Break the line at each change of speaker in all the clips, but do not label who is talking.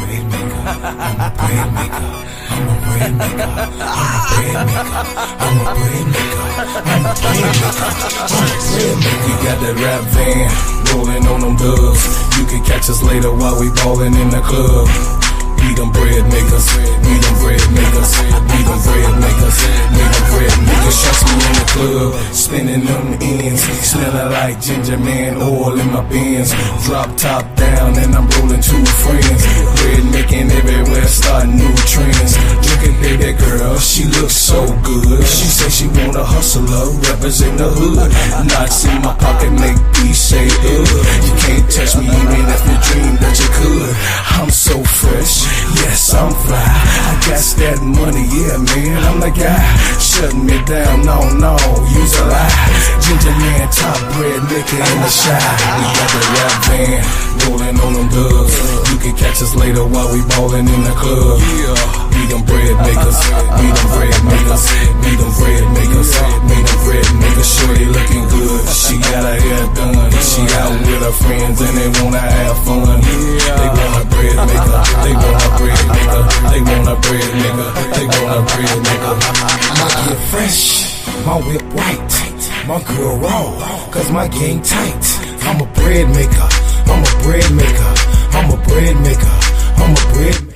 bread maker. I'm a bread maker. I'm a bread maker. I'm a bread maker. I'm a bread maker. I'm a bread maker. We got that rap van rolling on them dubs. You can catch us later while we ballin' in the club. We them bread makers, we them bread makers, we them bread makers, we them bread makers. Shots me in the club, spinning them ends, smelling like ginger man oil in my bins. Drop top down and I'm rolling two friends. Bread making everywhere, starting new trends. Look at that girl, she looks so good. She say she want a hustler, represent the hood. Knots in my pocket make peace say You can't touch me even if you dream that you could. I'm so fresh. Yes, I'm fly. I got that money, yeah, man. I'm the guy. Shutting me down, no, use a lie. Ginger man, top bread maker in the shop. We got the rap band rolling on them dubs. You can catch us later while we ballin' in the club. We them bread makers, we them bread makers, we them bread makers, we them bread makers. Shorty looking good, she got her hair done. She out with her friends and they wanna have fun. They want a bread maker, they want a bread maker, they want a bread maker, they want a bread maker. My gear fresh, my whip white, my girl raw, cause my game tight. I'm a bread maker, I'm a bread maker, I'm a bread maker, I'm a bread maker.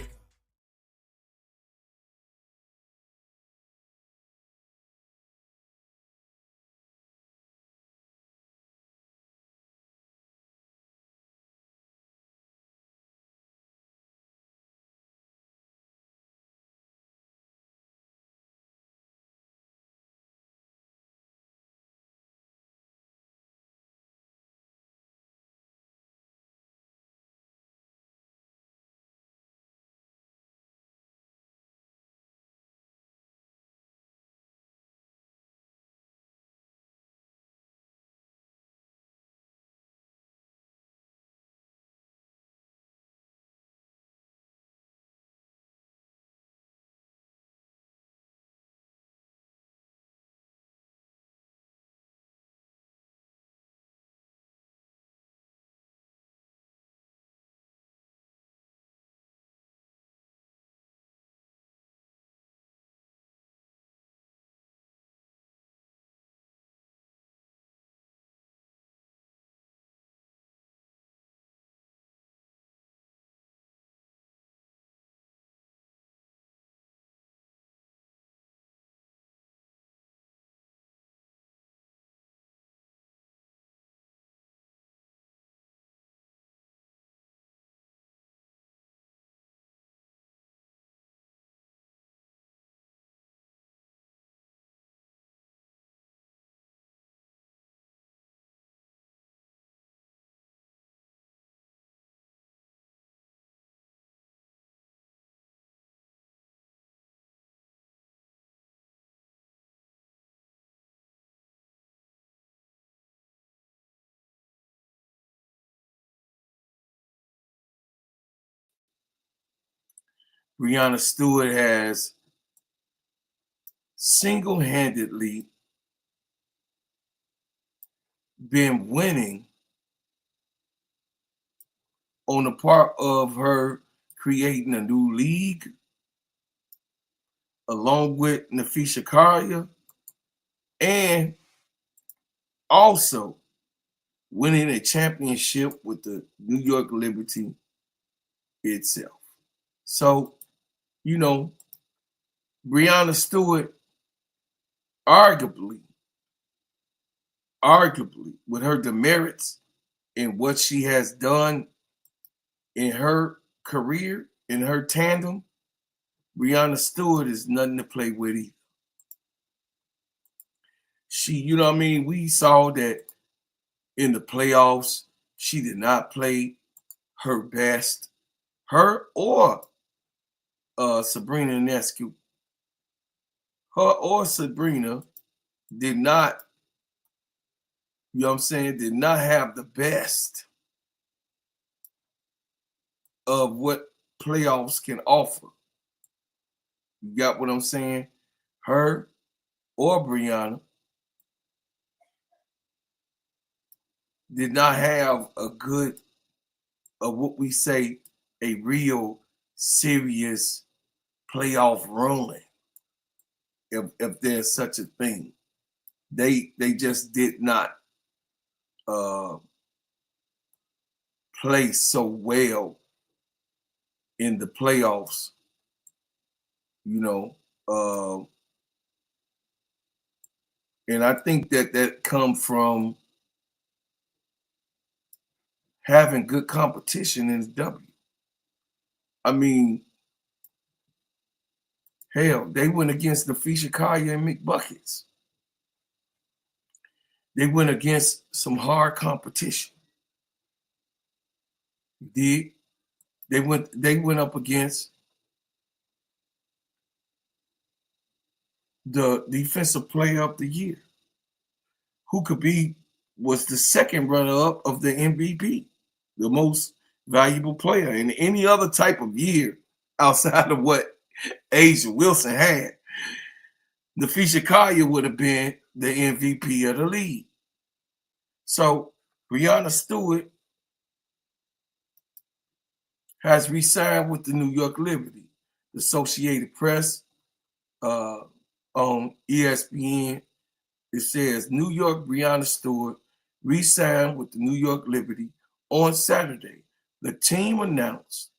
Breanna Stewart has single-handedly been winning on the part of her creating a new league along with Nafisha Carrier and also winning a championship with the New York Liberty itself. So, you know, Breanna Stewart arguably, with her demerits in what she has done in her career, in her tandem, Breanna Stewart is nothing to play with either. She, you know what I mean? We saw that in the playoffs, she did not play her best. Her or Sabrina Ionescu. Her or Sabrina did not, you know what I'm saying, did not have the best of what playoffs can offer. You got what I'm saying? Her or Breanna did not have a good, what we say, a real
serious playoff run, if there's such a thing. They just did not play so well in the playoffs, you know. And I think that come from having good competition in the W. I mean, hell, they went against the Fishikaya and McBuckets. They went against some hard competition. They went up against the defensive player of the year, who was the second runner-up of the MVP, the most valuable player. In any other type of year outside of what Asia Wilson had, the Fishikaya would have been the MVP of the league. So Breanna Stewart has re-signed with the New York Liberty. The Associated Press on ESPN, it says New York Breanna Stewart re-signed with the New York Liberty on Saturday. The team announced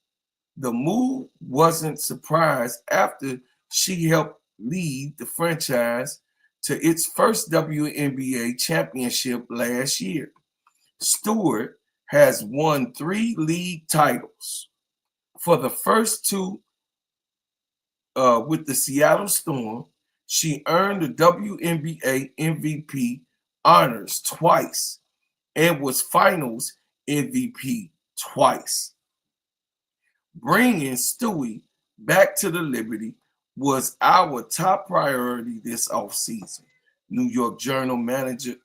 the move wasn't surprised after she helped lead the franchise to its first WNBA championship last year. Stewart has won 3 league titles. For the first 2 with the Seattle Storm, she earned the WNBA MVP honors twice and was Finals MVP twice. Bringing Stewie back to the Liberty was our top priority this offseason. New York General Manager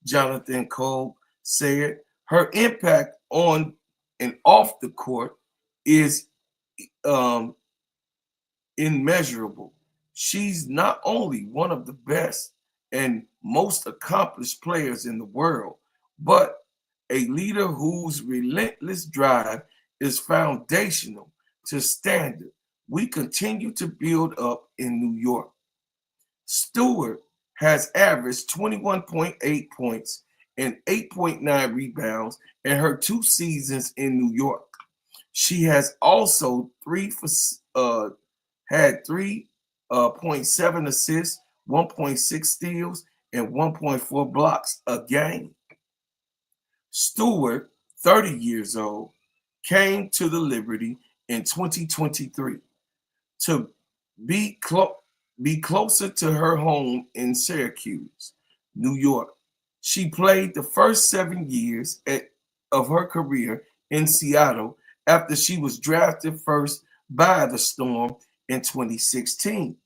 Jonathan Cole said her impact on and off the court is immeasurable. She's not only one of the best and most accomplished players in the world, but a leader whose relentless drive is foundational to standard we continue to build up in New York. Stewart has averaged 21.8 points and 8.9 rebounds in her 2 seasons in New York. She has also had 3.7 assists, 1.6 steals, and 1.4 blocks a game. Stewart, 30 years old, came to the Liberty in 2023 to be closer to her home in Syracuse, New York. She played the first 7 years of her career in Seattle after she was drafted first by the Storm in 2016.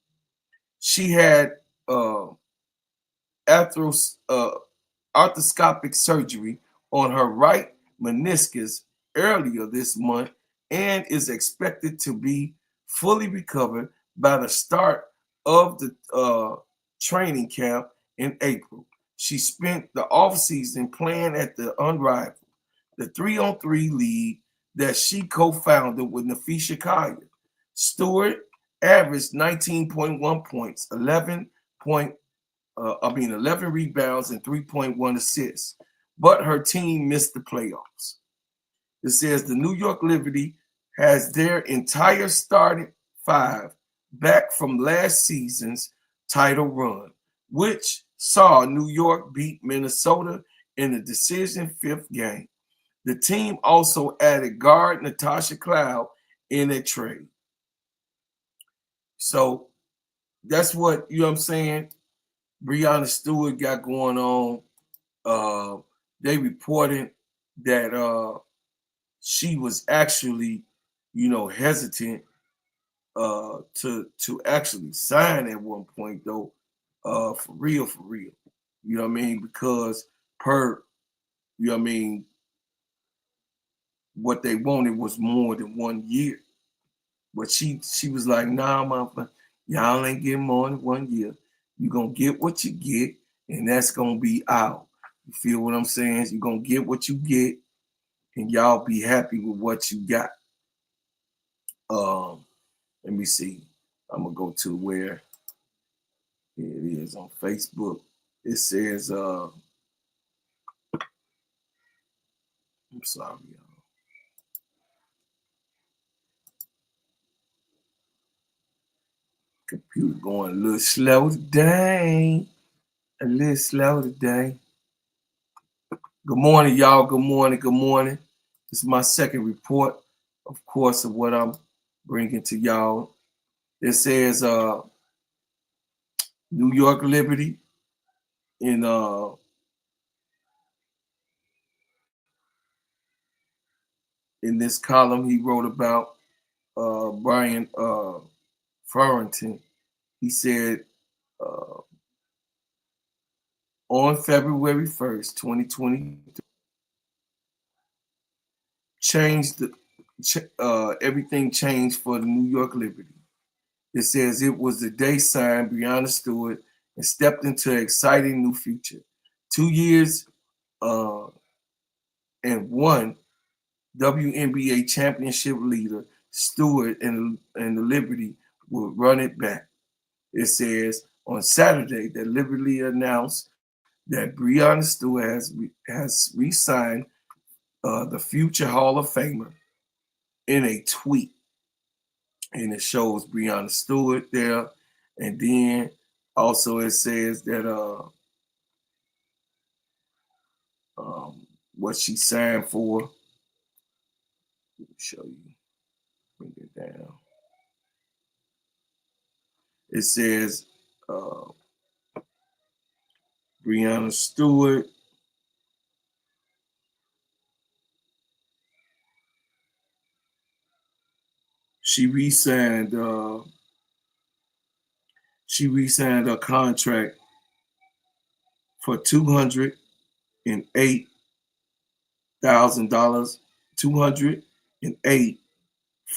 She had arthroscopic surgery on her right meniscus earlier this month and is expected to be fully recovered by the start of the training camp in April. She spent the offseason playing at the Unrivaled, the 3-on-3 league that she co-founded with Nafisha Kaya. Stewart averaged 19.1 points, 11 rebounds, and 3.1 assists. But her team missed the playoffs. It says the New York Liberty has their entire starting 5 back from last season's title run, which saw New York beat Minnesota in the decision 5th game. The team also added guard Natasha Cloud in a trade. So that's what, you know what I'm saying, Breanna Stewart got going on. They reported that she was actually, hesitant to actually sign at one point, though, for real. You know what I mean? Because what they wanted was more than 1 year. But she was like, nah, motherfucker, y'all ain't getting more than 1 year. You're going to get what you get, and that's going to be out. You feel what I'm saying? You're going to get what you get, and y'all be happy with what you got. Let me see. I'm gonna go to where it is on Facebook. It says, I'm sorry, y'all. Computer going a little slow today. A little slow today. Good morning, y'all. Good morning. Good morning. This is my second report, of course, of what I'm bringing to y'all. It says New York Liberty in this column he wrote about Brian Farrington. He said on February 1st, 2023, everything changed for the New York Liberty. It says it was the day signed Breanna Stewart and stepped into an exciting new future. 2 years and one WNBA championship leader, Stewart and the Liberty will run it back. It says on Saturday that Liberty announced that Breanna Stewart has re-signed the future Hall of Famer in a tweet. And it shows Breanna Stewart there. And then also it says that what she signed for. Let me show you. Bring it down. It says Breanna Stewart. She re-signed her contract for $208,000,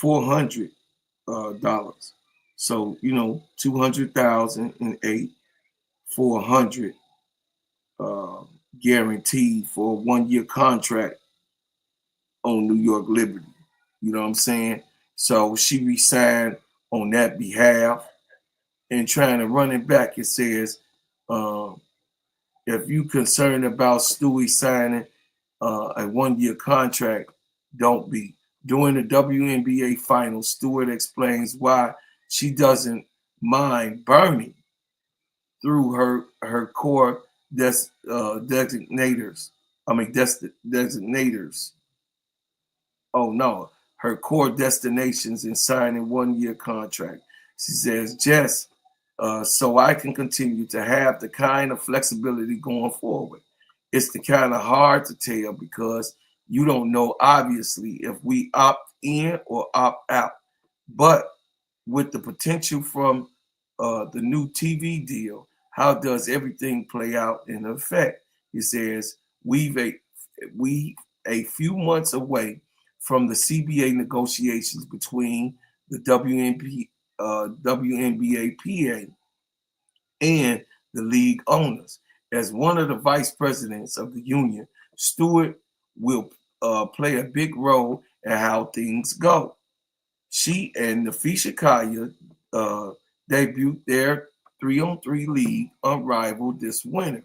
$400. So, you know, 200,000 and 400 guaranteed for a 1 year contract on New York Liberty. You know what I'm saying? So she re-signed on that behalf and trying to run it back. It says, if you concerned about Stewie signing a 1 year contract, don't be. During the WNBA finals, Stewart explains why she doesn't mind burning through her core designators. Designators. Oh no, her core destinations in signing 1 year contract. She says, just so I can continue to have the kind of flexibility going forward. It's the kind of hard to tell because you don't know, obviously, if we opt in or opt out. But with the potential from the new TV deal, how does everything play out in effect? He says, we a few months away from the CBA negotiations between the WNBA PA and the league owners. As one of the vice presidents of the union, Stewart will play a big role in how things go. She and Nafisha Kaya debuted their 3-on-3 league unrivaled this winter,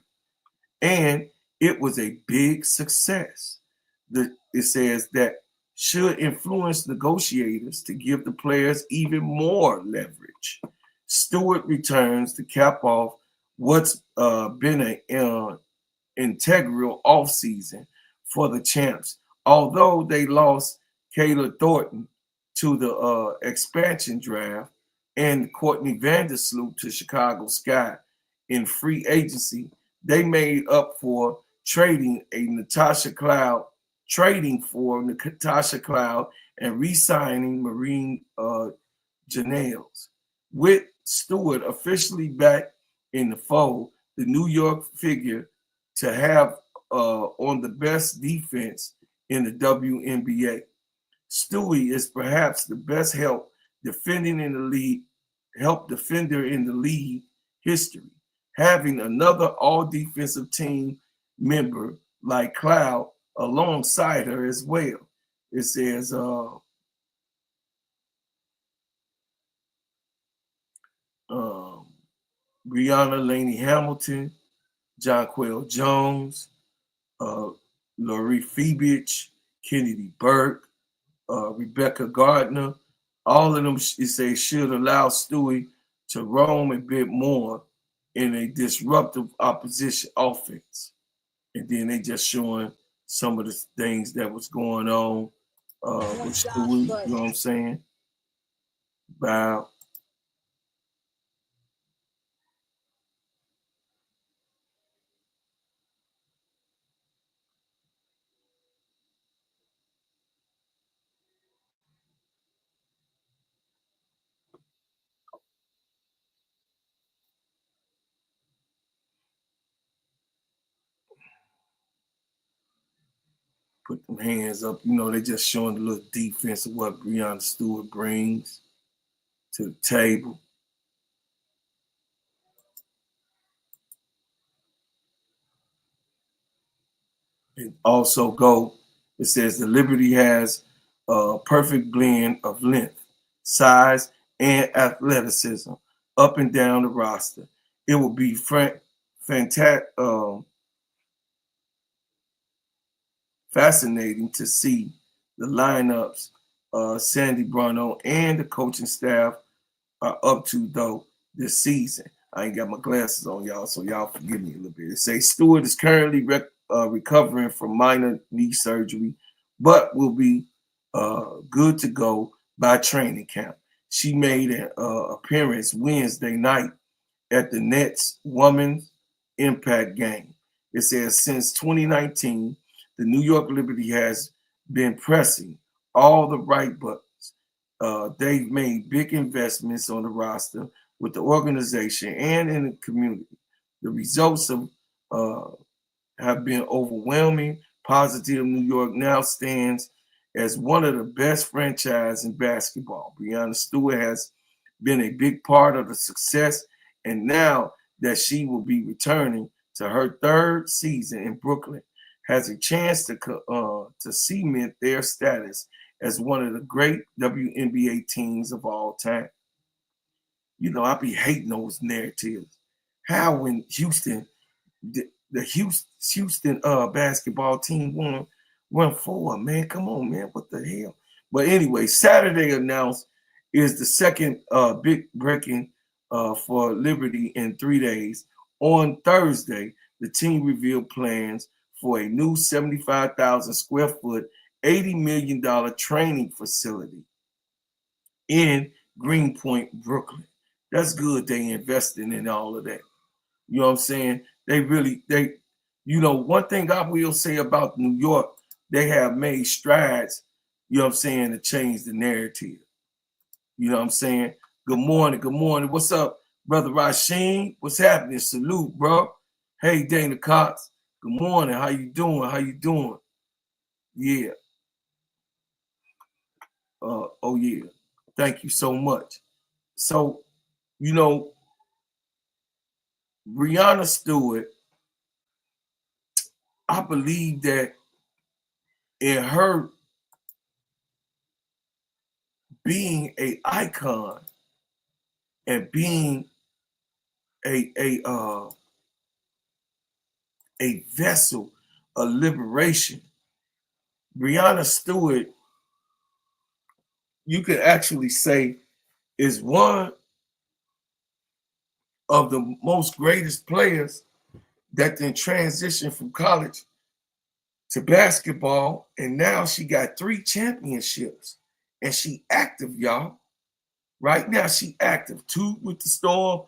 and it was a big success. It says that should influence negotiators to give the players even more leverage. Stewart returns to cap off what's been an integral offseason for the champs. Although they lost Kayla Thornton to the expansion draft and Courtney Vandersloot to Chicago Sky in free agency, they made up for trading for Natasha Cloud and re-signing Marine Janelles. With Stewart officially back in the fold, the New York figure to have on the best defense in the WNBA. Stewie is perhaps the best help defender in the league history. Having another all-defensive team member like Cloud alongside her as well. It says um, Breanna Laney Hamilton, Jonquel Jones, Laurie Febich, Kennedy Burke, Rebecca Gardner. All of them, it say, should allow Stewie to roam a bit more in a disruptive opposition offense. And then they just showing some of the things that was going on with Stewie, you know what I'm saying? About put them hands up. You know, they just showing a little defense of what Breanna Stewart brings to the table. And also go, it says the Liberty has a perfect blend of length, size, and athleticism up and down the roster. It will be fantastic, fascinating to see the lineups Sandy Bruno and the coaching staff are up to, though, this season. I ain't got my glasses on, y'all, so y'all forgive me a little bit. It says Stewart is currently recovering from minor knee surgery, but will be good to go by training camp. She made an appearance Wednesday night at the Nets Women's Impact game. It says since 2019, the New York Liberty has been pressing all the right buttons. They've made big investments on the roster with the organization and in the community. The results have been overwhelming. Positive New York now stands as one of the best franchises in basketball. Breanna Stewart has been a big part of the success, and now that she will be returning to her third season in Brooklyn, has a chance to cement their status as one of the great WNBA teams of all time. You know, I be hating those narratives. How when the Houston basketball team won forward, man. Come on, man. What the hell? But anyway, Saturday announced is the second big breaking for Liberty in 3 days. On Thursday, the team revealed plans for a new 75,000 square foot, $80 million training facility in Greenpoint, Brooklyn. That's good. They investing in all of that. You know what I'm saying? One thing I will say about New York, they have made strides, you know what I'm saying, to change the narrative. You know what I'm saying? Good morning. Good morning. What's up, Brother Rasheen? What's happening? Salute, bro. Hey, Dana Cox. Good morning. How you doing? How you doing? Yeah. Oh, yeah. Thank you so much. So, you know, Breanna Stewart, I believe that in her being an icon and being a vessel of liberation, Breanna Stewart, you could actually say, is one of the most greatest players that then transitioned from college to basketball, and now she got 3 championships, and she active, y'all. Right now, she active. 2 with the Storm,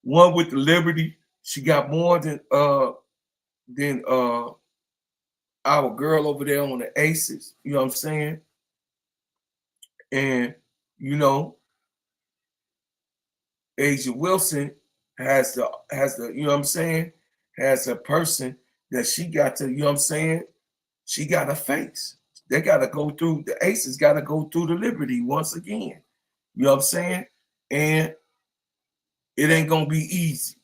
1 with the Liberty. She got more than our girl over there on the Aces. You know what I'm saying? And you know, Asia Wilson has the you know what I'm saying, has a person that she got to, you know what I'm saying, she got to face. They got to go through, the Aces got to go through the Liberty once again. You know what I'm saying? And it ain't going to be easy.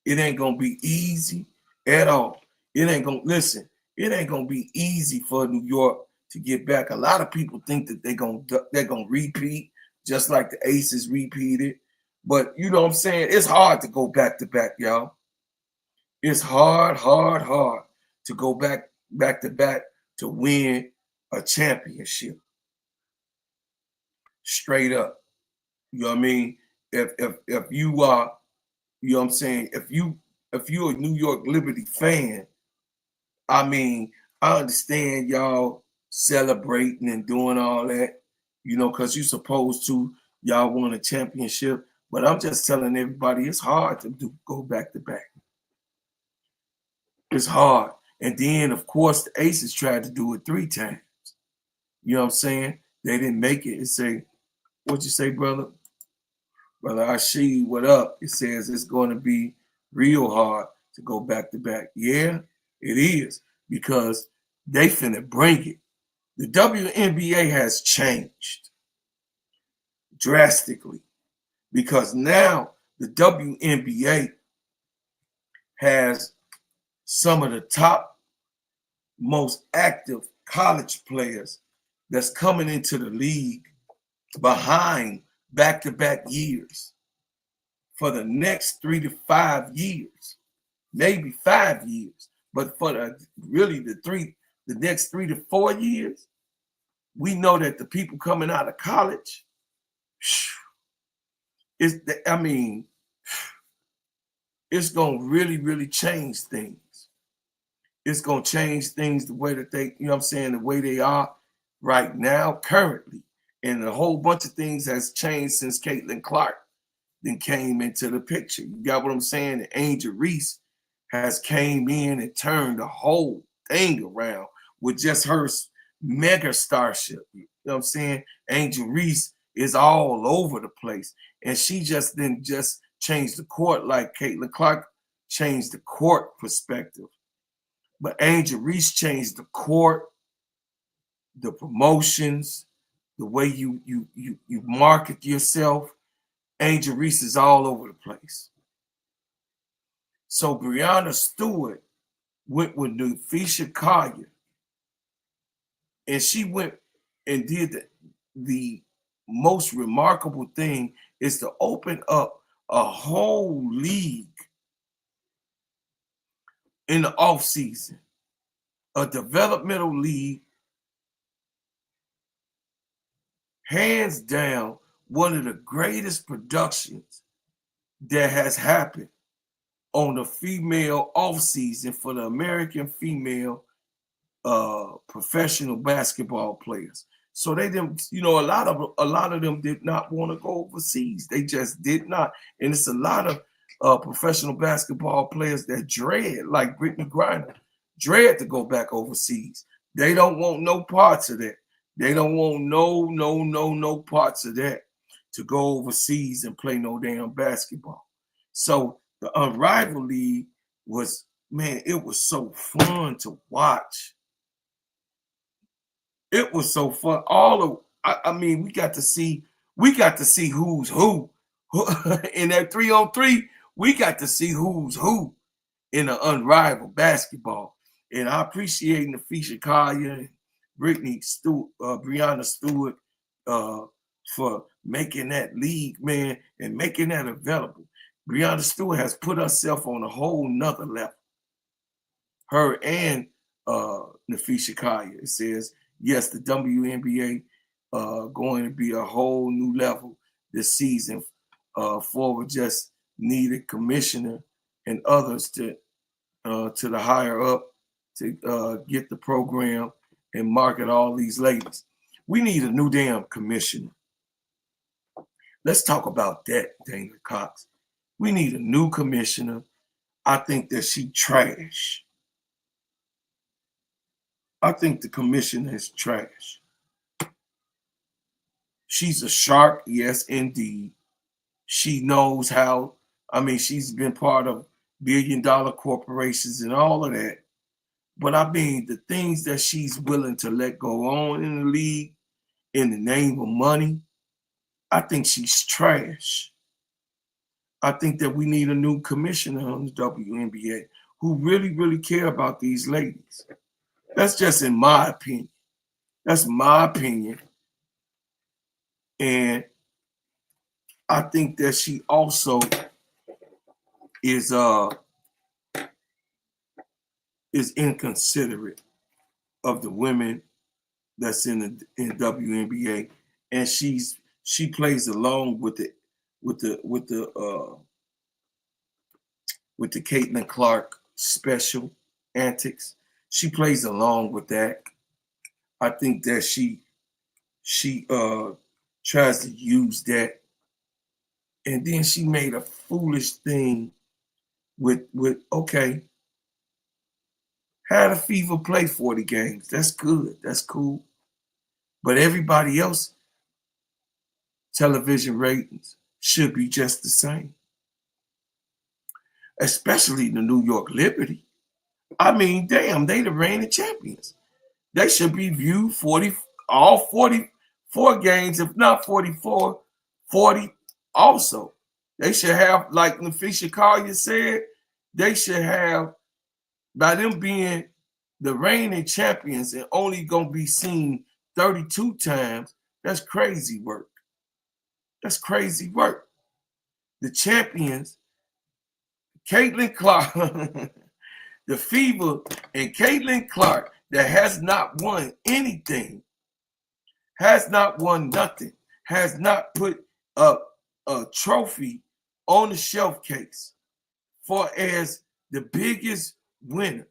It ain't going to be easy at all. It ain't going to, listen, it ain't going to be easy for New York to get back. A lot of people think that they're going to repeat just like the Aces repeated. But you know what I'm saying? It's hard to go back to back, y'all. It's hard to go back to back to win a championship. Straight up. You know what I mean? If you are, you know what I'm saying, if you're a New York Liberty fan, I mean, I understand y'all celebrating and doing all that, you know, because you're supposed to, y'all won a championship. But I'm just telling everybody it's hard to go back to back. It's hard. And then, of course, the Aces tried to do it 3 times. You know what I'm saying? They didn't make it. It say, what you say, brother? Brother Ashi, what up? It says it's going to be real hard to go back to back. Yeah, it is, because they finna bring it. The WNBA has changed drastically, because now the WNBA has some of the top, most active college players that's coming into the league behind back-to-back years for the next 3 to 5 years, maybe 5 years. But for the next 3 to 4 years, we know that the people coming out of college, it's going to really change things. It's going to change things the way that they, you know what I'm saying, the way they are right now, currently. And a whole bunch of things has changed since Caitlin Clark then came into the picture. You got what I'm saying? And Angel Reese has came in and turned the whole thing around with just her mega starship. You know what I'm saying? Angel Reese is all over the place. And she just didn't just change the court like Caitlin Clark changed the court perspective. But Angel Reese changed the court, the promotions, the way you market yourself. Angel Reese is all over the place. So Breanna Stewart went with Nafisha Collier, and she went and did the most remarkable thing is to open up a whole league in the off season, a developmental league, hands down one of the greatest productions that has happened on the female off season for the American female professional basketball players. So they didn't, you know, a lot of them did not want to go overseas. They just did not. And it's a lot of professional basketball players that dread, like Brittany Griner, dread to go back overseas. They don't want no parts of that. They don't want no parts of that, to go overseas and play no damn basketball. So the Unrivaled League was, man, it was so fun to watch. It was so fun. I mean, we got to see who's who. In that 3-on-3, we got to see who's who in the Unrivaled basketball. And I appreciate Nafisha Collier and Breanna Stewart for making that league, man, and making that available. Breanna Stewart has put herself on a whole nother level. Her and Nafisha Collier. It says, yes, the WNBA going to be a whole new level this season. Forward just needed commissioner and others to the higher up to get the program and market all these ladies. We need a new damn commissioner. Let's talk about that, Dana Cox. We need a new commissioner. I think that she trash. I think the commissioner is trash. She's a shark, yes, indeed. She knows how, I mean, she's been part of billion-dollar corporations and all of that. But I mean, the things that she's willing to let go on in the league in the name of money, I think she's trash. I think that we need a new commissioner on the WNBA who really care about these ladies. That's just in my opinion. That's my opinion. And I think that she also is inconsiderate of the women that's in WNBA, and she plays along with the Caitlin Clark special antics. She plays along with that. I think that she tries to use that, and then she made a foolish thing with okay, had a Fever play 40 games. That's good. That's cool. But everybody else television ratings should be just the same, especially the New York Liberty. I mean, damn, they the reigning champions. They should be viewed all 44 games, if not 44, 40 also. They should have, like Nafisha Collier said, they should have, by them being the reigning champions and only going to be seen 32 times, that's crazy work. That's crazy work. The champions, Caitlin Clark, the Fever, and Caitlin Clark, that has not won anything, has not won nothing, has not put a trophy on the shelf case for as the biggest winner.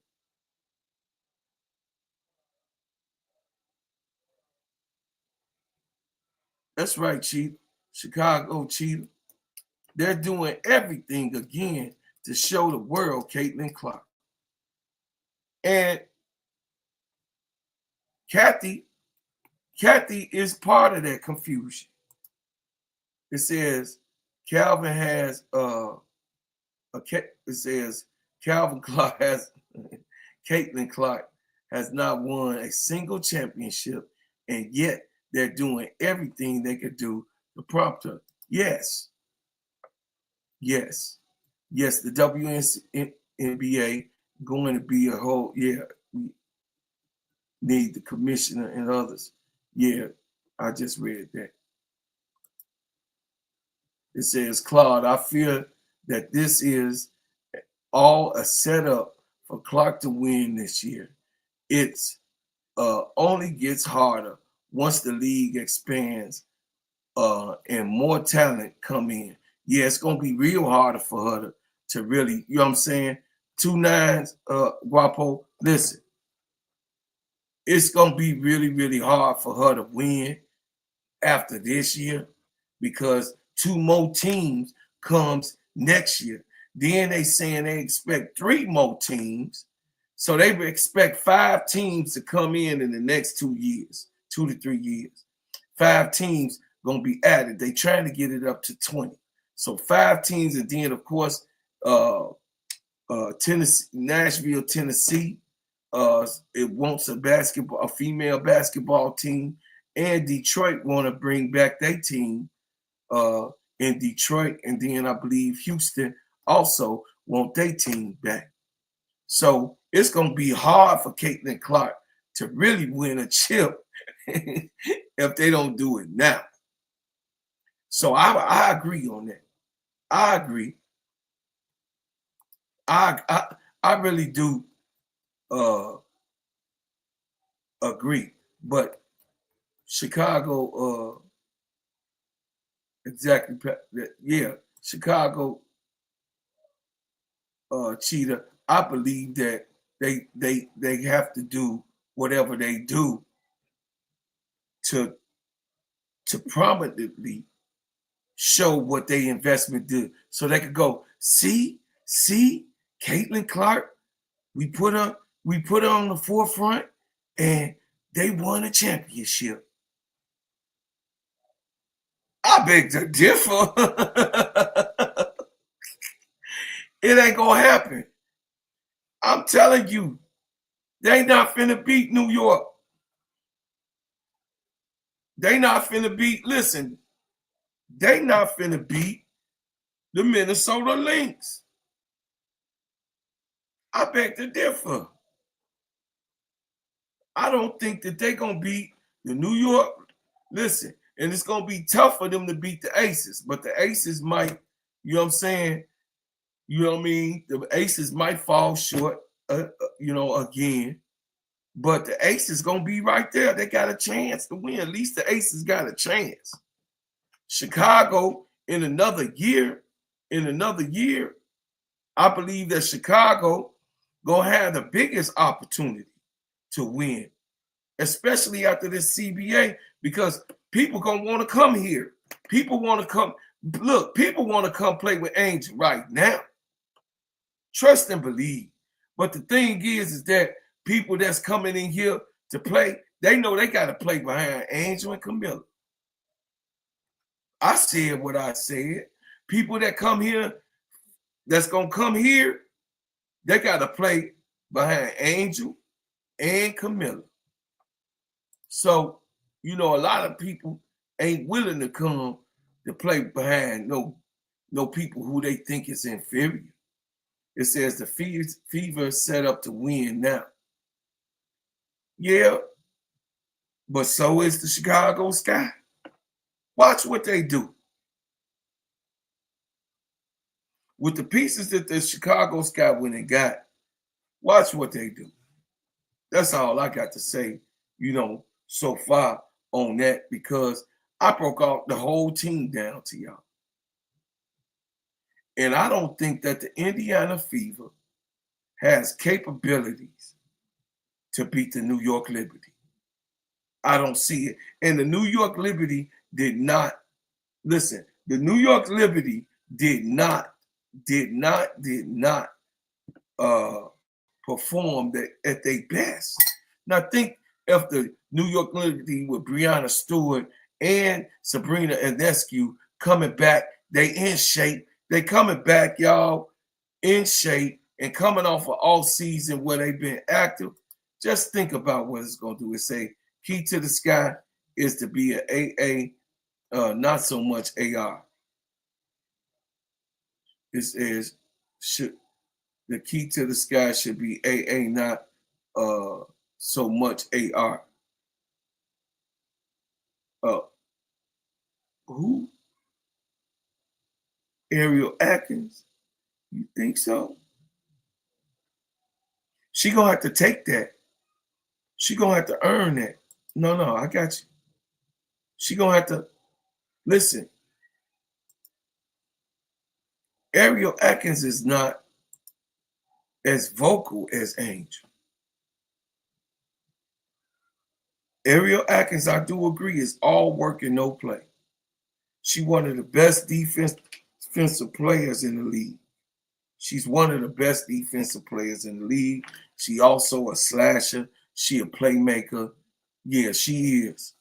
That's right, Cheetah. Chicago Cheetah. They're doing everything again to show the world Caitlin Clark. And Kathy is part of that confusion. It says Calvin has it says Calvin Clark has Caitlin Clark has not won a single championship, and yet they're doing everything they could do to prompt her. Yes. The WNBA going to be a whole, we need the commissioner and others. Yeah, I just read that. It says, Claude, I fear that this is all a setup for Clark to win this year. It's only gets harder once the league expands and more talent come in. Yeah, it's going to be real harder for her to really, you know what I'm saying? 2 9s, Guapo, listen. It's going to be really, really hard for her to win after this year because 2 more teams comes next year. Then they saying they expect 3 more teams. So they expect 5 teams to come in the next 2 years, 2 to 3 years. 5 teams going to be added. They trying to get it up to 20. So 5 teams, and then, of course, Tennessee, Nashville, Tennessee, it wants a female basketball team, and Detroit want to bring back their team in Detroit, and then I believe Houston also want their team back. So it's going to be hard for Caitlin Clark to really win a chip if they don't do it now. So I agree on that. I agree. I really do agree. But Chicago, exactly, yeah, Chicago Cheetah, I believe that they have to do whatever they do to prominently show what they investment did, so they could go, see, Caitlin Clark, we put her on the forefront, and they won a championship. I beg to differ. It ain't gonna happen. I'm telling you, they not finna beat New York. They not finna beat, listen, they not finna beat the Minnesota Lynx. I beg to differ. I don't think that they're going to beat the New York. Listen, And it's going to be tough for them to beat the Aces. But the Aces might, you know what I'm saying? You know what I mean? The Aces might fall short, again. But the Aces going to be right there. They got a chance to win. At least the Aces got a chance. Chicago, in another year, I believe that Chicago going to have the biggest opportunity to win, especially after this CBA, because people going to want to come here. People want to come. Look, people want to come play with Angel right now. Trust and believe. But the thing is that people that's coming in here to play, they know they got to play behind Angel and Camilla. I said what I said. People that come here, that's going to come here, they got to play behind Angel and Camilla. So, a lot of people ain't willing to come to play behind no people who they think is inferior. It says the Fever is set up to win now. Yeah, but so is the Chicago Sky. Watch what they do. With the pieces that the Chicago Sky went and got, watch what they do. That's all I got to say, so far on that, because I broke out the whole team down to y'all. And I don't think that the Indiana Fever has capabilities to beat the New York Liberty. I don't see it. And the New York Liberty did not, listen, the New York Liberty did not perform at their best. Now think of the New York Liberty with Breanna Stewart and Sabrina Ionescu coming back. They in shape. They coming back, y'all, in shape and coming off of all season where they've been active. Just think about what it's going to do. It say key to the sky is to be an AA, not so much AR. This is the key to the sky should be AA, not so much AR. Who? Ariel Atkins? You think so? She gonna have to take that. She gonna have to earn that. No, I got you. She gonna have to listen. Ariel Atkins is not as vocal as Angel. Ariel Atkins, I do agree, is all work and no play. She one of the best defensive players in the league. She's one of the best defensive players in the league. She also a slasher. She a playmaker. Yeah, she is.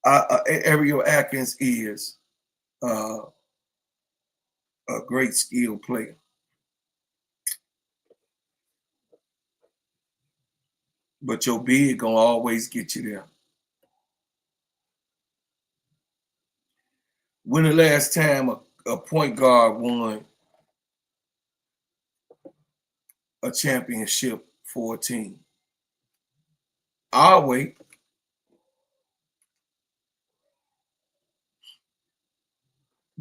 Ariel Atkins is a great skill player. But your big gonna always get you there. When the last time a point guard won a championship for a team? I'll wait.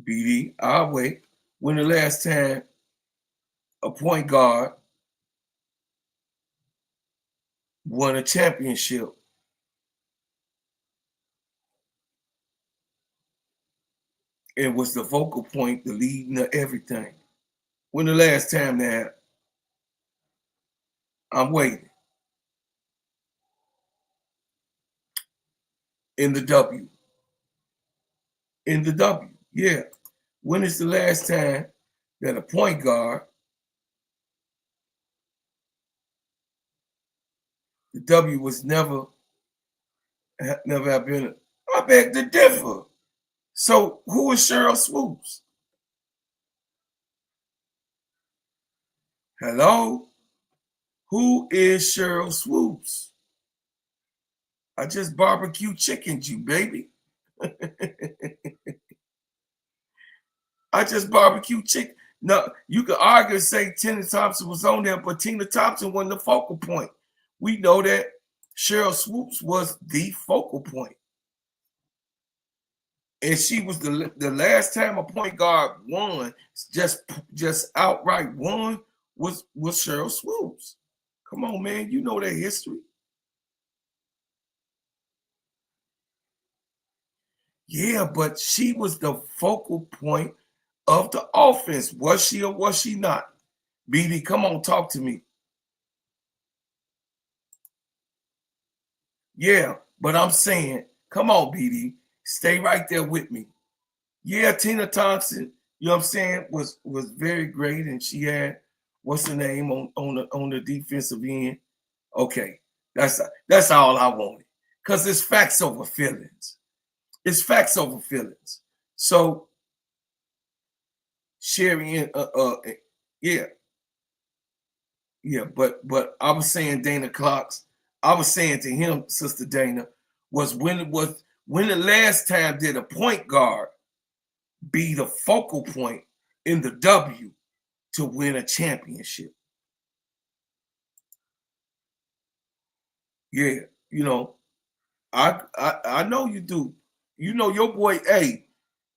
BD, I'll wait. When the last time a point guard won a championship? It was the focal point, the leading of everything. When the last time that happened? I'm waiting. In the W. Yeah. When is the last time that a point guard, the W was never have been? I beg to differ. So who is Cheryl Swoops? Hello? Who is Cheryl Swoops? I just barbecue chickened you, baby. I just barbecue chicken. No, you could argue and say Tina Thompson was on there, but Tina Thompson wasn't the focal point. We know that Cheryl Swoops was the focal point. And she was the last time a point guard won, just outright won, was Cheryl Swoops. Come on, man, you know that history. Yeah, but she was the focal point of the offense. Was she or was she not? BD, come on, talk to me. Yeah, but I'm saying, come on, BD, stay right there with me. Yeah, Tina Thompson, you know what I'm saying, was very great, and she had what's the name on the defensive end. Okay, that's all I wanted, because it's facts over feelings. It's facts over feelings. So Sherry, yeah, yeah, but I was saying Dana Cox. I was saying to him, Sister Dana, was when the last time did a point guard be the focal point in the W to win a championship? Yeah, you know, I know you do. You know your boy, hey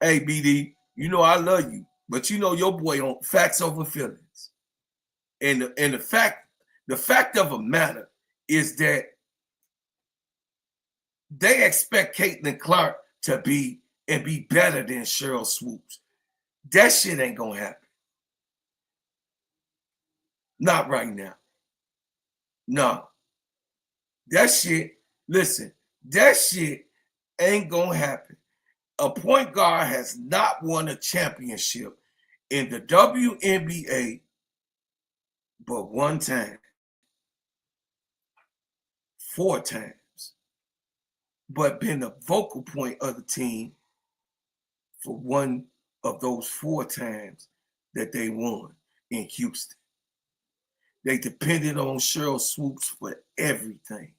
BD, you know I love you, but you know your boy on facts over feelings. And the fact of the matter is that they expect Caitlin Clark to be better than Cheryl Swoops. That shit ain't gonna happen. Not right now. No. That shit, listen, that shit ain't gonna happen. A point guard has not won a championship in the WNBA but one time, 4 times, but been the vocal point of the team for one of those 4 times that they won in Houston. They depended on Cheryl Swoops for everything.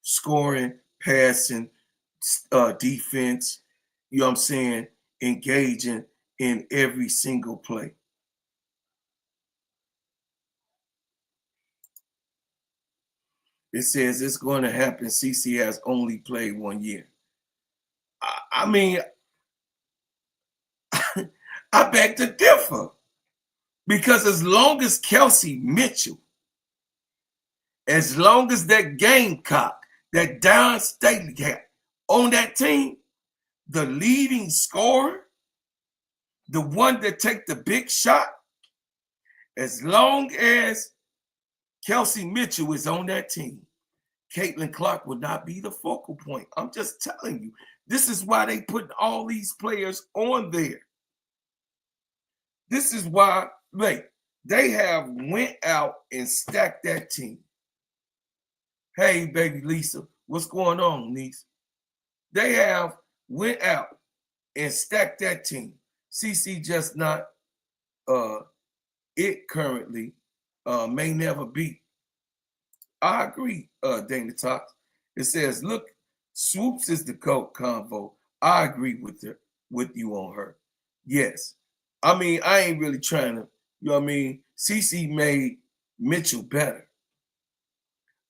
Scoring, passing, defense, you know what I'm saying, engaging in every single play. It says it's going to happen. CC has only played 1 year. I mean, I beg to differ. Because as long as Kelsey Mitchell, as long as that Gamecock, that Don Staley got on that team, the leading scorer, the one that take the big shot, as long as Kelsey Mitchell is on that team, Caitlin Clark would not be the focal point. I'm just telling you. This is why they put all these players on there. This is why, like, they have went out and stacked that team. Hey, baby Lisa, what's going on, niece? They have went out and stacked that team. CC just not it currently, may never be. I agree, Dana Talks. It says, look, Swoops is the GOAT convo. I agree with you on her. Yes. I mean, I ain't really trying to, you know what I mean? CC made Mitchell better.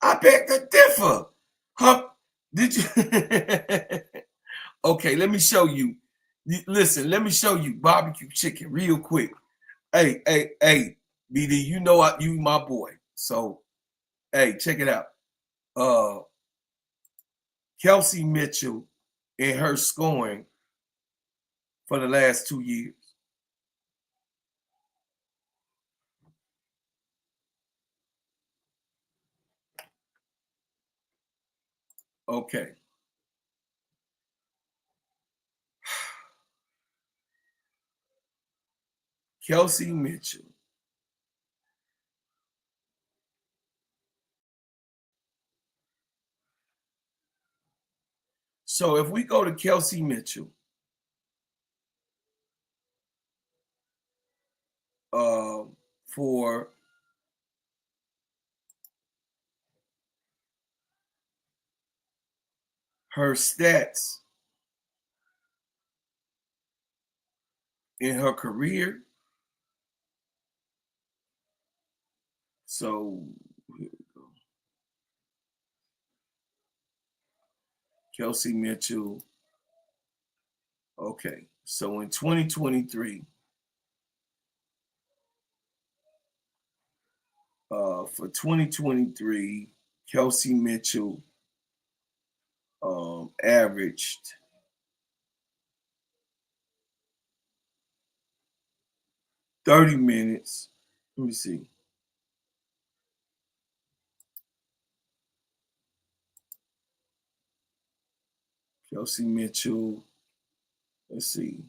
I beg to differ. Huh? Did you? Okay, let me show you. Listen, let me show you barbecue chicken real quick. Hey, BD, you know you my boy. So, hey, check it out. Kelsey Mitchell in her scoring for the last 2 years. Okay. Kelsey Mitchell. So if we go to Kelsey Mitchell, for her stats in her career. So here we go. Kelsey Mitchell Okay, so in 2023, for 2023, Kelsey Mitchell averaged 30 minutes. Let me see. Kelsey Mitchell, let's see.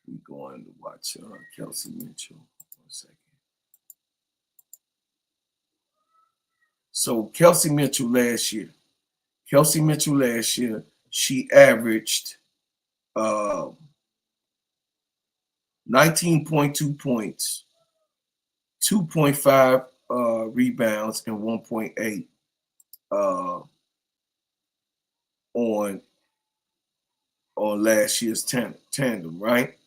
We're going to watch Kelsey Mitchell. 1 second. So Kelsey Mitchell last year, she averaged 19.2 points, 2.5 rebounds, and 1.8 on last year's tandem, right?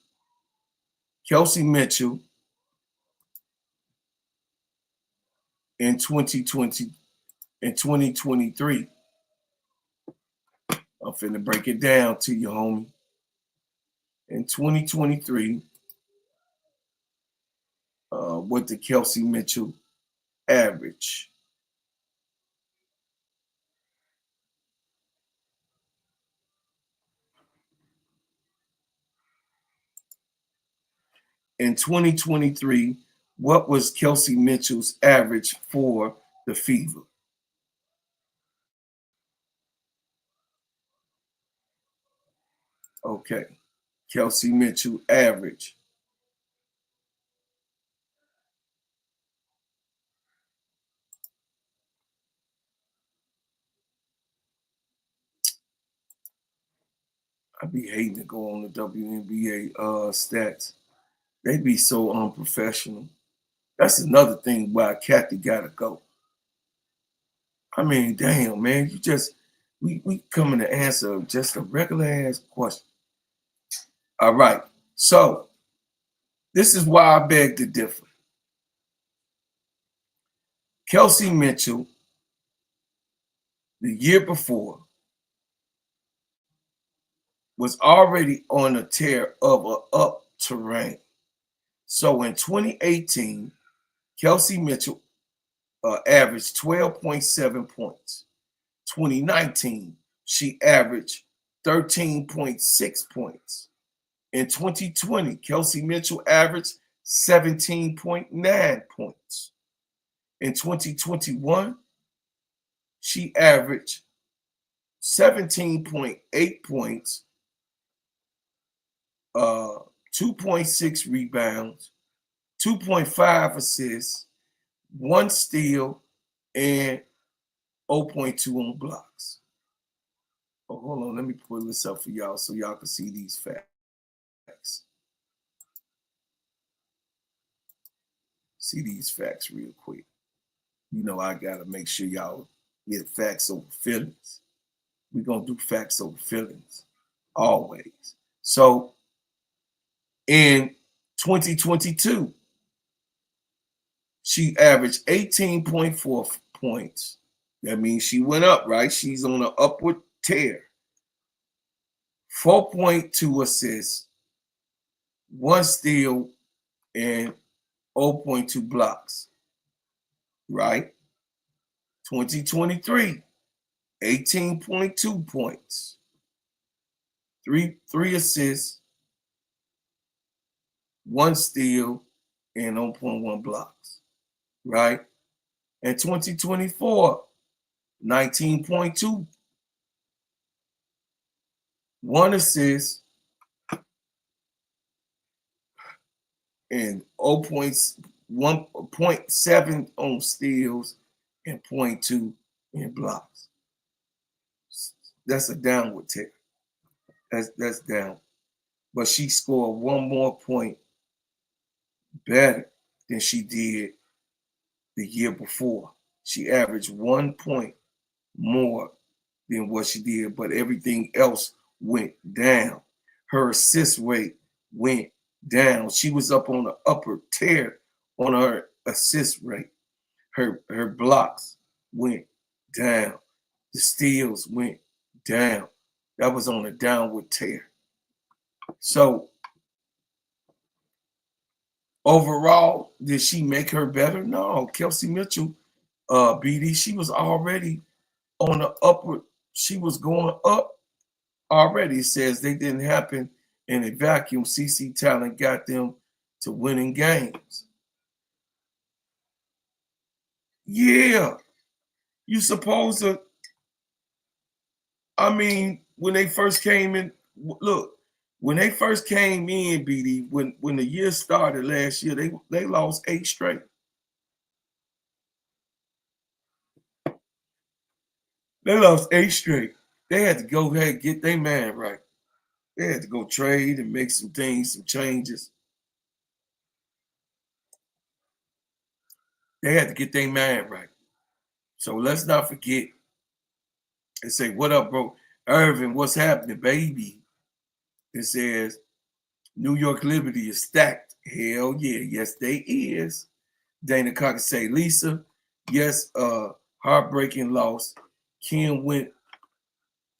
Kelsey Mitchell in 2023. I'm finna break it down to you, homie. In 2023, what did Kelsey Mitchell average? In 2023, what was Kelsey Mitchell's average for the Fever? Okay, Kelsey Mitchell average. I be hating to go on the WNBA stats. They be so unprofessional. That's another thing why Kathy gotta go. I mean, damn, man, we coming to answer just a regular ass question. All right, so this is why I beg to differ. Kelsey Mitchell, the year before, was already on a tear of a up terrain. So in 2018, Kelsey Mitchell averaged 12.7 points. 2019, she averaged 13.6 points. In 2020, Kelsey Mitchell averaged 17.9 points. In 2021, she averaged 17.8 points, 2.6 rebounds, 2.5 assists, 1 steal, and 0.2 on blocks. Oh, hold on, let me pull this up for y'all so y'all can see these facts. See these facts real quick. You know, I gotta make sure y'all get facts over feelings. We're gonna do facts over feelings always. So in 2022, she averaged 18.4 points. That means she went up, right? She's on an upward tear. 4.2 assists, 1 steal, and 0.2 blocks, right? 2023, 18.2 points, three assists, 1 steal, and 0.1 blocks, right? And 2024, 19.2, 1 assist, and 1.7 on steals and 0.2 in blocks. That's a downward tear. That's down. But she scored 1 more point better than she did the year before. She averaged 1 point more than what she did, but everything else went down. Her assist rate went down. She was up on the upper tier on her assist rate. Her blocks went down. The steals went down. That was on a downward tear. So overall, did she make her better? No. Kelsey Mitchell, BD, she was already on the upward. She was going up already. It says they didn't happen in a vacuum. CC talent got them to winning games. Yeah. You supposed to, I mean, when they first came in, look, when they first came in, BD, when the year started last year, they lost 8 straight. They lost 8 straight. They had to go ahead and get their man right. They had to go trade and make some things, some changes. They had to get their man right. So let's not forget and say, what up, bro? Irvin, what's happening, baby? It says, New York Liberty is stacked. Hell yeah. Yes, they is. Dana Cocker say, Lisa, yes, heartbreaking loss. Kim went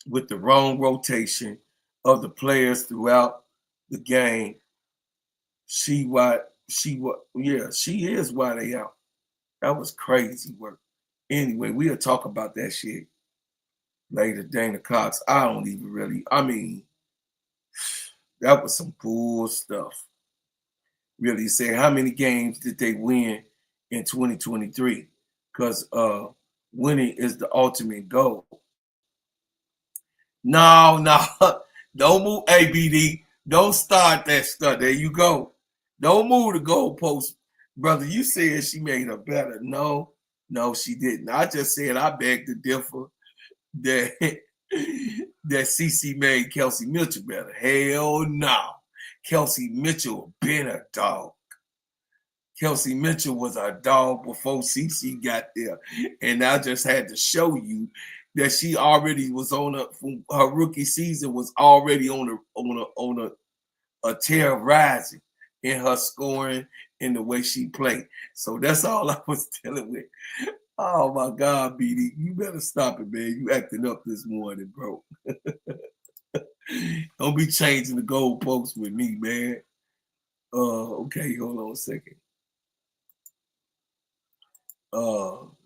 with the wrong rotation of the players throughout the game. She is why they out. That was crazy work. Anyway, we'll talk about that shit later. Dana Cox, I don't even really, I mean, that was some bull stuff. Really say, how many games did they win in 2023? Because winning is the ultimate goal. No, don't move, ABD. Don't start that stuff. There you go. Don't move the goalpost, brother. You said she made her better. No, she didn't. I just said I beg to differ that that CC made Kelsey Mitchell better. Hell no. Kelsey Mitchell been a dog. Kelsey Mitchell was a dog before CC got there. And I just had to show you that she already was her rookie season was already on a tear rising in her scoring and the way she played. So that's all I was dealing with. Oh my God, BD, you better stop it, man. You acting up this morning, bro. Don't be changing the goalposts with me, man. Okay, hold on a second.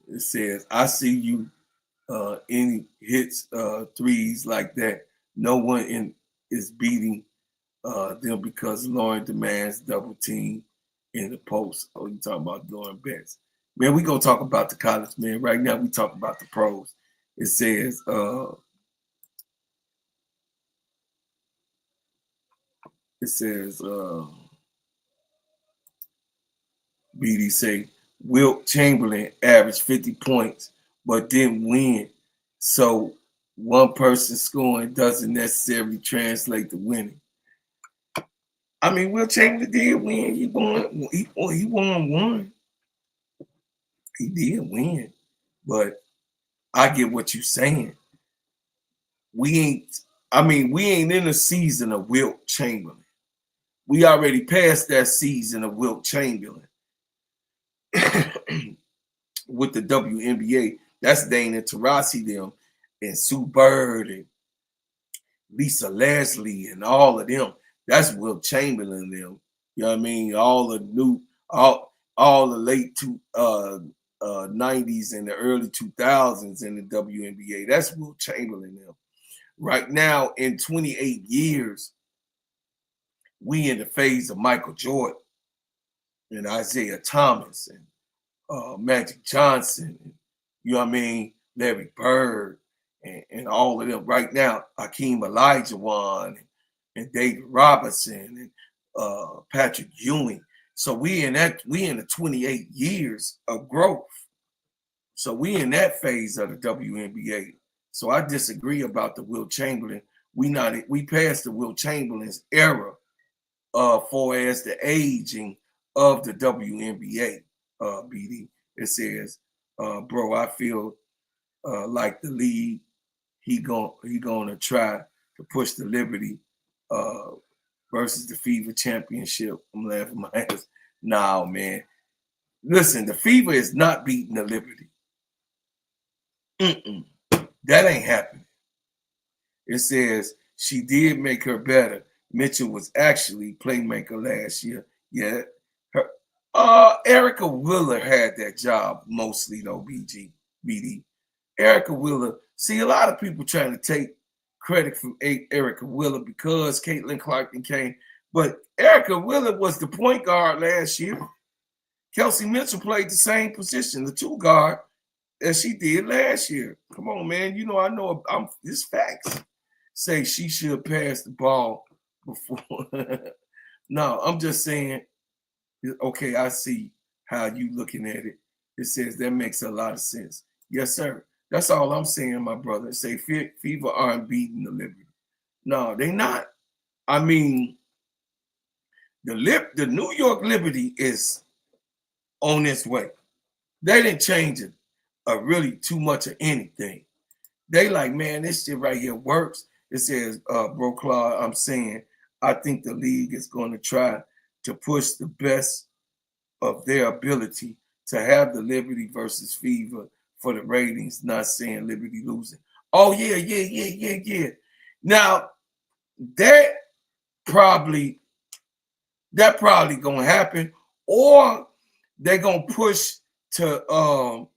It says, I see you any hits threes like that. No one is beating them because Lauren demands double team in the post. Oh, you talking about Lauren Betts. Man, we gonna talk about the college, man. Right now we talk about the pros. It says BD say Wilt Chamberlain averaged 50 points but didn't win. So one person scoring doesn't necessarily translate to winning. I mean, Wilt Chamberlain did win. He won one. He did win. But I get what you're saying. We ain't in a season of Wilt Chamberlain. We already passed that season of Wilt Chamberlain with the WNBA. That's Dana Taurasi them and Sue Bird and Lisa Leslie and all of them. That's Wilt Chamberlain them. You know what I mean? All the late 90s and the early 2000s in the WNBA. That's Wilt Chamberlain them. Right now, in 28 years, we in the phase of Michael Jordan and Isaiah Thomas and Magic Johnson, and, you know what I mean, Larry Bird, and all of them. Right now, Hakeem Olajuwon and David Robinson and Patrick Ewing. So we in the 28 years of growth. So we in that phase of the WNBA. So I disagree about the Wilt Chamberlain. We passed the Wilt Chamberlain's era for as the aging of the WNBA. BD. It says, bro, I feel like the league he gonna try to push the Liberty versus the Fever Championship. I'm laughing my ass. Nah, man. Listen, the Fever is not beating the Liberty. That ain't happening. It says she did make her better. Mitchell was actually playmaker last year. Yeah. Erica Wheeler had that job mostly though, BD. Erica Wheeler. See, a lot of people trying to take credit from Erica Wheeler because Caitlin Clark came. But Erica Wheeler was the point guard last year. Kelsey Mitchell played the same position, the 2 guard, as she did last year. Come on, man. You know, I know it's facts. Say she should pass the ball before. No, I'm just saying, okay, I see how you looking at it. It says that makes a lot of sense. Yes, sir. That's all I'm saying, my brother. Say Fever aren't beating the Liberty. No, they not. I mean, the New York Liberty is on its way. They didn't change it really too much of anything. They like, man, this shit right here works. It says, Bro Claude, I'm saying, I think the league is going to try to push the best of their ability to have the Liberty versus Fever for the ratings, not saying Liberty losing. Oh, yeah. Now, that probably gonna happen, or they're gonna push to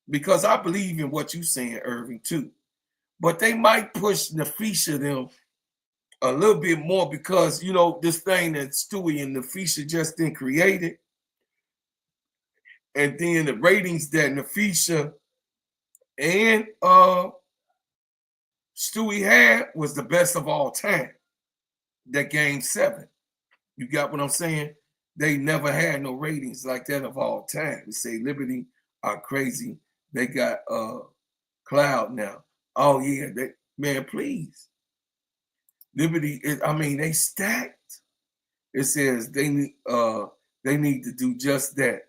because I believe in what you're saying, Irving, too. But they might push Nafisha them a little bit more because, you know, this thing that Stewie and Nafisha just then created. And then the ratings that Nafisha and Stewie had was the best of all time. That Game 7. You got what I'm saying? They never had no ratings like that of all time. You say Liberty are crazy. They got Cloud now. Oh yeah, man, please. Liberty is, I mean, they stacked. It says they need to do just that,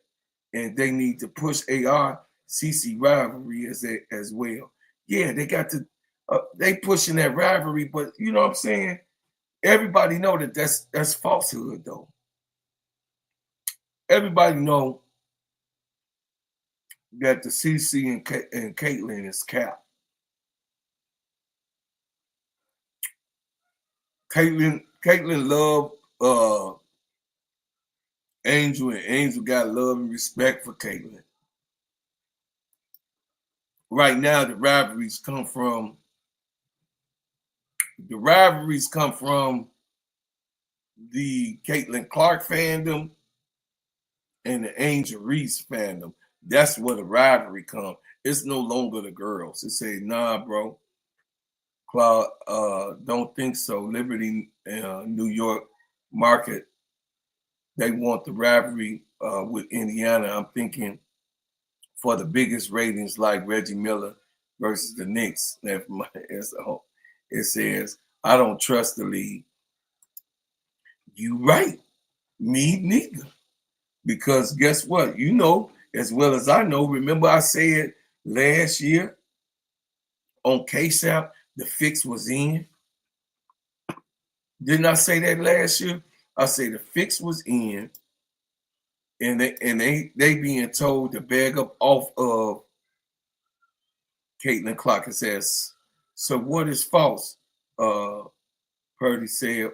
and they need to push AR-CC rivalry as well. Yeah, they got to they pushing that rivalry, but you know what I'm saying? Everybody know that that's falsehood though. Everybody know that the CC and Caitlin is cap. Caitlin love Angel, and Angel got love and respect for Caitlin. Right now, the rivalries come from the Caitlin Clark fandom and the Angel Reese fandom. That's where the rivalry comes. It's no longer the girls. It say, nah, bro. Claude, don't think so. Liberty, New York market, they want the rivalry with Indiana. I'm thinking for the biggest ratings like Reggie Miller versus the Knicks. It says, I don't trust the league. You right. Me neither. Because guess what? You know as well as I know. Remember I said last year on KSAP, the fix was in. Didn't I say that last year? I say the fix was in, and they being told to bag up off of Caitlin Clark. It says, so what is false? Purdy said,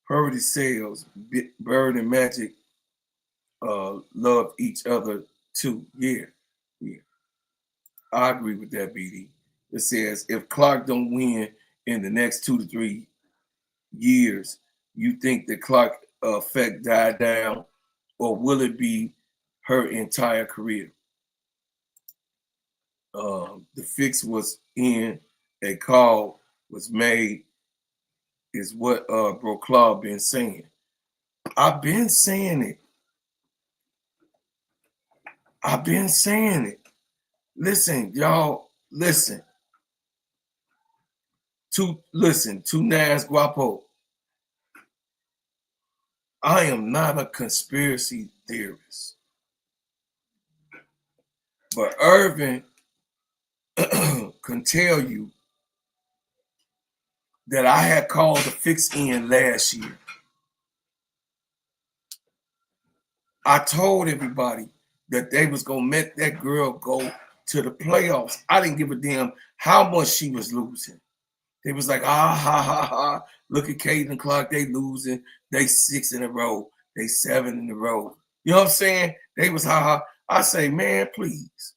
Purdy sales, Bird and Magic love each other too. Yeah. I agree with that, BD. It says if Clark don't win in the next 2 to 3 years, you think the Clark effect died down, or will it be her entire career? The fix was in, a call was made, is what Bro Claude been saying. I've been saying it. Listen, y'all, listen. To Nas Guapo. I am not a conspiracy theorist. But Irvin can tell you that I had called the fix in last year. I told everybody that they was going to make that girl go to the playoffs. I didn't give a damn how much she was losing. They was like, ha, ha, ha. Look at Caitlin Clark. They losing. They 6 in a row. They 7 in a row. You know what I'm saying? They was, ha, ha. I say, man, please.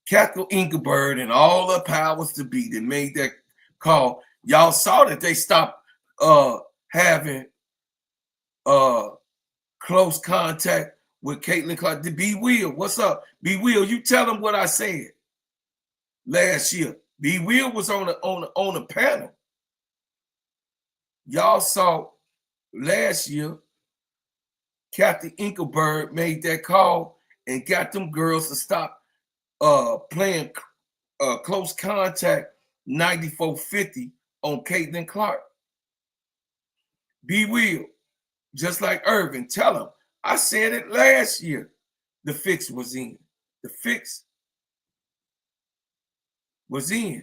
Cathal Engelbert and all the powers to be that made that call. Y'all saw that they stopped having close contact with Caitlin Clark. B. Will, what's up? B. Will, you tell them what I said last year. B. Will was on the panel. Y'all saw last year, Cathal Engelbert made that call and got them girls to stop playing close contact 94-50 on Caitlin Clark. B. Will, just like Irvin, tell him. I said it last year. The fix was in. The fix was in.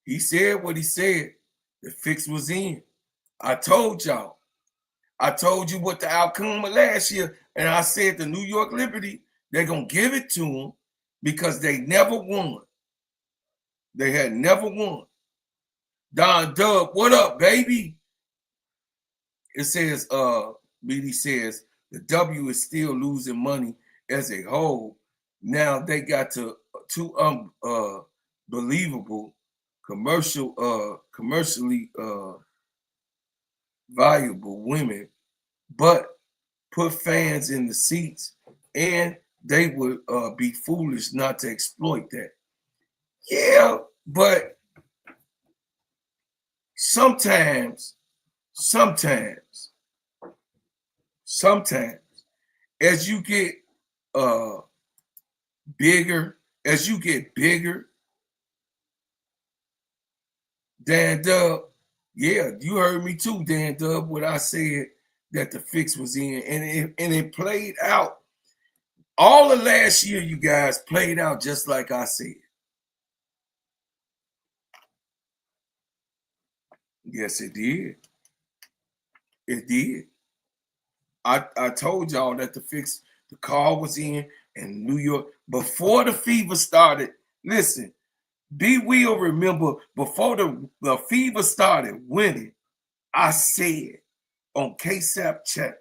He said what he said. The fix was in. I told y'all. I told you what the outcome of last year. And I said the New York Liberty, they're going to give it to them because they never won. They had never won. Don Dub, what up, baby? It says, BD says, the W is still losing money as a whole. Now they got to two believable commercially valuable women, but put fans in the seats, and they would be foolish not to exploit that. Yeah, but sometimes, as you get bigger, Dan Dub, yeah, you heard me too, Dan Dub, what I said that the fix was in, and it played out. All of last year, you guys played out just like I said. Yes, it did. It did. I told y'all that the call was in New York before the fever started. Listen, B. Will remember before the fever started winning, I said on KSAP chat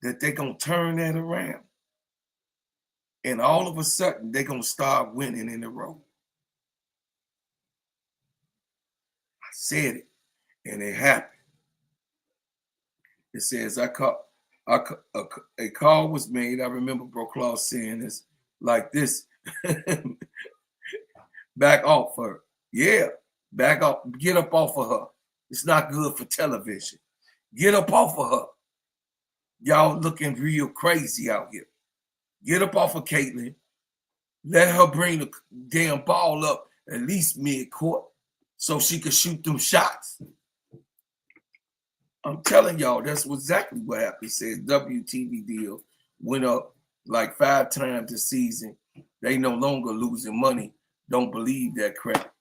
that they're going to turn that around. And all of a sudden, they're going to start winning in a row. I said it, and it happened. It says, a call was made. I remember Bro Claus saying this like this. Back off her. Yeah, back off. Get up off of her. It's not good for television. Get up off of her. Y'all looking real crazy out here. Get up off of Caitlin. Let her bring the damn ball up at least mid-court so she could shoot them shots. I'm telling y'all, that's exactly what happened. He said WTV deal went up like 5 times this season. They no longer losing money. Don't believe that crap.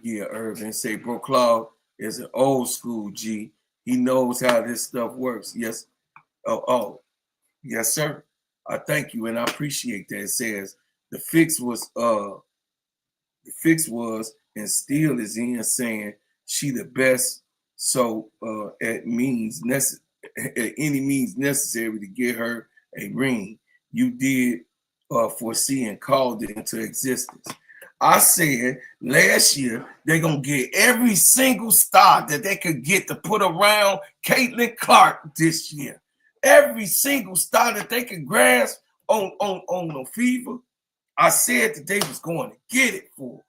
Yeah, Irvin say Bro Claude is an old school G. He knows how this stuff works. Yes. Oh, yes, sir. I thank you and I appreciate that. It says the fix was and still is in saying she the best. So at any means necessary to get her a ring. You did foresee and called it into existence. I said last year they're gonna get every single star that they could get to put around Caitlin Clark this year. Every single star that they could grasp on the fever. I said that they was going to get it for.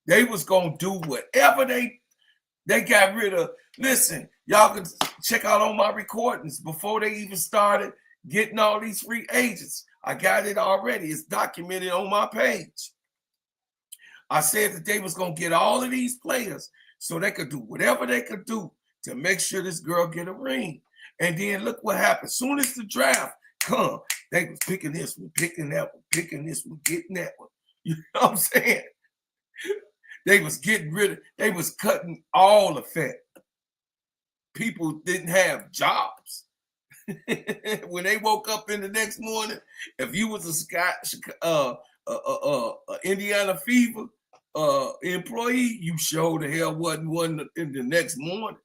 They was gonna do whatever they got rid of. Listen, y'all can check out on my recordings before they even started getting all these free agents. I got it already. It's documented on my page. I said that they was going to get all of these players so they could do whatever they could do to make sure this girl get a ring. And then look what happened. Soon as the draft come, they was picking this one, picking that one, picking this one, getting that one. You know what I'm saying? They was they was cutting all the fat. People didn't have jobs. When they woke up in the next morning, if you was Indiana Fever employee, you sure the hell wasn't one in the next morning.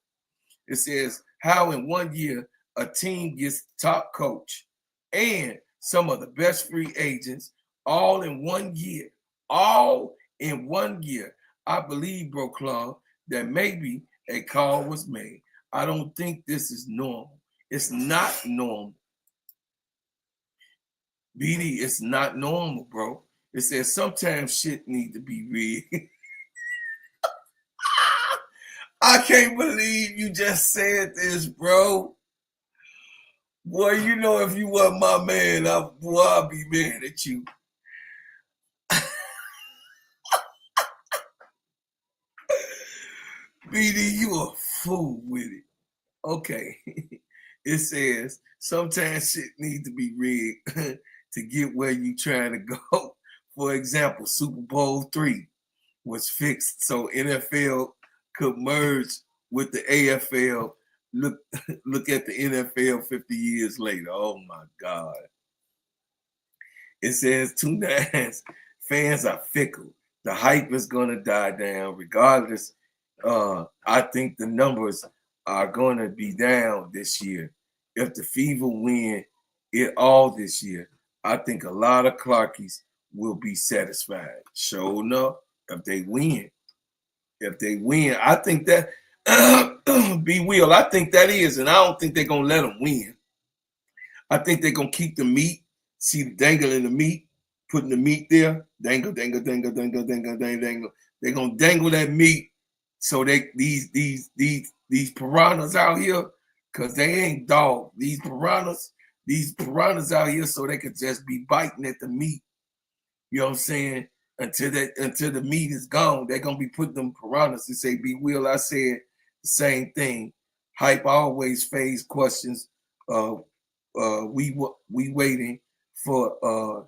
It says how in 1 year a team gets top coach and some of the best free agents all in 1 year. All in 1 year. I believe, Bro Claude, that maybe a call was made. I don't think this is normal. It's not normal. BD, it's not normal, bro. It says sometimes shit need to be rigged. I can't believe you just said this, bro. Boy, you know if you weren't my man, I'd be mad at you. BD, you a fool with it. Okay. It says sometimes shit needs to be rigged to get where you trying to go. For example, Super Bowl III was fixed so NFL could merge with the AFL. Look at the NFL 50 years later. Oh my God. It says 2-9 fans are fickle. The hype is gonna die down regardless. I think the numbers are gonna be down this year. If the Fever win it all this year, I think a lot of Clarkies will be satisfied. Sure enough, if they win, I think that I think that is, and I don't think they're gonna let them win. I think they're gonna keep the meat, see the dangling the meat, putting the meat there, dangle. They're gonna dangle that meat so these piranhas out here, because they ain't dog. These piranhas out here, so they could just be biting at the meat. You know what I'm saying? Until the meat is gone, they're gonna be putting them piranhas and say, "Be Will, I said the same thing." Hype always phase questions. We waiting for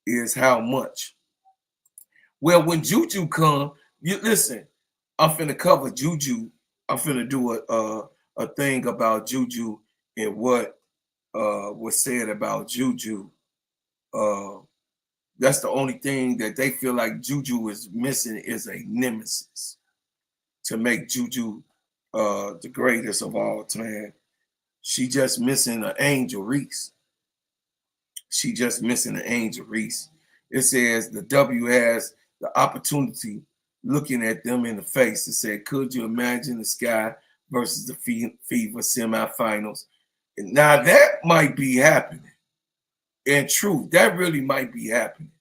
is how much. Well, when JuJu come, you listen. I'm finna cover JuJu. I'm finna do a thing about JuJu and what was said about JuJu. That's the only thing that they feel like JuJu is missing is a nemesis to make JuJu the greatest of all time. She just missing an Angel Reese. It says the W has the opportunity looking at them in the face and said, could you imagine the Sky versus the Fever semifinals? And now that might be happening. In truth, that really might be happening.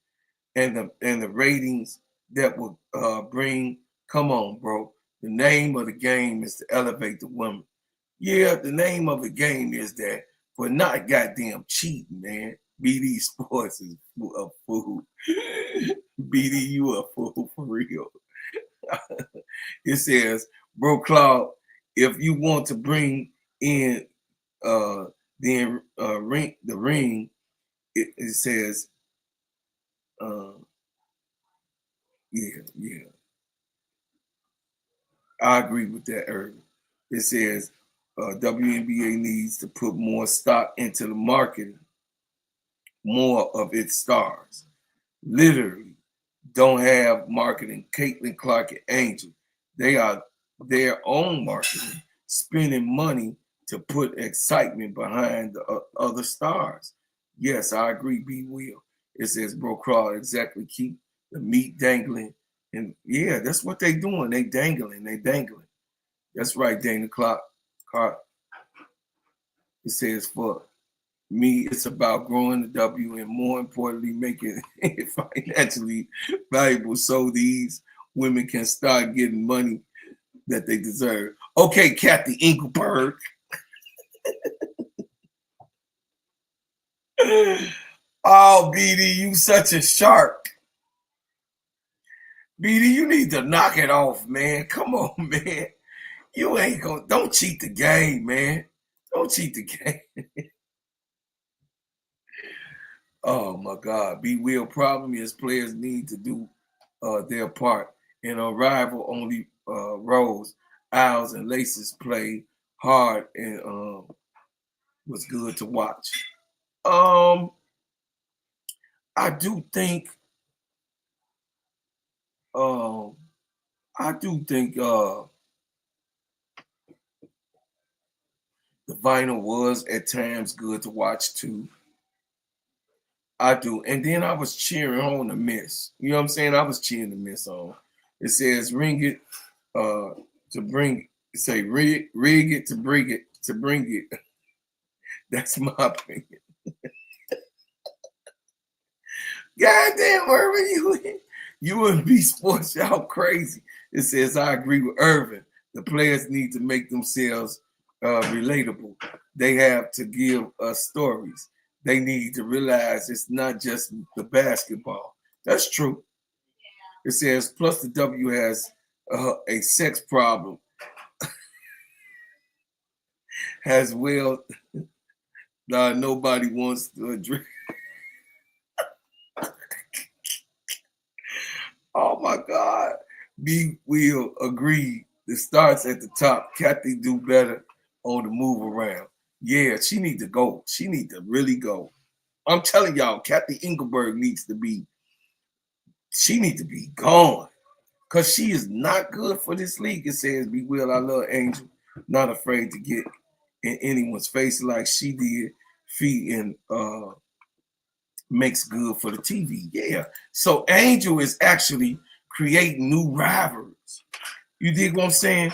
And the ratings that will bring, come on, bro. The name of the game is to elevate the women. Yeah, the name of the game is that, but not goddamn cheating, man. BD Sports is a fool. BD, you a fool for real. It says, Bro Claude, if you want to bring in the ring, it says, yeah. I agree with that earlier. It says WNBA needs to put more stock into the marketing, more of its stars. Literally, don't have marketing. Caitlin Clark and Angel, they are their own marketing, spending money to put excitement behind the other stars. Yes, I agree, B. Will. It says, Bro Crawl, exactly, keep the meat dangling. And yeah, that's what they doing. They dangling. That's right, Dana Clark. It says, for me, it's about growing the W and more importantly, making it financially valuable so these women can start getting money that they deserve. Okay, Kathy Engelberg. Oh, BD, you such a shark. BD, you need to knock it off, man. Come on, man. You ain't gonna, don't cheat the game, man. Don't cheat the game. Oh my God. Be Will problem is players need to do their part. In a rival only roles, Owls and Laces play hard and was good to watch. Um, I do think um I do think the vinyl was at times good to watch too. I do. And then I was cheering on the miss. You know what I'm saying? I was cheering the miss on. It says ring it to bring it. Say rig it to bring it. That's my opinion. Goddamn, Irvin, you and B Sports, y'all crazy. It says I agree with Irvin. The players need to make themselves relatable. They have to give us stories. They need to realize it's not just the basketball. That's true. It says plus the W has a sex problem as well. Nobody wants to drink. Oh my God. B will agree. It starts at the top. Kathy do better on the move around. Yeah, she need to go. She need to really go. I'm telling y'all, Kathy Engelberg needs to be gone. Because she is not good for this league. It says, Be Will, I love Angel. Not afraid to get in anyone's face like she did. Feet and makes good for the TV. Yeah. So Angel is actually creating new rivalries. You dig what I'm saying?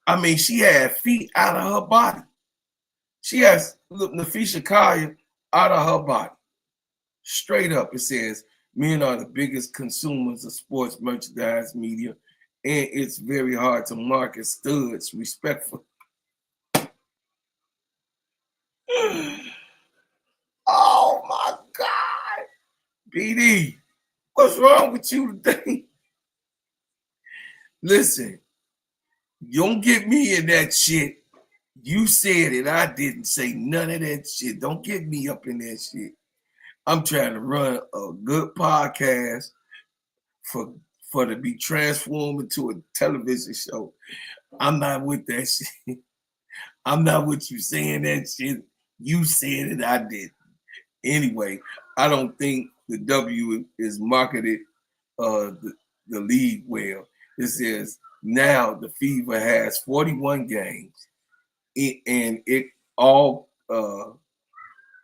I mean, she had feet out of her body. She has Nafisha Kaya out of her body. Straight up, it says, men are the biggest consumers of sports merchandise media, and it's very hard to market studs respectful. Oh my God. BD, what's wrong with you today? Listen, you don't get me in that shit. You said it. I didn't say none of that shit. Don't get me up in that shit. I'm trying to run a good podcast for to be transformed into a television show. I'm not with that shit. I'm not with you saying that shit. You said it. I did. Anyway, I don't think the W is marketed the league well. It says now the Fever has 41 games, and it all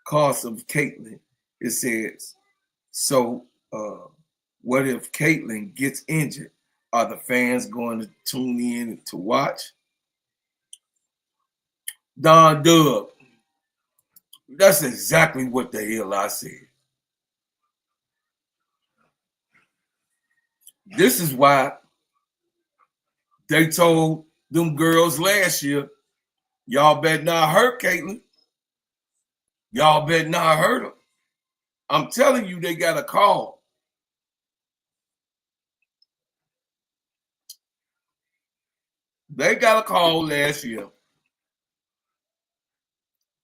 cost of Caitlin. It says so. What if Caitlin gets injured? Are the fans going to tune in to watch? Don Dub. That's exactly what the hell I said. This is why they told them girls last year, y'all better not hurt Caitlin. Y'all better not hurt her. I'm telling you, they got a call. They got a call last year.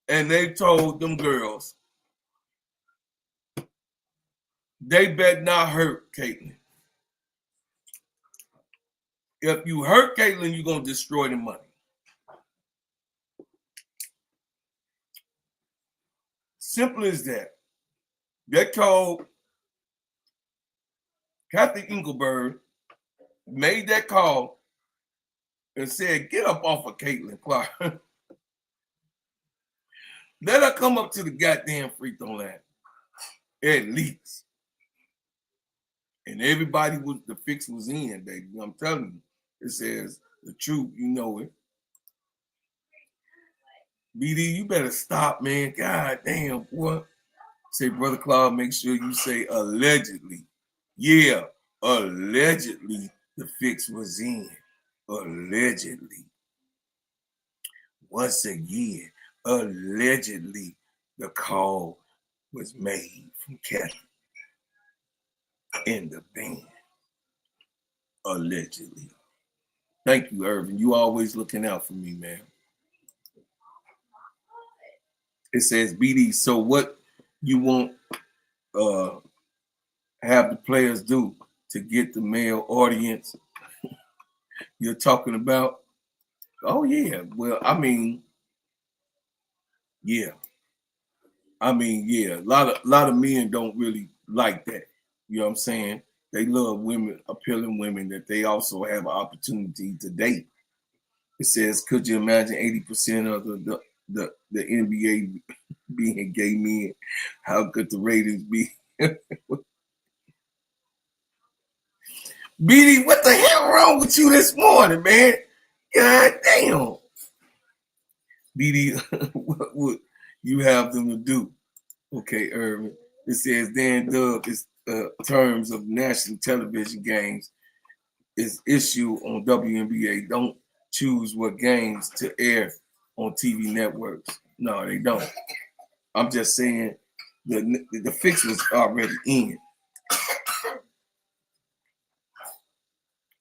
And they told them girls, they better not hurt Caitlin. If you hurt Caitlin, you're going to destroy the money. Simple as that. They told Kathy Engelberg, made that call and said, get up off of Caitlin Clark. Let her come up to the goddamn free throw line. At least. And everybody was, the fix was in, baby. I'm telling you. It says the truth, you know it. BD, you better stop, man. God damn, boy. Say, Brother Claude, make sure you say allegedly. Yeah, allegedly the fix was in. Allegedly. Once again, allegedly the call was made from Kathy in the band. Allegedly. Thank you, Irvin. You always looking out for me, man. It says, BD, so what you want have the players do to get the male audience you're talking about? Oh yeah. Well, I mean, yeah. A lot of men don't really like that. You know what I'm saying? They love women, appealing women that they also have an opportunity to date. It says, could you imagine 80% of the NBA being gay men? How could the ratings be? BD, what the hell wrong with you this morning, man? God damn. BD, what would you have them to do? Okay, Irvin. It says Dan Dub is terms of national television games is issued on WNBA. Don't choose what games to air on TV networks. No, they don't. I'm just saying the fix was already in.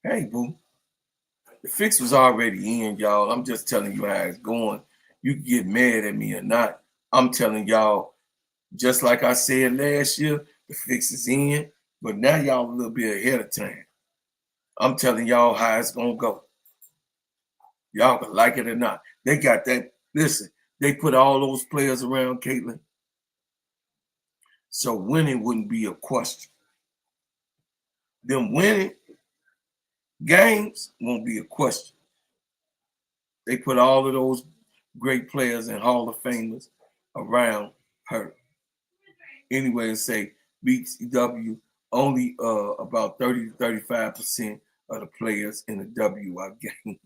Hey, boo. The fix was already in, y'all. I'm just telling you how it's going. You can get mad at me or not. I'm telling y'all, just like I said last year, the fix is in, but now y'all a little bit ahead of time. I'm telling y'all how it's gonna go. Y'all can like it or not. They got that. Listen, they put all those players around Caitlin, so winning wouldn't be a question. Them winning games won't be a question. They put all of those great players and Hall of Famers around her. Anyway, say BTW only about 30 to 35% of the players in the W are gay.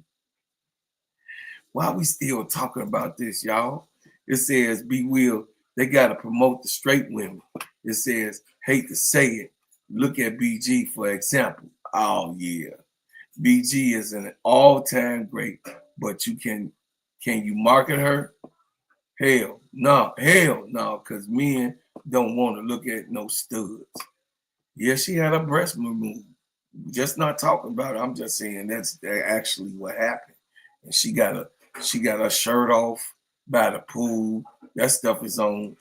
Why we still talking about this, y'all? It says, Be Will, they got to promote the straight women. It says, hate to say it, look at BG for example. Oh, yeah. BG is an all-time great, but can you market her? Hell no, because men don't want to look at no studs. Yeah, she had her breast removed. Just not talking about it. I'm just saying that's actually what happened. And she got her shirt off by the pool. That stuff is online.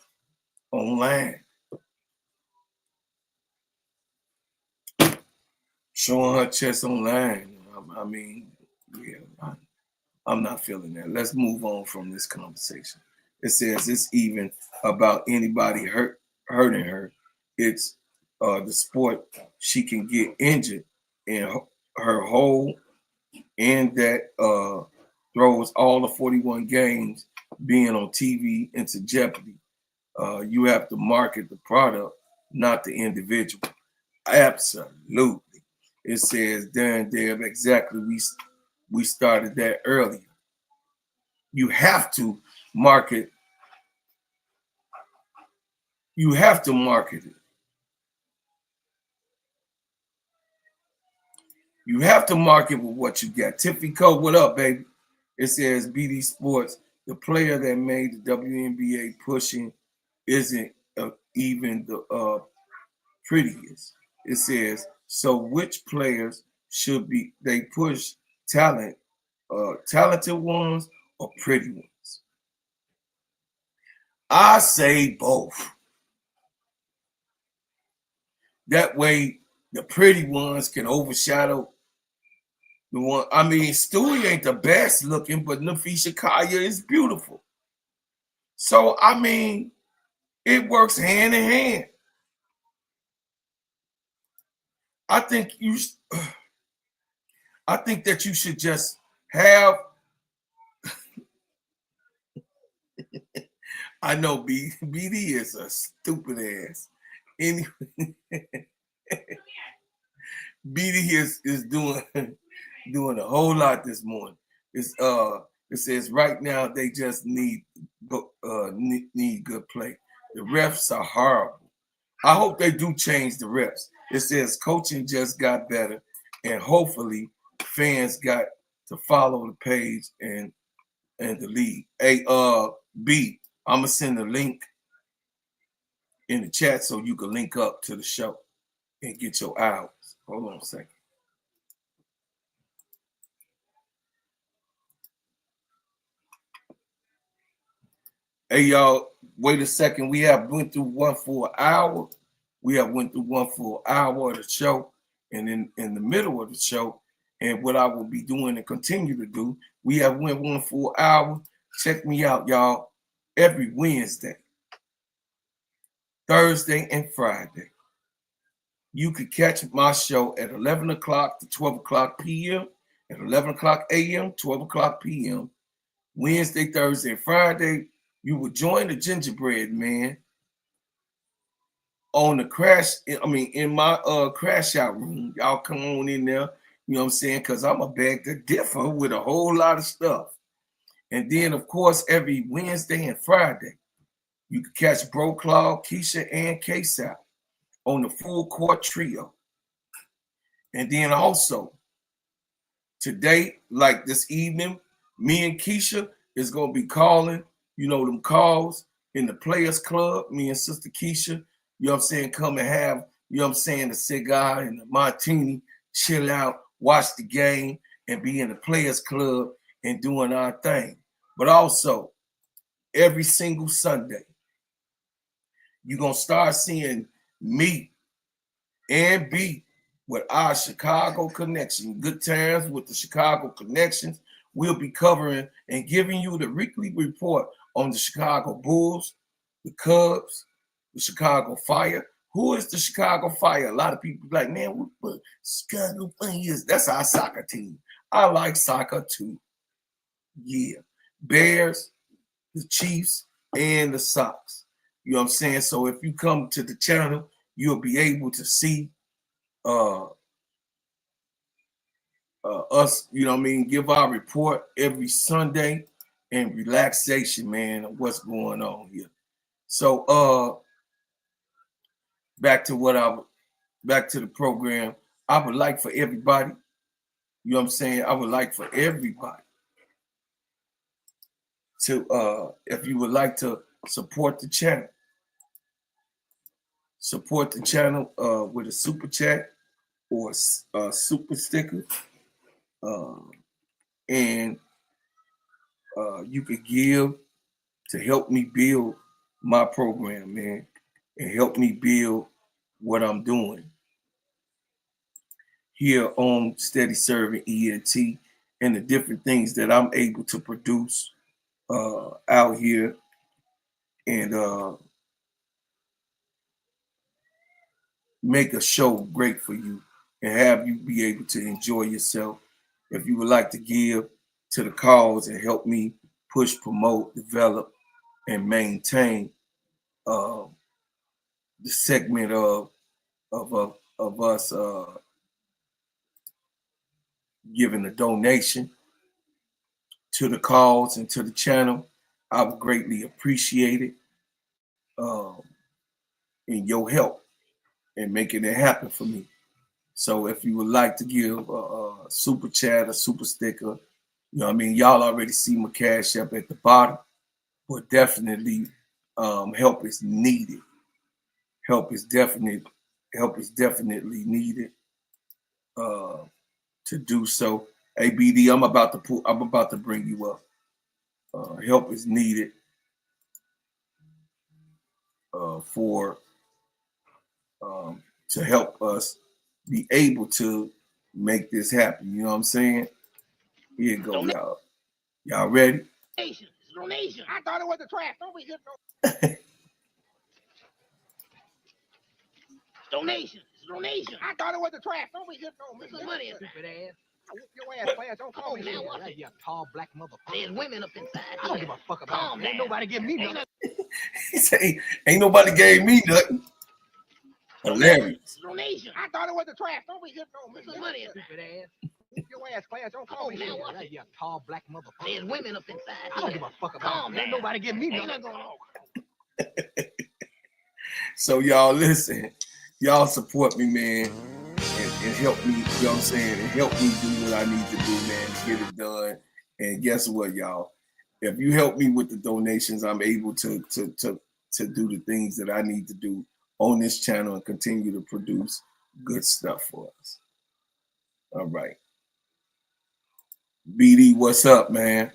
Showing her chest online. I mean, yeah, I'm not feeling that. Let's move on from this conversation. It says it's even about anybody hurting her. It's the sport she can get injured in her whole, and that throws all the 41 games being on TV into jeopardy. You have to market the product, not the individual. Absolutely. It says, Darren Deb, exactly. We started that earlier. You have to market. You have to market it. You have to market with what you got. Tiffany Cole, what up, baby? It says BD Sports, the player that made the WNBA pushing isn't even the prettiest. It says, so which players should be they push talented ones or pretty ones? I say both. That way the pretty ones can overshadow the one. I mean, Stewie ain't the best looking, but Nafisha Kaya is beautiful. So I mean, it works hand in hand. I think that you should just have. I know BD is a stupid ass. Anyway, BD is doing a whole lot this morning. It says right now they just need good play. The refs are horrible. I hope they do change the refs. It says coaching just got better, and hopefully fans got to follow the page and the league. Hey, B, I'm gonna send a link in the chat so you can link up to the show and get your hours. Hold on a second. Hey, y'all, wait a second. We have went through one for an hour. We have went through one full hour of the show, and in the middle of the show, and what I will be doing and continue to do, we have went one full hour. Check me out, y'all, every Wednesday, Thursday, and Friday. You could catch my show at 11 o'clock to 12 o'clock p.m., at 11 o'clock a.m., 12 o'clock p.m., Wednesday, Thursday, and Friday. You will join the Gingerbread Man on the in my crash out room. Y'all come on in there, you know what I'm saying? Because I'm a beg to differ with a whole lot of stuff. And then, of course, every Wednesday and Friday, you can catch Bro Claude, Keisha, and K-Sal on the Full Court Trio. And then also, today, like this evening, me and Keisha is going to be calling, them calls in the Players Club. Me and Sister Keisha, you know what I'm saying, come and have, the cigar and the martini, chill out, watch the game, and be in the Players Club and doing our thing. But also, every single Sunday, you're going to start seeing me and B with our Chicago connection. Good times with the Chicago connections. We'll be covering and giving you the weekly report on the Chicago Bulls, the Cubs, the Chicago Fire. Who is the Chicago Fire? A lot of people like, man, what Chicago Fire is? That's our soccer team. I like soccer too. Yeah. Bears, the Chiefs, and the Sox. You know what I'm saying? So if you come to the channel, you'll be able to see us, give our report every Sunday and relaxation, man, of what's going on here. So back to the program. I would like for everybody, I would like for everybody to if you would like to support the channel with a super chat or a super sticker, and you could give to help me build my program, man, and help me build what I'm doing here on Steady Serv'n ENT and the different things that I'm able to produce out here, and make a show great for you and have you be able to enjoy yourself. If you would like to give to the cause and help me push, promote, develop, and maintain the segment of us giving a donation to the cause and to the channel, I would greatly appreciate it, and your help in making it happen for me. So if you would like to give a super chat, a super sticker, y'all already see my cash up at the bottom, but definitely help is needed. Help is definitely needed to do so. Hey, BD, I'm about to bring you up. Help is needed for to help us be able to make this happen. You know what I'm saying? Here you go, y'all. Y'all ready?
Donation. I thought it was the trash. Don't be hitting no. Donation. I thought it was the trash. Don't be hitting no. Put some money in. Stupid ass. I whoop your ass, players. Don't call me now. You tall black motherfucker. There's women up inside. I don't give a fuck about them. Ain't nobody give me nothing.
He say, ain't nobody gave me nothing. Hilarious.
Donation. I thought it was the trash. Don't be hitting no. Put some money in. Stupid ass. Your ass, players. Don't call me now. You tall black motherfucker. There's women up inside. I don't give a fuck about them. Ain't nobody give me nothing. Going on.
So y'all listen. Y'all support me, man, and help me, you know what I'm saying, and help me do what I need to do, man, to get it done. And guess what, y'all? If you help me with the donations, I'm able to do the things that I need to do on this channel and continue to produce good stuff for us. All right. BD, what's up, man?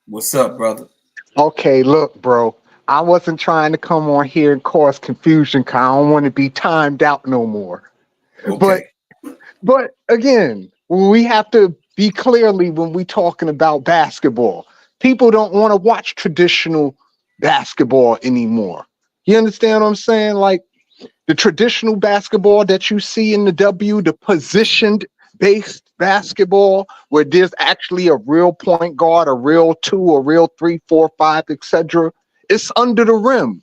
What's up, brother?
Okay, look, bro. I wasn't trying to come on here and cause confusion because I don't want to be timed out no more.
Okay.
But again, we have to be clearly when we talking about basketball. People don't want to watch traditional basketball anymore. You understand what I'm saying? Like the traditional basketball that you see in the the positioned based basketball where there's actually a real point guard, a real 2, a real 3, 4, 5, etc. It's under the rim.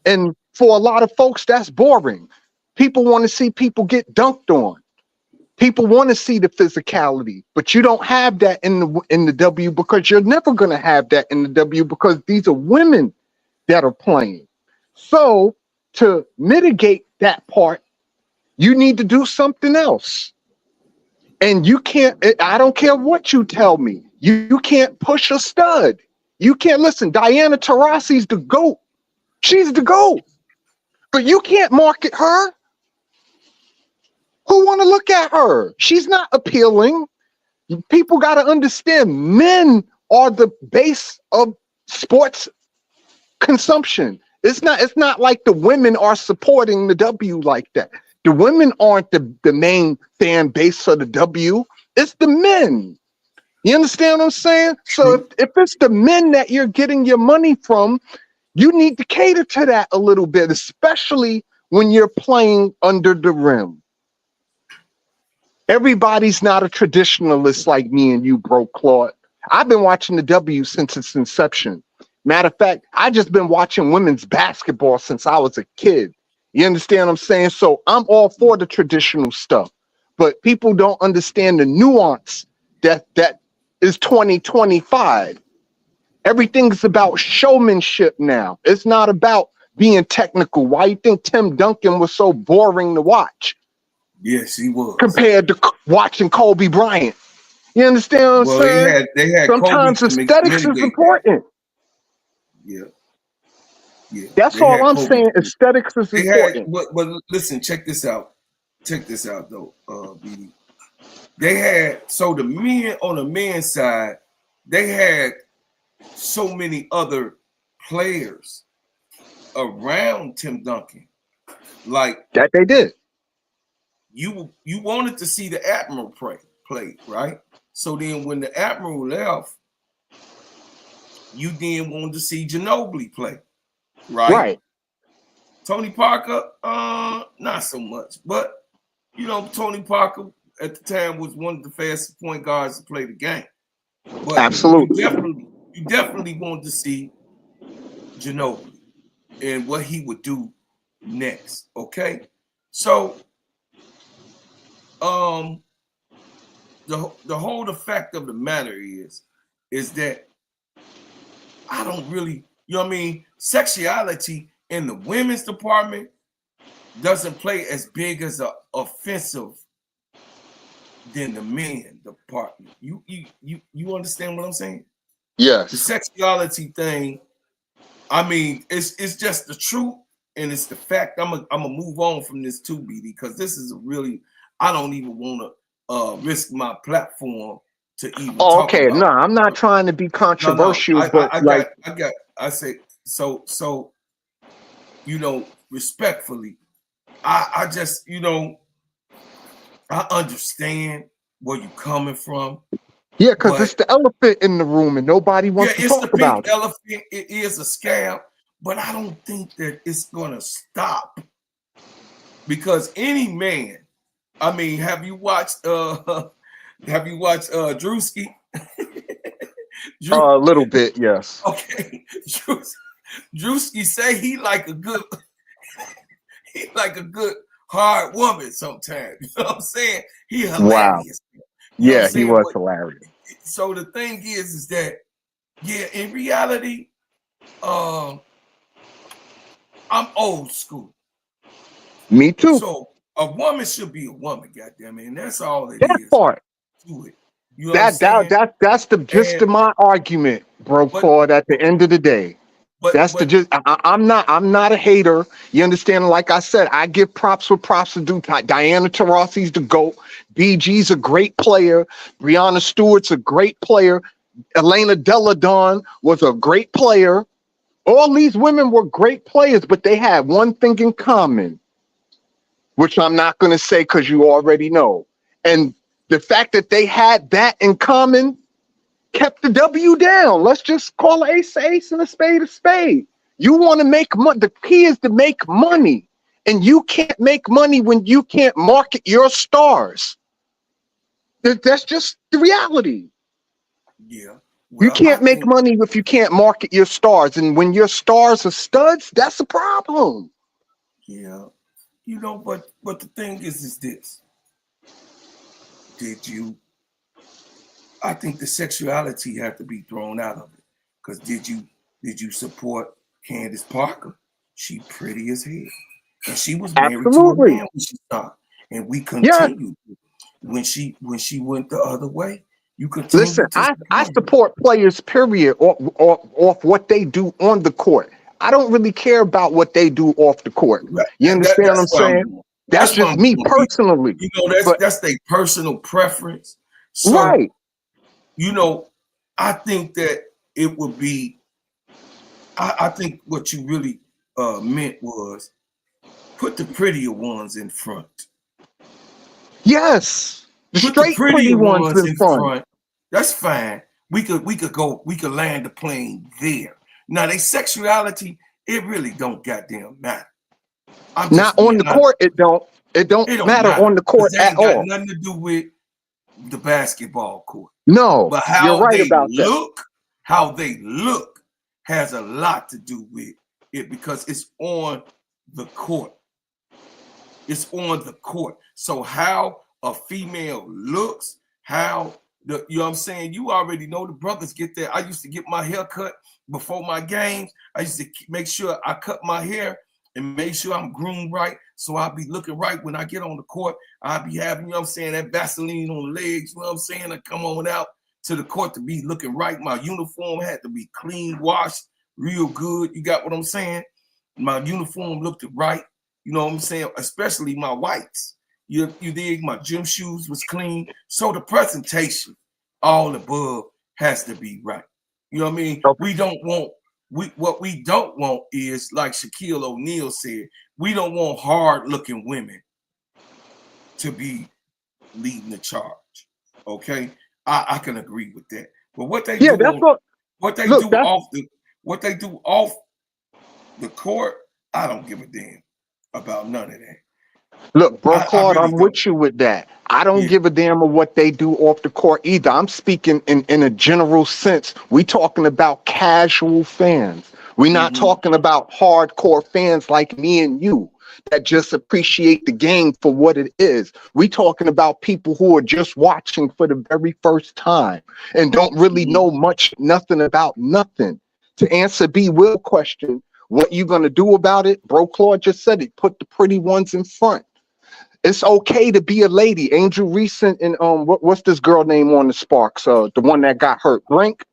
And for a lot of folks, that's boring. People want to see people get dunked on. People want to see the physicality, but you don't have that in the W because you're never going to have that in the W because these are women that are playing. So to mitigate that part, you need to do something else. And you can't, I don't care what you tell me, you can't push a stud. You can't listen. Diana Taurasi's the GOAT. She's the GOAT. But you can't market her. Who want to look at her? She's not appealing. People got to understand men are the base of sports consumption. It's not like the women are supporting the W like that. The women aren't the main fan base of the W. It's the men. You understand what I'm saying? So if it's the men that you're getting your money from, you need to cater to that a little bit, especially when you're playing under the rim. Everybody's not a traditionalist like me and you, bro, Claude. I've been watching the W since its inception. Matter of fact, I just been watching women's basketball since I was a kid. You understand what I'm saying? So I'm all for the traditional stuff, but people don't understand the nuance that is 2025. Everything's about showmanship now. It's not about being technical. Why you think Tim Duncan was so boring to watch?
Yes, he was.
Compared to watching Kobe Bryant. You understand what I'm saying?
They had
sometimes
Kobe
aesthetics is important.
Yeah.
That's all I'm saying. Aesthetics is important.
But listen, check this out. Check this out though, BD. They had the men on the men's side, they had so many other players around Tim Duncan. Like
that they did.
You wanted to see the Admiral play, right? So then when the Admiral left, you then wanted to see Ginobili play, right? Tony Parker, not so much. But, Tony Parker at the time was one of the fastest point guards to play the game. But
absolutely.
You definitely wanted to see Ginobili and what he would do next, okay? So, the whole effect of the matter is that I don't really, sexuality in the women's department doesn't play as big as a offensive than the men department. You understand what I'm saying?
Yes.
The sexuality thing, it's just the truth and it's the fact. I'm gonna move on from this too, BD, because this is I don't even want to risk my platform to even talk
okay,
about.
No, I'm not trying to be controversial, but
I say so respectfully, I just I understand where you're coming from.
Yeah, because it's the elephant in the room and nobody wants to talk about it.
Elephant. It is a scam, but I don't think that it's gonna stop because any man. Have you watched Drewski?
A little bit, yes.
Okay. Drewski say he like a good hard woman sometimes. You know what I'm saying? He hilarious.
Wow. Yeah, he was hilarious.
So the thing is that in reality, I'm old school.
Me too.
So a woman should be a woman, goddamn it, and that's all it
that
is.
Part.
To it. You know that's
the gist of my argument, bro. Claude. At the end of the day, I'm not a hater. You understand? Like I said, I give props where props are due. Diana Taurasi's the GOAT. BG's a great player. Breanna Stewart's a great player. Elena Deladon was a great player. All these women were great players, but they had one thing in common, which I'm not going to say because you already know. And the fact that they had that in common kept the W down. Let's just call an ace a ace and a spade a spade. You want to make money. The key is to make money. And you can't make money when you can't market your stars. That's just the reality.
Yeah.
You can't make money if you can't market your stars. And when your stars are studs, that's a problem.
Yeah. You know, but the thing is this. I think the sexuality had to be thrown out of it. Because did you support Candace Parker? She pretty as hell. And she was married to a man when she started. And we continued. When she went the other way, you continue.
Listen, I support players, period, off what they do on the court. I don't really care about what they do off the court. You understand what I'm saying? That's just me personally.
You know, that's their personal preference. So,
right.
You know, I think that it would be, I think what you really meant was put the prettier ones in front.
Yes.
Put the pretty ones in front. That's fine. We could land the plane there. Now, their sexuality, it really don't goddamn matter.
Not on the court, it don't matter on the court at all.
It ain't got nothing to do with the basketball court.
No,
but how
you're right about
that. How they look has a lot to do with it because it's on the court. It's on the court. So how a female looks, how you know what I'm saying? You already know the brothers get there. I used to get my hair cut before my games. I used to make sure I cut my hair and make sure I'm groomed right. So I'll be looking right when I get on the court. I'll be having, you know what I'm saying, that Vaseline on the legs, you know what I'm saying? I come on out to the court to be looking right. My uniform had to be clean, washed, real good. You got what I'm saying? My uniform looked right. You know what I'm saying? Especially my whites. You dig? My gym shoes was clean. So the presentation, all above, has to be right. You know what I mean? What we don't want is, like Shaquille O'Neal said, we don't want hard-looking women to be leading the charge. Okay? I can agree with that. But what they do off the court, I don't give a damn about none of that.
Look, bro, Claude, I'm with you with that. I don't give a damn of what they do off the court either. I'm speaking in a general sense. We talking about casual fans. We're not talking about hardcore fans like me and you that just appreciate the game for what it is. We talking about people who are just watching for the very first time and don't really know nothing about nothing. To answer B. Will question, what you gonna do about it? Bro, Claude just said it. Put the pretty ones in front. It's okay to be a lady. Angel Reese and what's this girl name on the Sparks? The one that got hurt, Brink.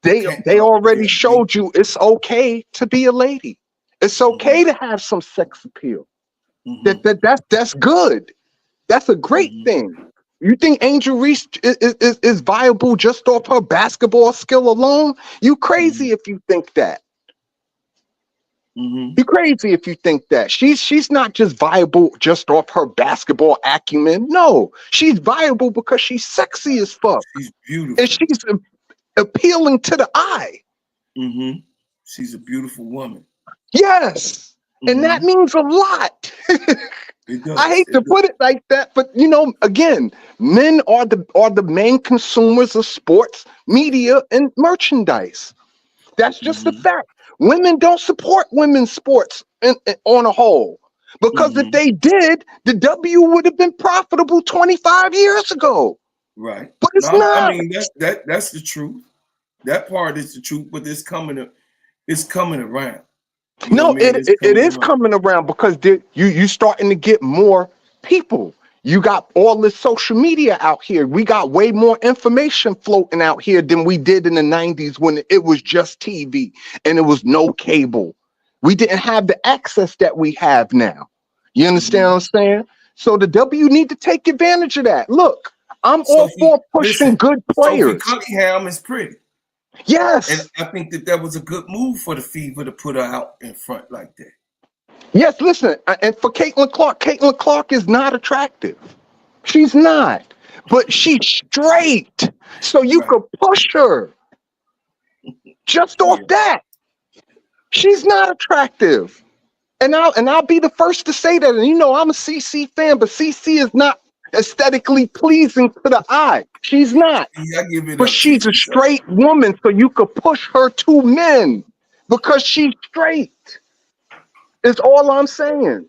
They already showed you it's okay to be a lady. It's okay to have some sex appeal. That's good. That's a great thing. You think Angel Reese is viable just off her basketball skill alone? You crazy if you think that. You're crazy if you think that. She's not just viable just off her basketball acumen. No, she's viable because she's sexy as fuck.
She's beautiful.
And she's appealing to the eye.
She's a beautiful woman.
Yes. And that means a lot. I hate to put it like that, but you know, again, men are the main consumers of sports, media, and merchandise. That's just a fact. Women don't support women's sports on a whole. Because if they did, the W would have been profitable 25 years ago.
Right.
But it's not.
I mean, that's the truth. That part is the truth, but it's coming around. You know what I mean?
It is coming around because you starting to get more people. You got all this social media out here. We got way more information floating out here than we did in the 90s when it was just TV and it was no cable. We didn't have the access that we have now. You understand what I'm saying? So the W need to take advantage of that. Look, I'm all for pushing good players.
Sophie Cunningham is pretty.
Yes.
And I think that was a good move for the Fever to put her out in front like that.
Yes, listen, and for Caitlin Clark is not attractive. She's not. But she's straight. So you
Right.
could push her. Just off that. She's not attractive. And I'll be the first to say that. And you know, I'm a CC fan, but CC is not aesthetically pleasing to the eye. She's not.
Yeah, I give it
But
up
she's
to
a
you,
straight woman, so you could push her to men because she's straight. Is all I'm saying.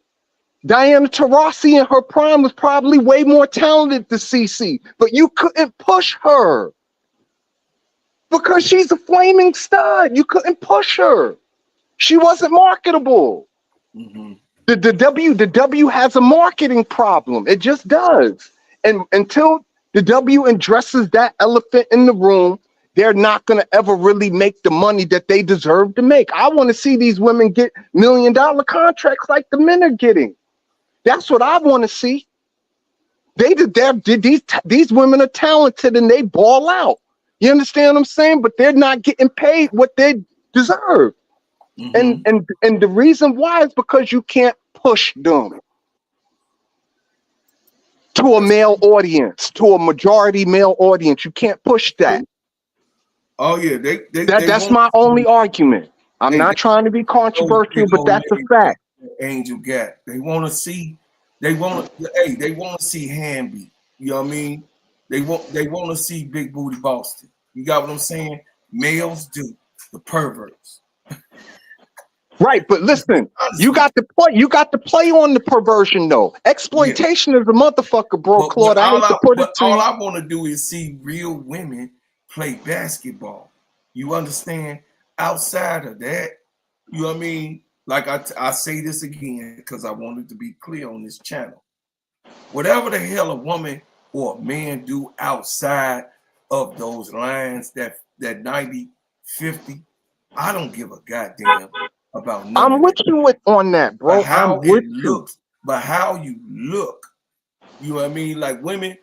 Diana Taurasi in her prime was probably way more talented than CC, but you couldn't push her because she's a flaming stud. You couldn't push her. She wasn't marketable.
Mm-hmm.
The W has a marketing problem. It just does. And until the W addresses that elephant in the room, they're not going to ever really make the money that they deserve to make. I want to see these women get $1 million contracts like the men are getting. That's what I want to see. These women are talented and they ball out. You understand what I'm saying? But they're not getting paid what they deserve. Mm-hmm. And the reason why is because you can't push them to a male audience, to a majority male audience. You can't push that.
Oh yeah,
that's my only argument. I'm not trying to be controversial, but that's a fact.
Angel Gap. They want to see Hamby. You know what I mean? They want to see Big Booty Boston. You got what I'm saying? Males do, the perverts.
Right, but listen, you got to play on the perversion though. Exploitation is a motherfucker, bro, Claude. I hate to put it to you.
All I want to do is see real women play basketball. You understand? Outside of that, you know what I mean? Like I say this again because I wanted to be clear on this channel. Whatever the hell a woman or a man do outside of those lines, that 90-50, I don't give a goddamn about none
I'm with you on that, bro.
But how it looks, but how you look. You know what I mean? Like women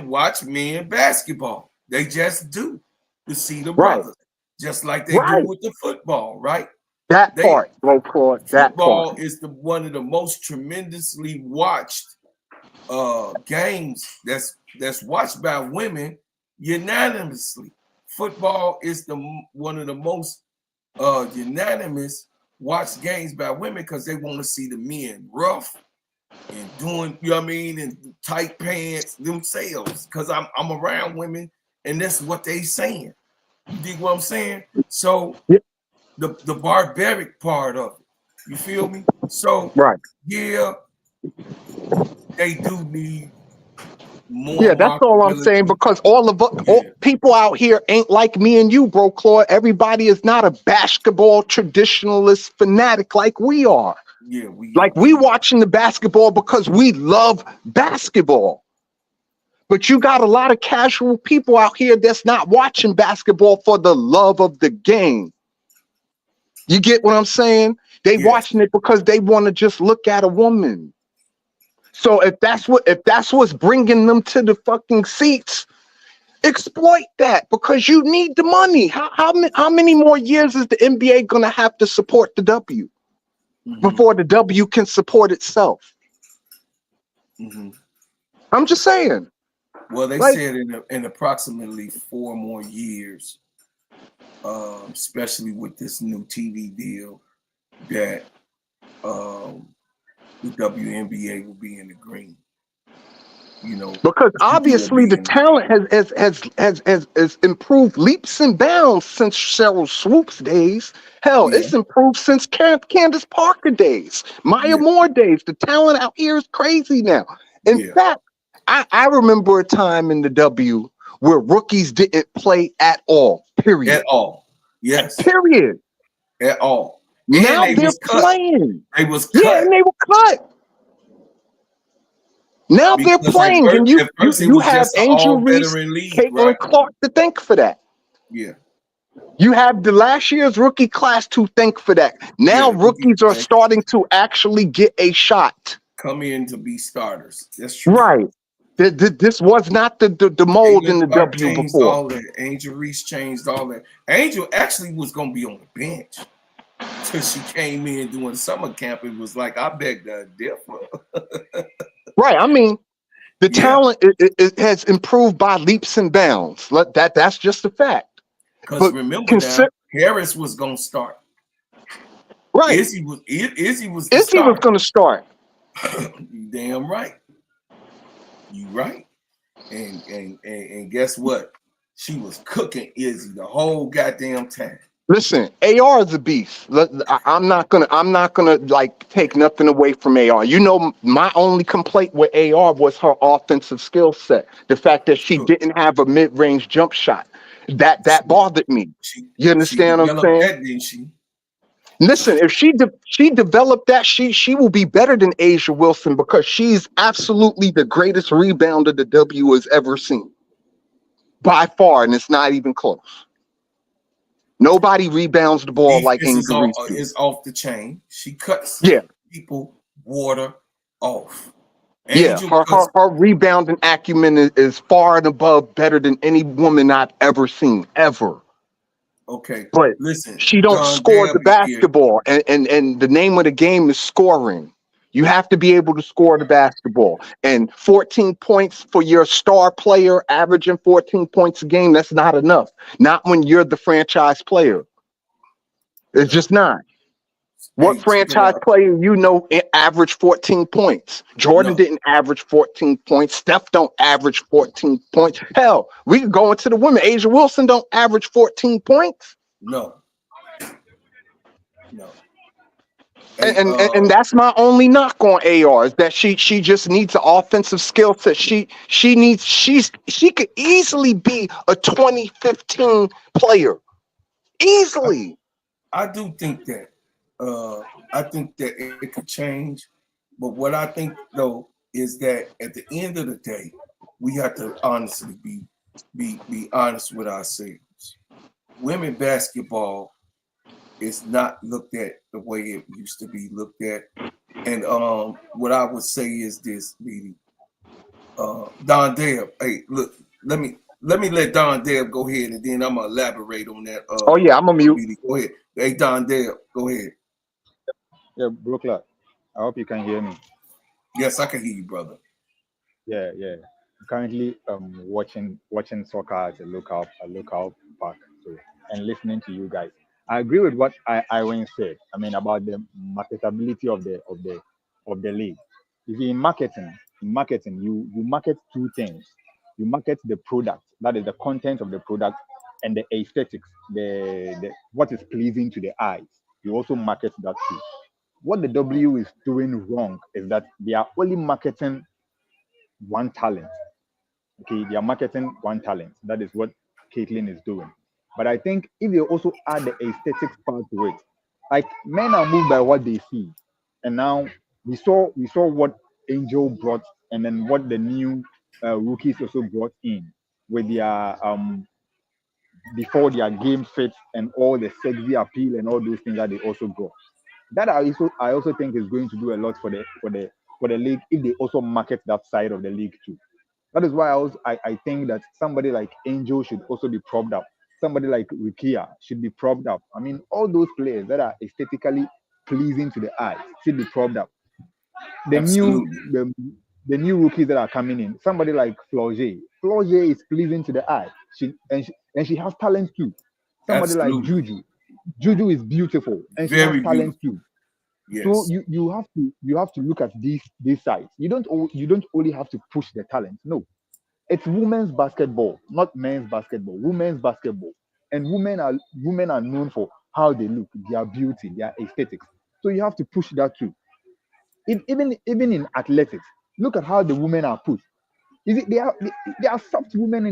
watch men basketball. They just do to see the brothers. Just like they do with the football, right?
That part, bro, Claude.
Football is one of the most tremendously watched games that's watched by women unanimously. Football is one of the most unanimous watched games by women because they want to see the men rough and doing, you know what I mean, and tight pants themselves. Because I'm around women and that's what they saying. You dig what I'm saying? So the barbaric part of it, you feel me? So yeah, they do need more.
Yeah, that's all I'm saying, because all people out here ain't like me and you, bro, Claude. Everybody is not a basketball traditionalist fanatic like we are.
Yeah,
we watching the basketball because we love basketball. But you got a lot of casual people out here that's not watching basketball for the love of the game. You get what I'm saying? They watching it because they want to just look at a woman. So if that's what's bringing them to the fucking seats, exploit that because you need the money. How many more years is the NBA gonna have to support the W before the W can support itself? I'm just saying.
Well, they said in approximately 4 more years, especially with this new TV deal, that the WNBA will be in the green. You know,
because obviously the talent has improved leaps and bounds since Cheryl Swoop's days. Hell, it's improved since Candace Parker days, Maya Moore days. The talent out here is crazy now. In fact, I remember a time in the W where rookies didn't play at all. Period.
At all. Yes.
Period.
At all.
Now they're playing.
They was cut.
Yeah, and they were cut. Now they're playing, and you have Angel Reese, Caitlin Clark to thank for that.
Yeah.
You have the last year's rookie class to thank for that. Now rookies are starting to actually get a shot.
Come in to be starters. That's true.
Right. This was not the mold in the
Clark
W
changed
before.
all that. Angel Reese changed all that. Angel actually was gonna be on the bench till she came in doing summer camp. It was like, I beg to differ.
Right. I mean, the
Yeah,
talent it has improved by leaps and bounds. That's just a fact.
because
But
remember now,
consider
Harris was gonna start.
right,
Izzy was the
Izzy was
starter.
going to start.
You damn right. You right. And guess what? She was cooking Izzy the whole goddamn time.
Listen, AR is a beast. I'm not gonna like take nothing away from AR. You know, my only complaint with AR was her offensive skill set. The fact that she
Sure.
didn't have a mid-range jump shot. That bothered me.
She
You understand what I'm
developed
saying?
that, didn't she?
Listen, if she developed that, she will be better than Asia Wilson because she's absolutely the greatest rebounder the W has ever seen. By far, and it's not even close. Nobody rebounds the ball like
Defense
Angel Reese do.
is off the chain. She cuts
Yeah,
people water off.
yeah.
Angel
Her
cuts.
rebounding acumen is far and above better than any woman I've ever seen, ever.
Okay,
But
listen,
she don't
Don
score
Dab
the
is here.
basketball, and the name of the game is scoring. You have to be able to score the basketball. And 14 points for your star player, averaging 14 points a game, that's not enough. Not when you're the franchise player. It's just not. What
Hey, check it
franchise
out.
player average 14 points? Jordan
No,
didn't average 14 points. Steph don't average 14 points. Hell, we could go into the women. Asia Wilson don't average 14 points.
no, no.
And,
Hey,
and that's my only knock on AR is that she just needs an offensive skill set. She could easily be a 2015 player. Easily.
I do think that. I think that it could change, but what I think though is that at the end of the day, we have to honestly be honest with ourselves. Women basketball is not looked at the way it used to be looked at, and what I would say is this, Beatty. Don Deb, hey, look, let Don Deb go ahead, and then I'm gonna elaborate on that.
Oh yeah, I'm a mute.
Beatty, go ahead. Hey, Don Deb, go ahead.
Yeah, Brooklyn. I hope you can hear me.
Yes, I can hear you, brother.
Yeah, yeah. Currently, watching soccer at a local park, so and listening to you guys. I agree with what Iwan said. I mean about the marketability of the league. If you're in marketing, you market two things. You market the product, that is the content of the product, and the aesthetics, the what is pleasing to the eyes. You also market that too. What the W is doing wrong is that they are only marketing one talent. Okay, they are marketing one talent. That is what Caitlyn is doing. But I think if they also add the aesthetics part to it, like men are moved by what they see, and now we saw what Angel brought, and then what the new rookies also brought in with their before their game fits and all the sexy appeal and all those things that they also brought. That I also think is going to do a lot for the league if they also market that side of the league too. That is why I think that somebody like Angel should also be propped up. Somebody like Rikia should be propped up. I mean, all those players that are aesthetically pleasing to the eye should be propped up. The new
Absolutely,
the, the new rookies that are coming in, somebody like Flaugier. Flaugier is pleasing to the eye. She has talent too. Somebody like
absolutely,
Juju. Juju is beautiful and she has
very
talent
beautiful.
too. So
Yes,
you have to look at these sides. You don't only have to push the talent. No, it's women's basketball, not men's basketball. Women's basketball, and women are known for how they look, their beauty, their aesthetics. So you have to push that too. Even in athletics, look at how the women are pushed. Is it they are soft women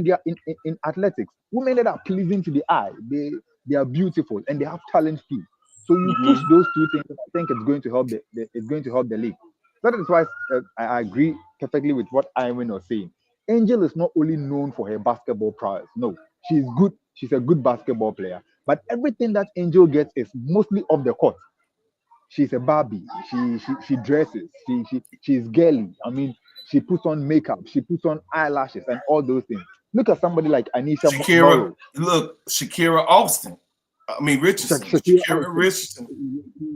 in athletics, women that are pleasing to the eye. They are beautiful and they have talent too. So you push
hmm,
those two things. I think it's going to help it's going to help the league. That is why I agree perfectly with what Iwan was saying. Angel is not only known for her basketball prowess. No, she's good. She's a good basketball player. But everything that Angel gets is mostly off the court. She's a Barbie. She dresses. She's girly. I mean, She puts on makeup, she puts on eyelashes, and all those things. Look at somebody like Anisha
Shakira,
Morrow.
look, Shakira Austin. I mean Richardson. Shakira Richardson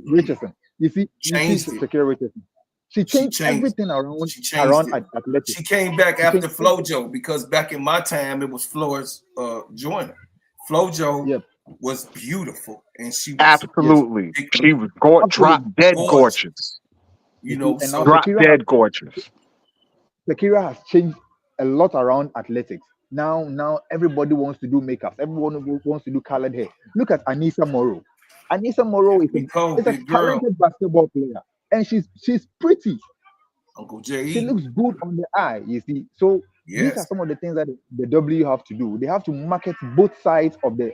Richardson. You see
changed it.
Shakira Richardson. She changed everything around athletics.
She came back after FloJo, because back in my time it was Flores Joyner. FloJo was beautiful, and she was
absolutely she was drop dead gorgeous.
You know,
and now
drop dead gorgeous.
Shakira has changed a lot around athletics. Now everybody wants to do makeup. Everyone wants to do colored hair. Look at Anissa Morrow. Anissa Morrow is a talented basketball player, and she's pretty.
Uncle J.
She looks good on the eye, you see. So these are some of the things that the W have to do. They have to market both sides of the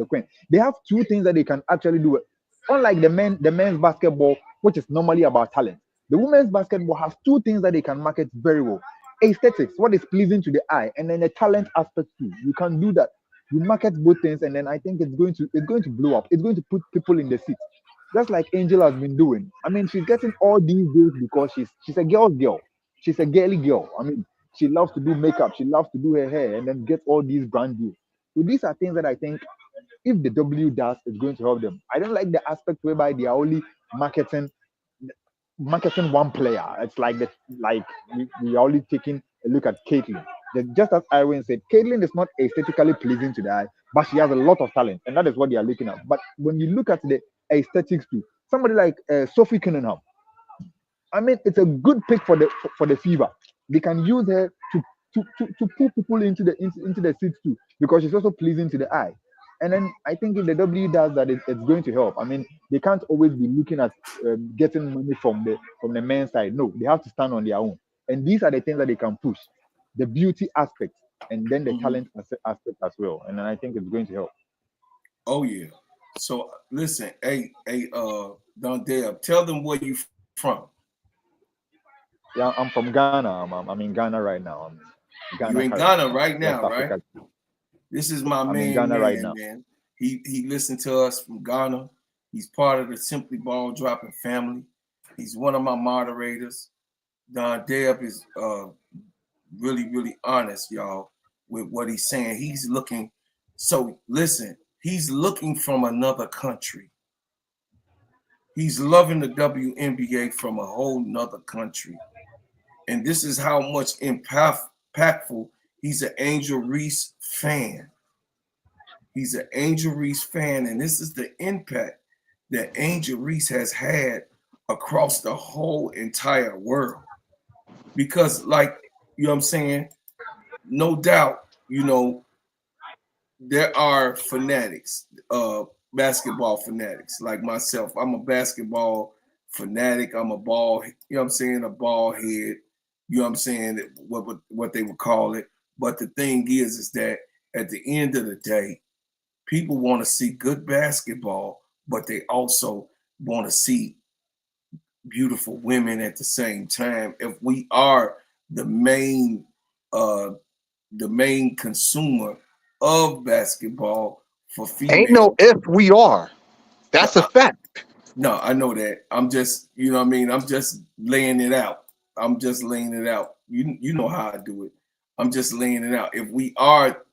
coin. They have two things that they can actually do. Unlike the men's basketball, which is normally about talent, the women's basketball has two things that they can market very well: aesthetics, what is pleasing to the eye, and then the talent aspect too. You can do that. You market both things, and then I think it's going to blow up. It's going to put people in the seat, just like Angel has been doing. I mean, she's getting all these deals because she's a girl's girl. She's a girly girl. I mean, she loves to do makeup. She loves to do her hair, and then get all these brand deals. So these are things that I think, if the W does, it's going to help them. I don't like the aspect whereby they are only marketing one player. It's like we are only taking a look at Caitlyn. Just as Irwin said, Caitlyn is not aesthetically pleasing to the eye, but she has a lot of talent, and that is what they are looking at. But when you look at the aesthetics too, somebody like Sophie Cunningham, I mean, it's a good pick for the Fever. They can use her to pull people into the seats too, because she's also pleasing to the eye. And then I think if the W does that, it's going to help. I mean, they can't always be looking at getting money from the men's side. No, they have to stand on their own. And these are the things that they can push: the beauty aspect, and then the talent aspect as well. And then I think it's going to help.
Oh yeah. So listen, hey, Don Dale, tell them where you from.
Yeah, I'm from Ghana. I'm in Ghana right now.
You're in Ghana right now, right?
Africa.
This is my
I'm
man,
in Ghana right now.
man. He listened to us from Ghana. He's part of the Simply Ball Dropping family. He's one of my moderators. Don Deb is really, really honest, y'all, with what he's saying. He's looking. So listen, he's looking from another country. He's loving the WNBA from a whole nother country. And this is how much impactful. He's an Angel Reese fan. He's an Angel Reese fan, and this is the impact that Angel Reese has had across the whole entire world. Because, like, you know what I'm saying? No doubt, you know, there are fanatics, basketball fanatics like myself. I'm a basketball fanatic. I'm a ball, you know what I'm saying, a ball head, you know what I'm saying, what they would call it. But the thing is that at the end of the day, people want to see good basketball, but they also want to see beautiful women at the same time. If we are the main consumer of basketball for females,
ain't no if we are. That's a fact.
No, I know that. I'm just, you know what I mean? I'm just laying it out. I'm just laying it out. You know how I do it. I'm just laying it out. If we are,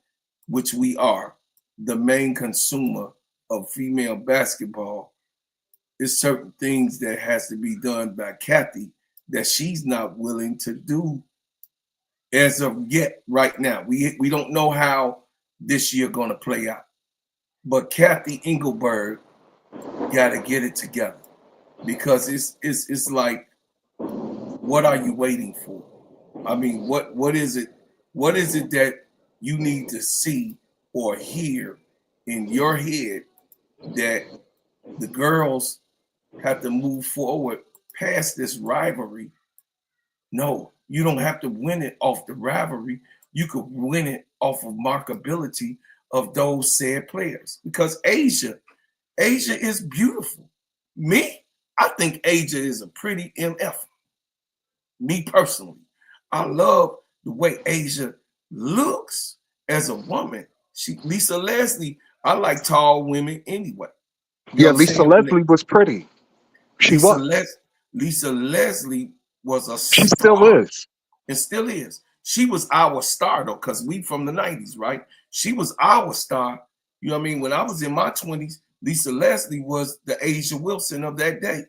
which we are, the main consumer of female basketball, there's certain things that has to be done by Kathy that she's not willing to do as of yet right now. We don't know how this year going to play out. But Kathy Engelberg got to get it together, because it's like, what are you waiting for? I mean, what is it? What is it that you need to see or hear in your head that the girls have to move forward past this rivalry? No, you don't have to win it off the rivalry. You could win it off of markability of those said players, because Asia is beautiful. Me, I think Asia is a pretty MF. Me personally, I love the way Asia looks as a woman. Lisa Leslie, I like tall women anyway.
Yeah, Lisa Leslie was pretty. Lisa
Leslie was a star.
She still is.
and still is. She was our star though, because we from the 90s, right? She was our star. You know what I mean? When I was in my 20s, Lisa Leslie was the Asia Wilson of that day.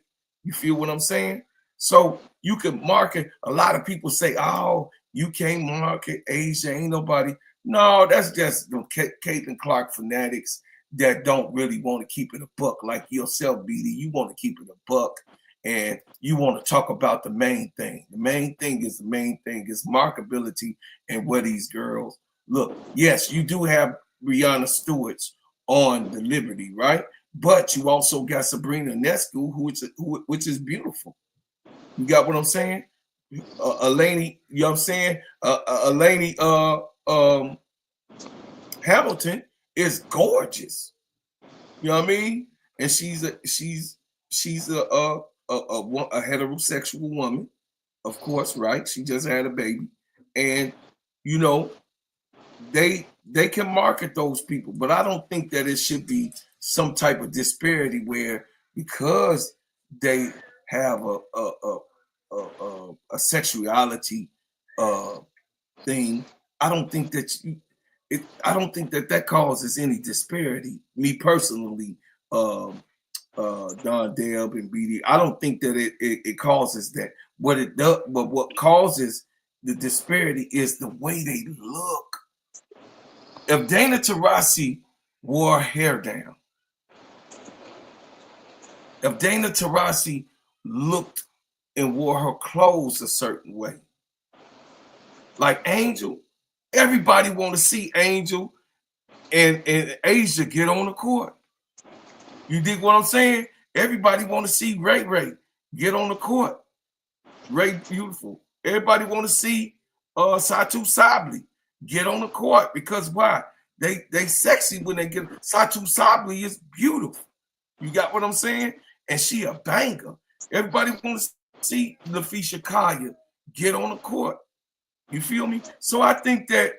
You feel what I'm saying? So you can market. A lot of people say, "Oh, you can't market Asia. Ain't nobody." No, that's just the Caitlin Clark fanatics that don't really want to keep it a buck like yourself, BD. You want to keep it a buck, and you want to talk about the main thing. The main thing is marketability and where these girls look. Yes, you do have Breanna Stewart's on the Liberty, right? But you also got Sabrina Nescu, which is beautiful. You got what I'm saying? Eleni, you know what I'm saying? Eleni Hamilton is gorgeous. You know what I mean? And she's a heterosexual woman, of course, right? She just had a baby, and you know they can market those people, but I don't think that it should be some type of disparity where because they have a sexuality thing. I don't think that causes any disparity. Me personally, Don Deb and BD, I don't think that it causes that. What it does, but what causes the disparity is the way they look. If Dana Taurasi wore her hair down, if Dana Taurasi looked and wore her clothes a certain way, like Angel, everybody want to see Angel and Asia get on the court. You dig what I'm saying? Everybody want to see Ray get on the court. Ray beautiful. Everybody want to see Satu Sabli get on the court because why? They sexy when they get. Satu Sabli is beautiful. You got what I'm saying? And she a banger. Everybody want to see Lafisha Kaya get on the court. You feel me? So I think that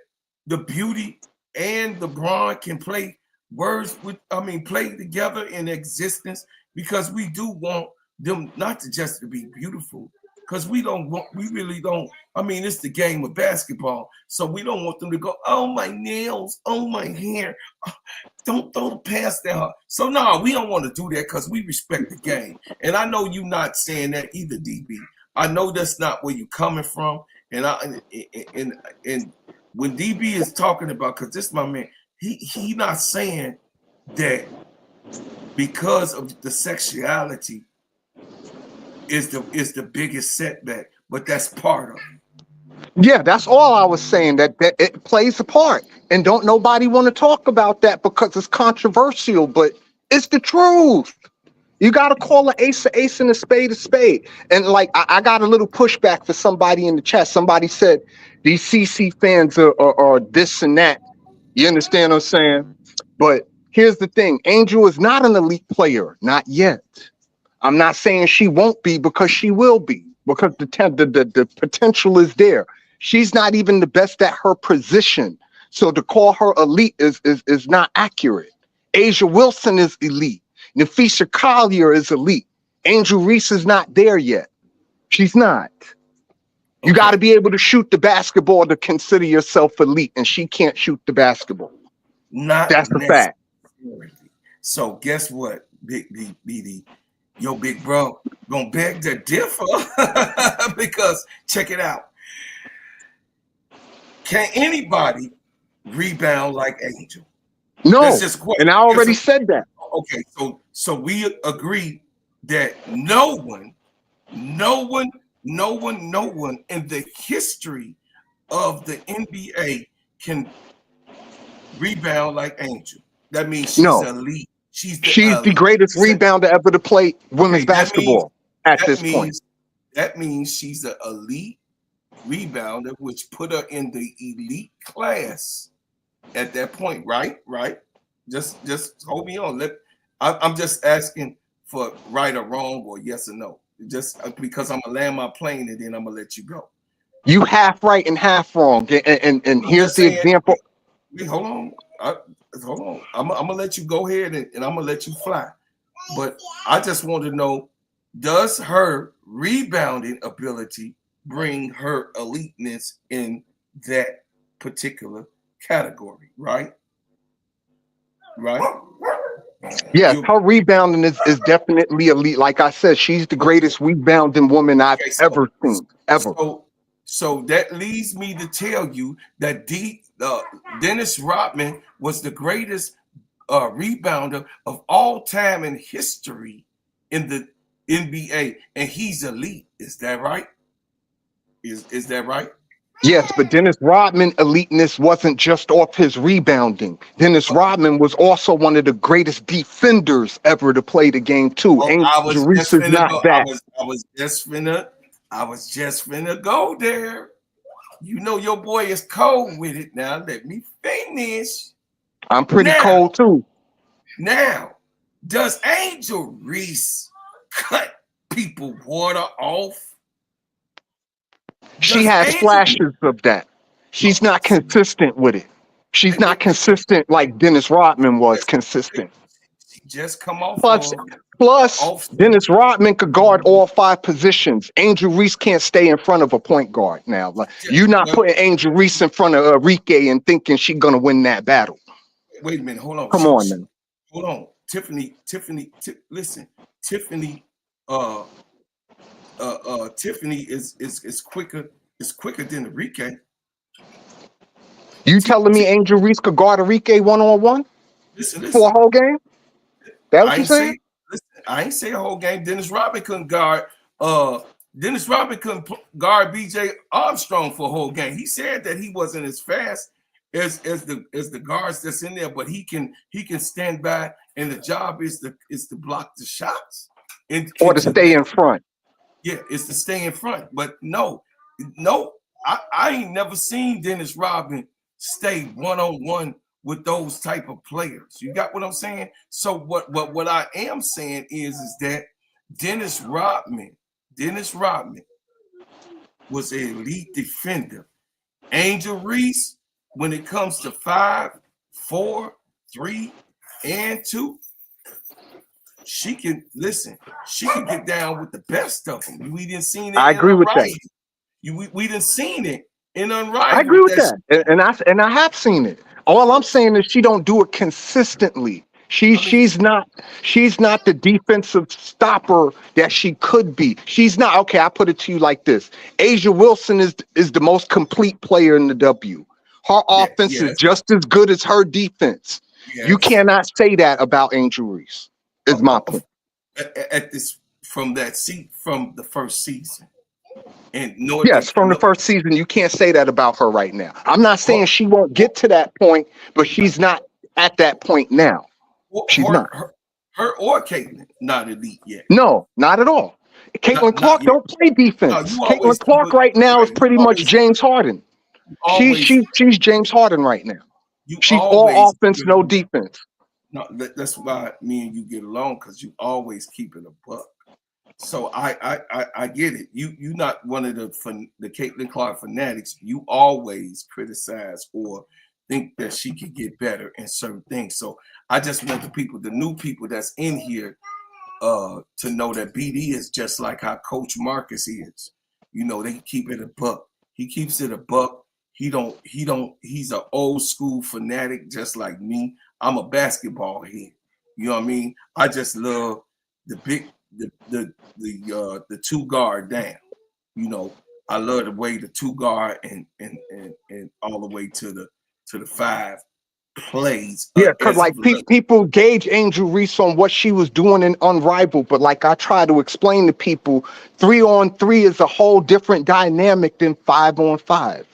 the beauty and the brawn can play play together in existence because we do want them not to just to be beautiful. Because we really don't. I mean, it's the game of basketball. So we don't want them to go, oh, my nails, oh, my hair. Don't throw the pass down. So, no, we don't want to do that because we respect the game. And I know you're not saying that either, DB. I know that's not where you're coming from. And when DB is talking about, because this is my man, he not saying that because of the sexuality is the biggest setback, but that's part of it.
Yeah, that's all I was saying, that it plays a part. And don't nobody want to talk about that because it's controversial, but it's the truth. You got to call an ace and a spade. And like, I got a little pushback for somebody in the chat. Somebody said these CC fans are this and that. You understand what I'm saying? But here's the thing. Angel is not an elite player. Not yet. I'm not saying she won't be, because she will be, because the potential is there. She's not even the best at her position. So to call her elite is not accurate. Asia Wilson is elite. Nafisha Collier is elite. Angel Reese is not there yet. She's not. You got to be able to shoot the basketball to consider yourself elite, and she can't shoot the basketball. That's the fact.
So guess what, Big BD? Yo, big bro, gonna beg to differ because check it out. Can anybody rebound like Angel?
No, and I already said that.
Okay, so we agree that no one in the history of the NBA can rebound like Angel. That means she's elite. She's the greatest rebounder ever to play women's basketball at this point. That means she's an elite rebounder, which put her in the elite class at that point, right? Right. Just hold me on. I'm just asking for right or wrong or yes or no. Just because I'm gonna land my plane and then I'm gonna let you go.
You half right and half wrong. And here's the example.
Wait, hold on. Hold on. I'm gonna let you go ahead and I'm gonna let you fly. But I just want to know, does her rebounding ability bring her eliteness in that particular category, right? Right?
Yes, her rebounding is definitely elite. Like I said, she's the greatest rebounding woman I've ever seen, ever.
So that leads me to tell you that Dennis Rodman was the greatest rebounder of all time in history in the NBA, and he's elite. Is that right? Is that right?
Yes, but Dennis Rodman eliteness wasn't just off his rebounding. Dennis Rodman was also one of the greatest defenders ever to play the game too. Angel Reese is not that.
I was just finna go there. You know your boy is cold with it. Now let me finish.
I'm pretty cold too.
Now, does Angel Reese cut people water off?
She has flashes of that. She's not consistent with it. She's not consistent like Dennis Rodman was consistent.
She just come off.
Plus, Dennis Rodman could guard all 5 positions. Angel Reese can't stay in front of a point guard now. Like, you're not putting Angel Reese in front of Enrique and thinking she's gonna win that battle.
Wait a minute, hold on.
Come on, man.
Hold on, Tiffany. Listen, Tiffany. Tiffany is quicker. Is quicker than Enrique.
You telling me Angel Reese could guard Enrique 1-on-1
listen,
for a whole game? That what you saying?
I ain't say a whole game. Dennis Rodman couldn't guard. Dennis Rodman couldn't guard B.J. Armstrong for a whole game. He said that he wasn't as fast as the guards that's in there, but he can stand by, and the job is to block the shots
or to stay in front.
Yeah, it's to stay in front. But no, I ain't never seen Dennis Rodman stay 1-on-1 with those type of players. You got what I'm saying? So what I am saying is that Dennis Rodman was an elite defender. Angel Reese, when it comes to 5, 4, 3, and 2, she can get down with the best of them. We didn't see it.
I agree with that.
We didn't seen it in Unrivaled.
I agree with that, and I have seen it. All I'm saying is she don't do it consistently. She's not the defensive stopper that she could be. She's not. Okay, I put it to you like this: Asia Wilson is the most complete player in the W. Her offense is just as good as her defense. Yes. You cannot say that about Angel Reese. Is my point.
From the first season. And
from the first season, you can't say that about her right now. I'm not saying she won't get to that point, but she's not at that point now. She's not.
Her or Caitlin, not elite yet.
No, not at all. Caitlin Clark don't play defense. Caitlin Clark right now is pretty much James Harden. She's James Harden right now. She's all offense, no defense.
No, that's why me and you get along, because you always keep it a buck. So I get it. You not one of the Caitlin Clark fanatics. You always criticize or think that she could get better in certain things. So I just want the new people that's in here, to know that BD is just like how Coach Marcus is. You know, they keep it a buck. He keeps it a buck. He's an old school fanatic just like me. I'm a basketball head. You know what I mean? I just love the 2 guard down. You know, I love the way the 2 guard and all the way to the 5 plays.
Yeah, because like people gauge Angel Reese on what she was doing in Unrivaled, but like I try to explain to people, 3-on-3 is a whole different dynamic than 5-on-5.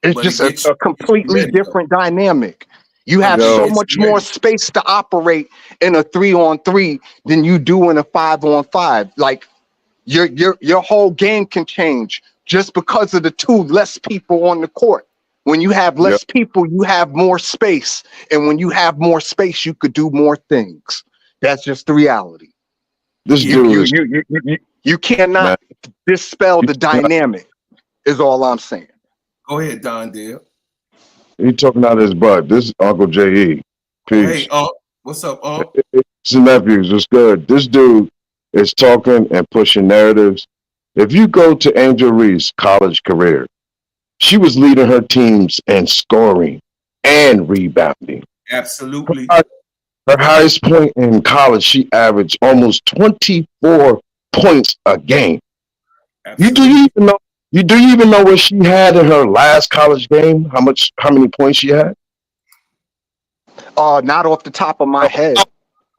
It's just a completely different dynamic. You have so much more space to operate in a 3-on-3 than you do in a 5-on-5. Like your whole game can change just because of the 2 less people on the court. When you have less people, you have more space. And when you have more space, you could do more things. That's just the reality. You cannot dispel the dynamic, is all I'm saying.
Go ahead, Don Dale.
He talking out his butt. This is Uncle J.E. Peace.
Hey, what's up,
It's the nephews. What's good? This dude is talking and pushing narratives if you go to Angel Reese's college career, she was leading her teams in scoring and rebounding.
Absolutely.
Her highest point in college, she averaged almost 24 points a game.
Absolutely.
Do you even know what she had in her last college game? How many points she had?
Not off the top of my head.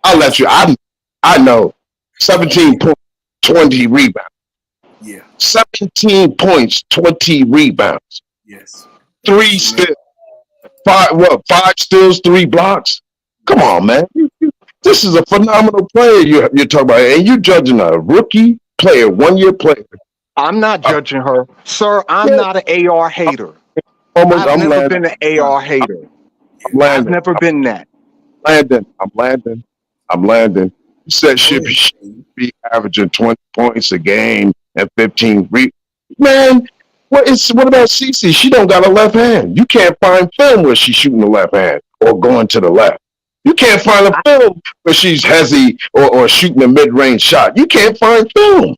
I'll let you. I know. 17 points, 20 rebounds.
Yeah.
17 points, 20 rebounds.
Yes.
3 steals. 5 steals, 3 blocks. Come on, man. This is a phenomenal player you're talking about. And you're judging a rookie player, 1-year player.
I'm not judging her. Sir, I'm not an AR hater. I've never been an AR hater. I've never been that.
I'm landing. You said she should be averaging 20 points a game and 15 Man, what about CC? She don't got a left hand. You can't find film where she's shooting the left hand or going to the left. You can't find a film where she's hezzy or shooting a mid-range shot. You can't find film.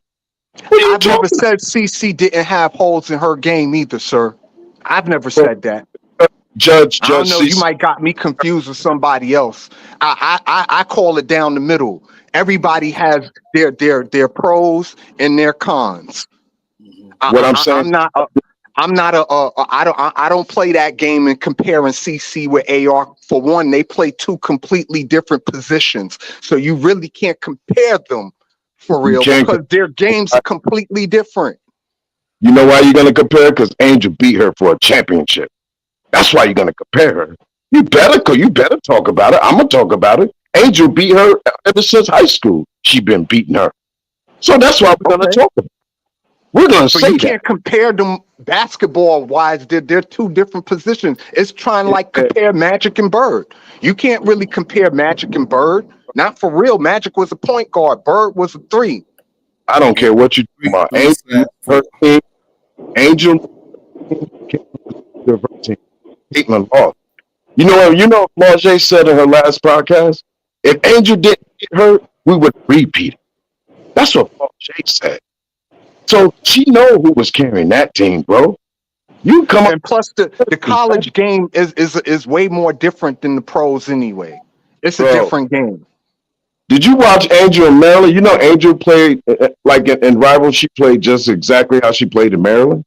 I've never said CC didn't have holes in her game either, sir. I've never said that.
Judge
I don't know.
CC.
You might got me confused with somebody else. I call it down the middle. Everybody has their pros and their cons.
What I'm saying,
I don't play that game and comparing CC with AR. For one, they play 2 completely different positions, so you really can't compare them for real because their games are completely different.
You know why you're gonna compare? Because Angel beat her for a championship. That's why you're gonna compare her. You better talk about it. I'm gonna talk about it. Angel beat her ever since high school. She been beating her, so that's why we're gonna talk about it. We're gonna say
you can't compare them basketball wise. They're 2 different positions. It's trying to compare Magic and Bird. You can't really compare Magic and Bird. Not for real. Magic was a point guard. Bird was a 3.
I don't care what you do about Angel. Caitlin lost. You know what Marjay said in her last podcast? If Angel didn't get hurt, we would repeat it. That's what Marjay said. So she know who was carrying that team, bro. You come
and plus the college game is way more different than the pros anyway. It's a different game.
Did you watch Angel in Maryland? You know Angel played like in Rival. She played just exactly how she played in Maryland.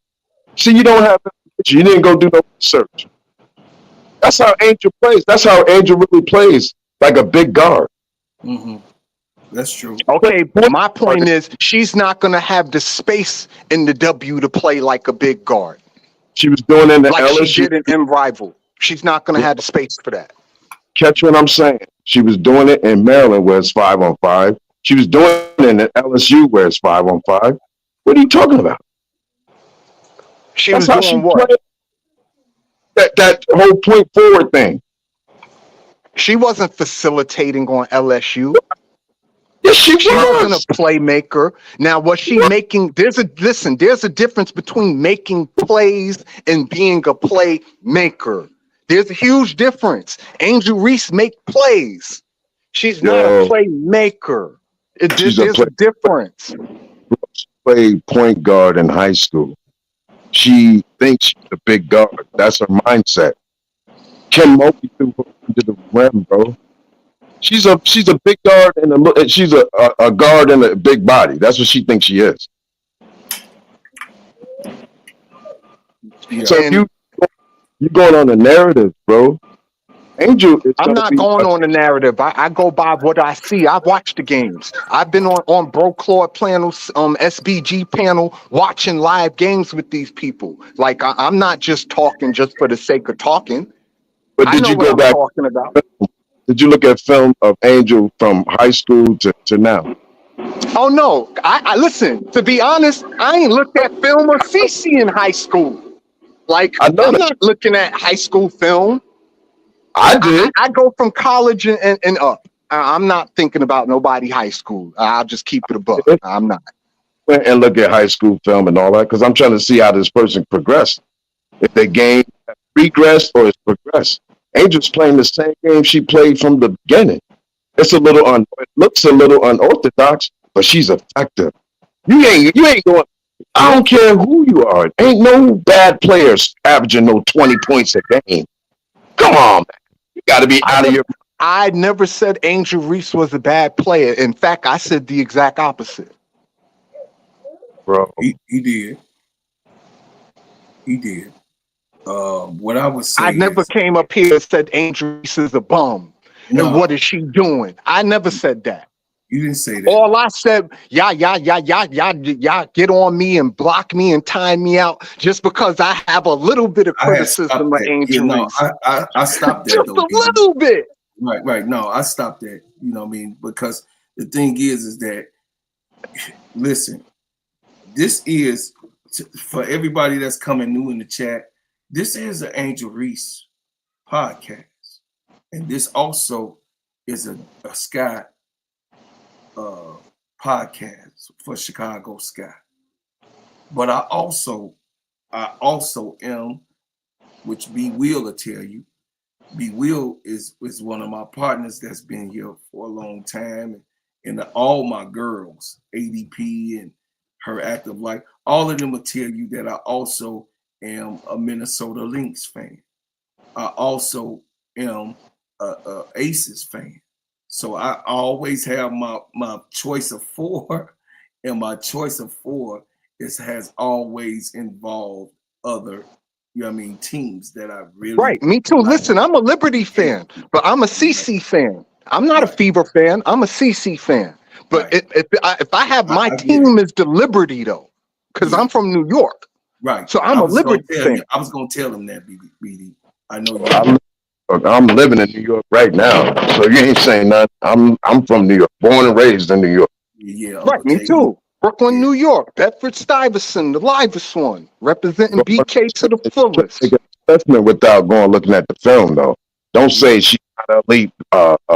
See, you don't have you didn't go do no research. That's how Angel plays. That's how Angel really plays, like a big guard.
Mm-hmm. That's true.
Okay, my point is she's not going to have the space in the W to play like a big guard.
She was doing it in the
like
LSU.
She did in Rival. She's not going to have the space for that.
Catch what I'm saying? She was doing it in Maryland where it's 5-on-5. She was doing it in LSU where it's 5-on-5. What are you talking about?
That's was doing what?
That whole point forward thing.
She wasn't facilitating on LSU.
Yes, she
wasn't a playmaker. Now, was she making? There's a difference between making plays and being a playmaker. There's a huge difference. Angel Reese make plays. She's not a playmaker. There's a difference.
She played point guard in high school. She thinks she's a big guard. That's her mindset. Ken Mobley threw her into the rim, bro. She's a big guard and she's a guard in a big body. That's what she thinks she is. Yeah. So you're going on a narrative, bro. Angel,
I'm not going on the narrative. I go by what I see. I watch the games. I've been on Bro Claude panels, SBG panel, watching live games with these people. Like I'm not just talking just for the sake of talking.
But did you go back?
Talking about.
Did you look at film of Angel from high school to now?
Oh no! I listen. To be honest, I ain't looked at film of CC in high school. Like I'm not looking at high school film.
I did.
I go from college and up. I'm not thinking about nobody high school. I'll just keep it above. I'm not.
And look at high school film and all that because I'm trying to see how this person progressed. If their game regressed or it's progressed. Angel's playing the same game she played from the beginning. It looks a little unorthodox, but she's effective. You ain't going I don't care who you are. Ain't no bad players averaging no 20 points a game. Come on, man. You got to be out of your.
I never said Angel Reese was a bad player. In fact, I said the exact opposite.
Bro.
He did. He did. What I would say
I never
is,
came up here and said Angel Reese is a bum.
No.
And what is she doing? I never said that.
you didn't say that.
All I said, y'all get on me and block me and time me out just because I have a little bit of
I had
criticism
stopped
of
that.
Angel
Yeah, no,
Reese.
I stopped that
Just
though.
a little bit.
Right. No, I stopped that. You know what I mean? Because the thing is that, listen, this is, for everybody that's coming new in the chat, this is an Angel Reese podcast. And this also is a Sky podcast for Chicago Sky. But I also am, which B Will tell you, B Will is one of my partners that's been here for a long time, and all my girls, ADP and her active life, all of them will tell you that I also am a Minnesota Lynx fan. I also am a Aces fan. So I always have my choice of four, and my choice of four has always involved other, teams that I really
Right, me too.
like.
Listen, I'm a Liberty fan, but I'm a CC fan. I'm not a Fever fan. I'm a CC fan. But
Right.
if I have my
I get
team is the Liberty though, because I'm from New York.
Right.
So I'm a Liberty fan.
I was gonna tell him that, BD. I know you.
I'm living in New York right now, so you ain't saying nothing. I'm from New York, born and raised in New York.
Yeah.
Right, me too. Brooklyn, New York, Bedford-Stuyvesant, the livest one, representing BK to the fullest.
Make an assessment without going looking at the film, though. Don't say she's not an elite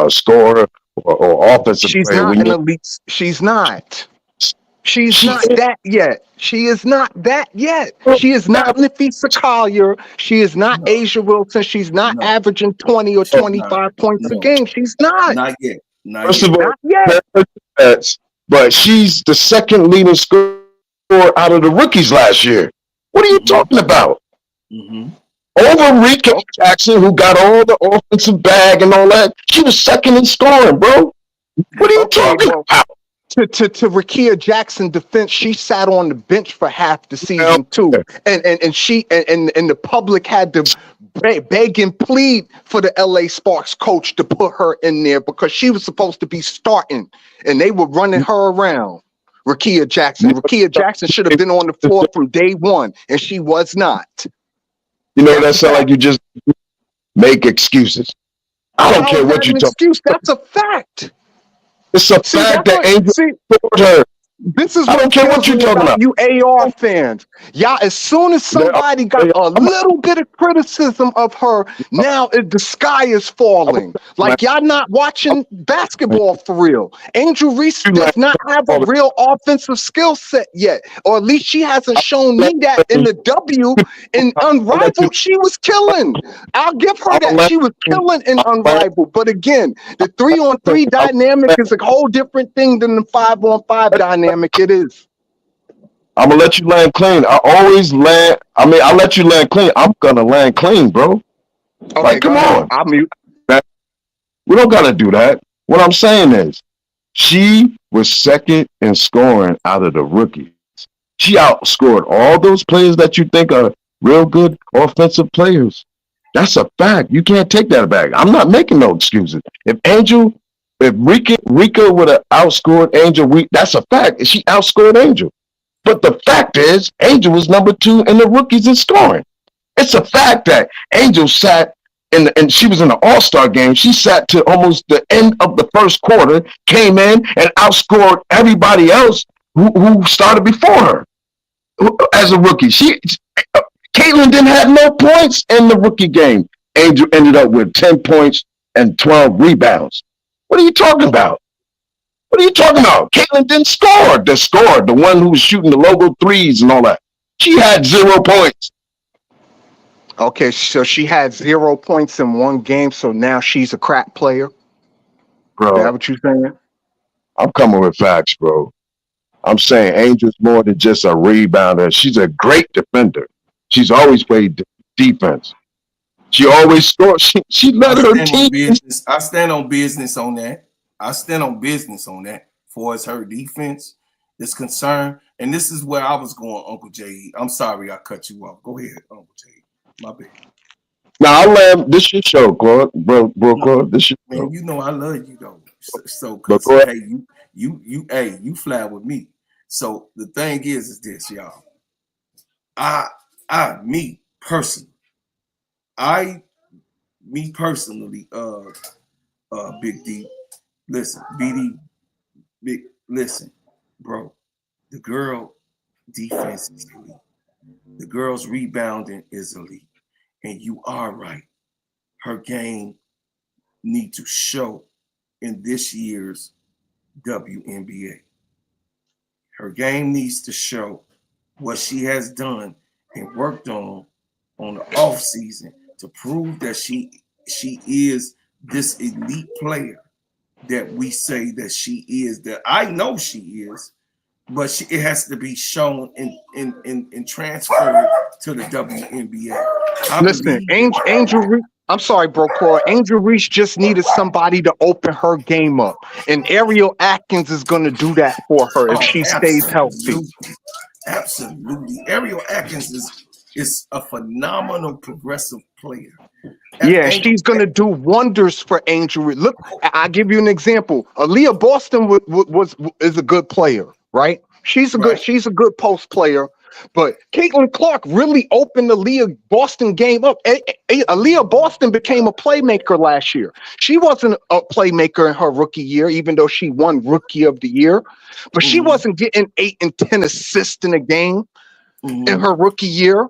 scorer or offensive
She's
player.
not an elite. She's not. She's not that yet. She is not that yet. She is not Nafisa Collier. She is not Asia Wilson. She's not averaging 20 or 25 points a game. She's not.
Not yet.
First of all,
Not yet.
but she's the second leading scorer out of the rookies last year. What are you talking about? Over Rika Jackson, who got all the offensive bag and all that. She was second in scoring, bro. What are you talking about?
To Rikia Jackson's defense, she sat on the bench for half the season too, and the public had to beg and plead for the LA Sparks coach to put her in there because she was supposed to be starting, and they were running her around. Rikia Jackson should have been on the floor from day one, and she was not.
You know, that sounds like you just make excuses. I don't care what you talk about.
That's a fact.
It's a fact that Angel scored her.
This is
I don't care what you're talking about.
You AR fans. Y'all, as soon as somebody got a little bit of criticism of her, now the sky is falling. Like y'all not watching basketball for real. Angel Reese does not have a real offensive skill set yet. Or at least she hasn't shown me that in the W. In Unrivaled, she was killing. I'll give her that. She was killing in Unrivaled. But again, the 3-on-3 dynamic is a whole different thing than the 5-on-5 dynamic. It is.
I'm gonna let you land clean. I let you land clean. I'm gonna land clean, bro.
Okay,
like, come on.
I'll mute.
We don't gotta do that. What I'm saying is, she was second in scoring out of the rookies. She outscored all those players that you think are real good offensive players. That's a fact. You can't take that back. I'm not making no excuses. If Rika would have outscored Angel, that's a fact. She outscored Angel. But the fact is, Angel was number 2 in the rookies in scoring. It's a fact that Angel sat and she was in the All-Star game. She sat to almost the end of the first quarter, came in and outscored everybody else who started before her as a rookie. Caitlin didn't have no points in the rookie game. Angel ended up with 10 points and 12 rebounds. What are you talking about? Caitlin didn't score. The one who was shooting the logo threes and all that. She had 0 points.
Okay, so she had 0 points in one game, so now she's a crap player?
Bro.
Is that what you're saying?
I'm coming with facts, bro. I'm saying Angel's more than just a rebounder. She's a great defender. She's always played defense. She always scored. She
I
led her
stand on
team.
business. I stand on business on that. I stand on business on that. For as her defense is concerned, and this is where I was going, Uncle J. I'm sorry I cut you off. Go ahead, Uncle J. My bad.
Now I land. This your show, Claude, bro,
No,
Claude. This your
man,
show.
you know I love you though. So
But
cause
go ahead.
hey, you fly with me. So the thing is this, y'all. Me personally, me personally, Big D. Listen, BD, big listen, bro. The girl defense is elite. The girl's rebounding is elite. And you are right. Her game need to show in this year's WNBA. Her game needs to show what she has done and worked on the off season to prove that she is this elite player that we say that she is, that I know she is, but it has to be shown and transferred to the WNBA. I
Listen,
believe
Angel,
that.
I'm sorry, bro, Claude. Angel Reese just needed somebody to open her game up, and Ariel Atkins is going to do that for her if
Oh,
she stays healthy.
absolutely, absolutely. Ariel Atkins is a phenomenal progressive player.
Yeah,
Angel,
she's going to do wonders for Angel Reese. Look, I'll give you an example. Aaliyah Boston is a good player, right? She's
right?
a good post player, but Caitlin Clark really opened the Aaliyah Boston game up. Aaliyah Boston became a playmaker last year. She wasn't a playmaker in her rookie year, even though she won Rookie of the Year, but she
Mm-hmm,
wasn't getting 8 and 10 assists in a game in
mm-hmm,
her rookie year.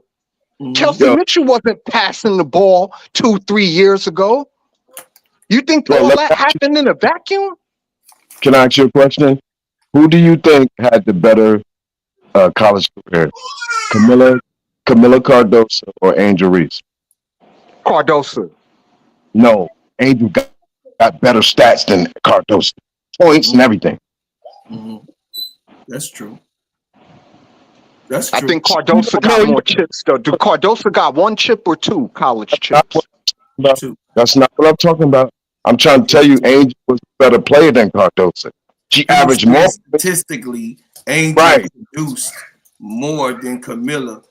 mm-hmm.
Chelsea
Yo,
Mitchell wasn't passing the ball 2-3 years ago. You think
bro,
all that happened in a vacuum?
can I ask you a question? Who do you think had the better college career, Camilla, Camilla Cardoso or Angel Reese?
Cardoso.
No, Angel got better stats than Cardoso, points and everything.
Mm-hmm. That's true. That's
I
true.
think Cardoso
No,
got more chips though. Do Cardoso got 1 chip or 2 college
not what
chips?
I'm about.
Too.
That's not what I'm talking about. I'm trying to tell you, Angel was a better player than Cardoso. She
I'm
averaged
saying
more.
statistically, Angel
Right.
produced more than Camilla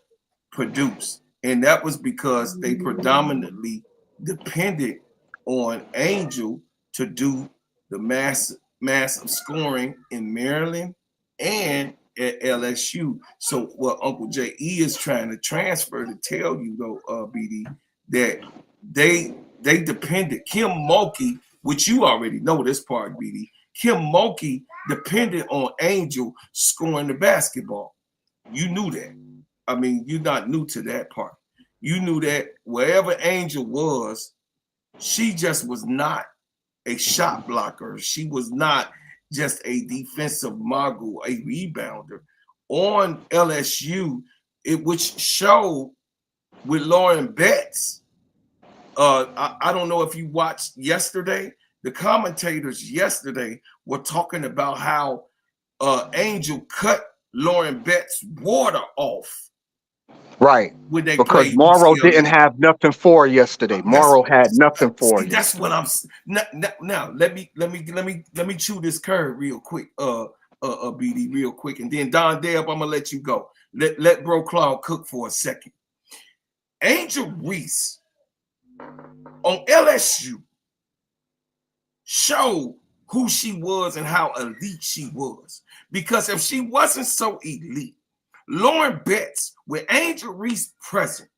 produced. And that was because they predominantly depended on Angel to do the massive scoring in Maryland and at LSU. So what Uncle J.E. is trying to transfer to tell you though, BD, that they depended. Kim Mulkey, which you already know this part, BD. Kim Mulkey depended on Angel scoring the basketball. You knew that. I mean, you're not new to that part. You knew that wherever Angel was, she just was not a shot blocker. She was not just a defensive mogul, a rebounder. On LSU, which showed with Lauren Betts. I don't know if you watched yesterday. The commentators yesterday were talking about how Angel cut Lauren Betts' water off
Right.
when they
Because
played
Morrow didn't
UCLA.
have nothing for her yesterday.
That's
Morrow had nothing for you.
that's what I'm now. Let me chew this curd real quick, BD, real quick, and then Don Deb, I'm gonna let you go. Let Bro Claude cook for a second. Angel Reese on LSU showed who she was and how elite she was. Because if she wasn't so elite, Lauren Betts, with Angel Reese present,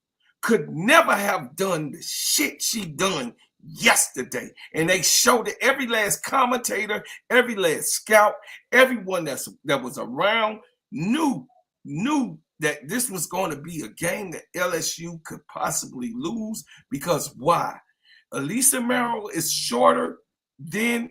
could never have done the shit she done yesterday. And they showed it. Every last commentator, every last scout, everyone that was around knew that this was going to be a game that LSU could possibly lose. Because why? Elisa Merrill is shorter than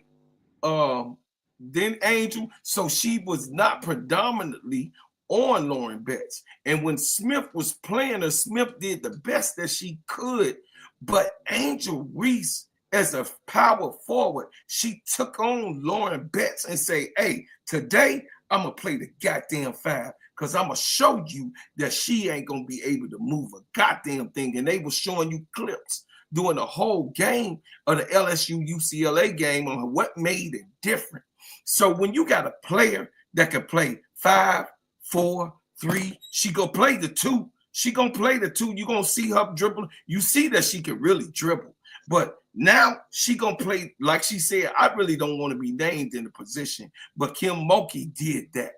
Angel, so she was not predominantly on Lauren Betts. And when Smith was playing her, Smith did the best that she could. But Angel Reese, as a power forward, she took on Lauren Betts and say, hey, today I'm going to play the goddamn 5 because I'm going to show you that she ain't going to be able to move a goddamn thing. And they were showing you clips during the whole game of the LSU UCLA game on what made it different. So when you got a player that can play 5, 4, 3, she going to play the 2. She going to play the 2. You're going to see her dribble. You see that she can really dribble. But now she going to play, like she said, I really don't want to be named in the position. But Kim Mulkey did that.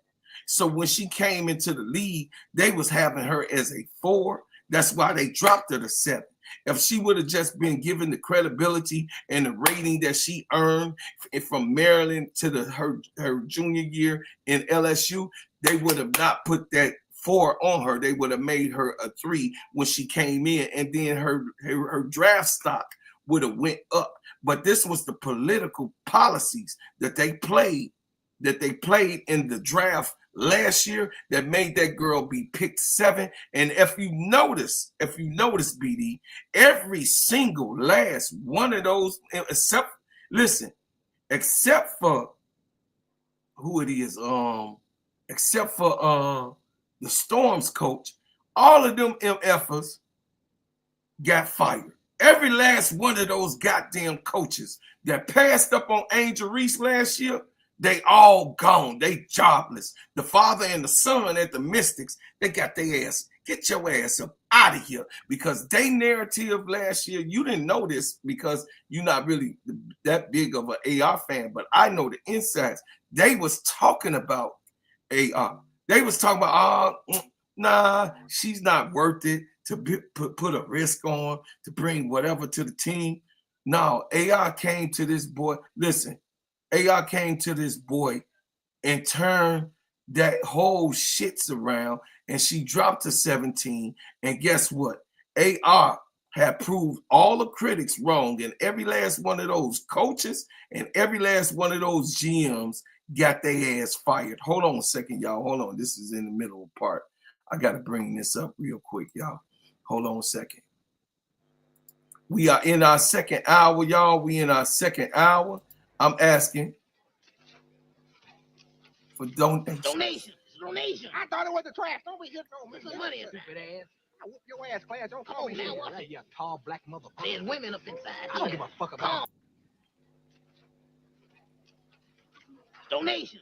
So when she came into the league, they was having her as a 4. That's why they dropped her to 7. If she would have just been given the credibility and the rating that she earned from Maryland to her junior year in LSU, they would have not put that 4 on her. They would have made her a 3 when she came in, and then her draft stock would have went up. But this was the political policies that they played in the draft last year that made that girl be picked 7. And if you notice, BD, every single last one of those, except for who it is, except for the Storm's coach, all of them MFers got fired. Every last one of those goddamn coaches that passed up on Angel Reese last year, they all gone. They jobless. The father and the son at the Mystics, they got their ass. Get your ass up out of here, because they narrative last year, you didn't know this because you're not really that big of an AR fan, but I know the insides. They was talking about AR. They was talking about, nah, she's not worth it to put a risk on to bring whatever to the team. No, AR came to this boy. Listen, AR came to this boy and turned that whole shits around, and she dropped to 17. And guess what? AR had proved all the critics wrong, and every last one of those coaches and every last one of those GMs got their ass fired. Hold on a second, y'all. Hold on. This is in the middle of part. I got to bring this up real quick, y'all. Hold on a second. We are in our second hour, y'all. We in our second hour. I'm asking for donations.
Donation. I thought it was the trash. Don't be hitting on me. Put some money in, stupid ass. I whoop your ass, class. Don't call me now. You tall black motherfucker. There's women up inside. I don't give a fuck about donation.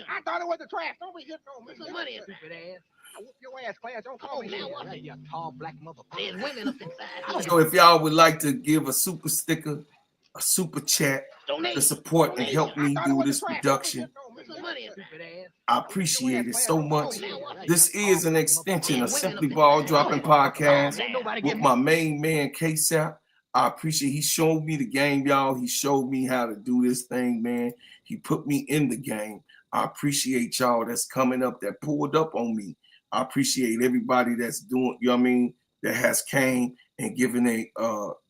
I thought it was the trash. Don't be hitting on me. Put some money in, stupid ass. I whoop your ass, class. Don't call me now. You tall black motherfucker. There's women up inside.
So if y'all would like to give a super sticker, a super chat to support and help me do this production, I appreciate it so much. This is an extension of Simply Ball Dropping Podcast with my main man, K-Sap. I appreciate he showed me the game, y'all. He showed me how to do this thing, man. He put me in the game. I appreciate y'all that's coming up, that pulled up on me. I appreciate everybody that's doing, you know what I mean, that has came and given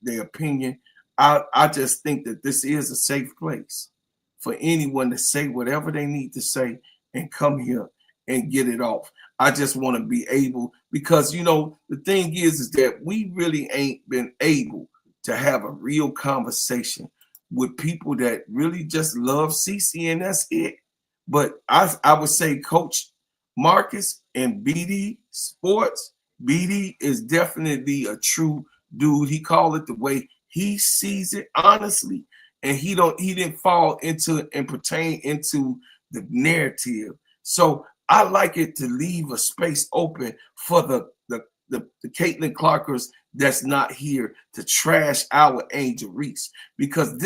their opinion. I just think that this is a safe place for anyone to say whatever they need to say and come here and get it off. I just want to be able, because, you know, the thing is that we really ain't been able to have a real conversation with people that really just love CC, and that's it. But I would say Coach Marcus and BD Sports, BD is definitely a true dude. He called it the way he sees it, honestly, and he didn't fall into and pertain into the narrative. So I like it to leave a space open for the Caitlin Clarkers that's not here to trash our Angel Reese, because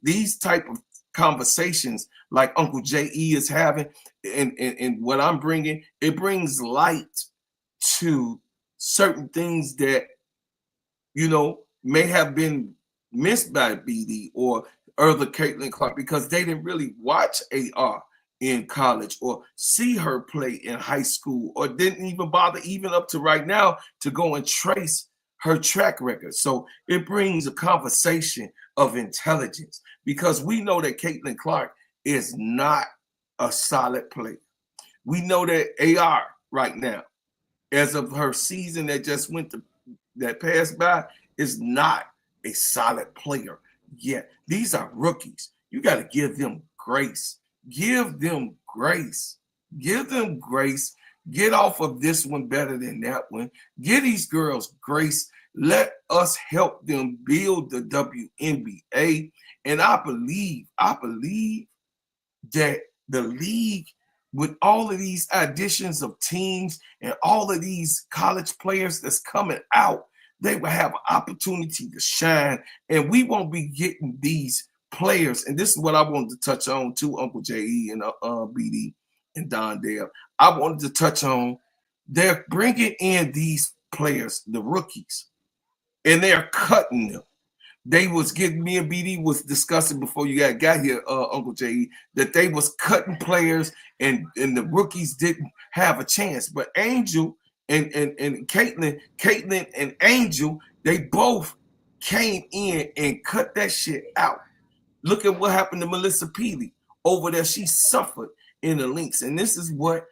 these type of conversations like Uncle J.E. is having and what I'm bringing, it brings light to certain things that, you know, may have been missed by BD or other Caitlin Clark, because they didn't really watch AR in college or see her play in high school, or didn't even bother, even up to right now, to go and trace her track record. So it brings a conversation of intelligence, because we know that Caitlin Clark is not a solid player. We know that AR right now, as of her season that passed by, is not a solid player yet. These are rookies. You got to give them grace. Give them grace. Give them grace. Get off of this one better than that one. Give these girls grace. Let us help them build the WNBA. And I believe that the league, with all of these additions of teams and all of these college players that's coming out, they will have an opportunity to shine. And we won't be getting these players. And this is what I wanted to touch on too, Uncle J.E. and BD and Don Dale. I wanted to touch on, they're bringing in these players, the rookies, and they're cutting them. They was getting, me and BD was discussing before you got here, Uncle J.E., that they was cutting players and the rookies didn't have a chance. But Angel and Caitlin and Angel, they both came in and cut that shit out. Look at what happened to Melissa Peely over there. She suffered in the links. And this is what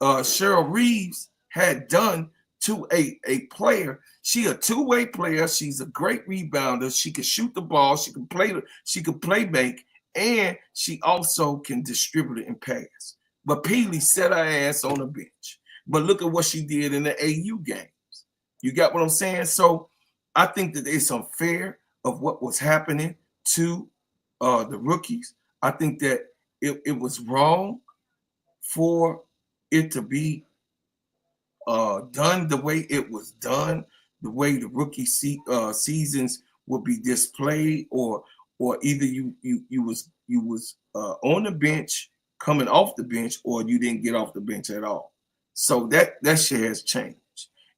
Cheryl Reeves had done to a player. She a two-way player. She's a great rebounder. She can shoot the ball. She can play make, and she also can distribute it and pass. But Peely set her ass on the bench. But look at what she did in the AU games. You got what I'm saying? So I think that it's unfair of what was happening to the rookies. I think that it was wrong for it to be done the way it was done, the way the rookie seasons would be displayed, or either you was on the bench, coming off the bench, or you didn't get off the bench at all. So that shit has changed.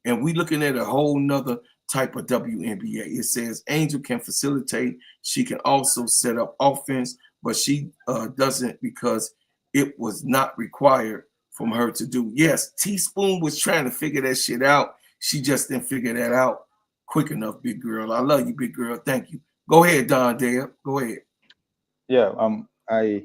And we looking at a whole nother type of WNBA. It says Angel can facilitate. She can also set up offense, but she doesn't, because it was not required from her to do. Yes, Teaspoon was trying to figure that shit out. She just didn't figure that out quick enough, big girl. I love you, big girl. Thank you. Go ahead, Don Dale. Go ahead.
Yeah, I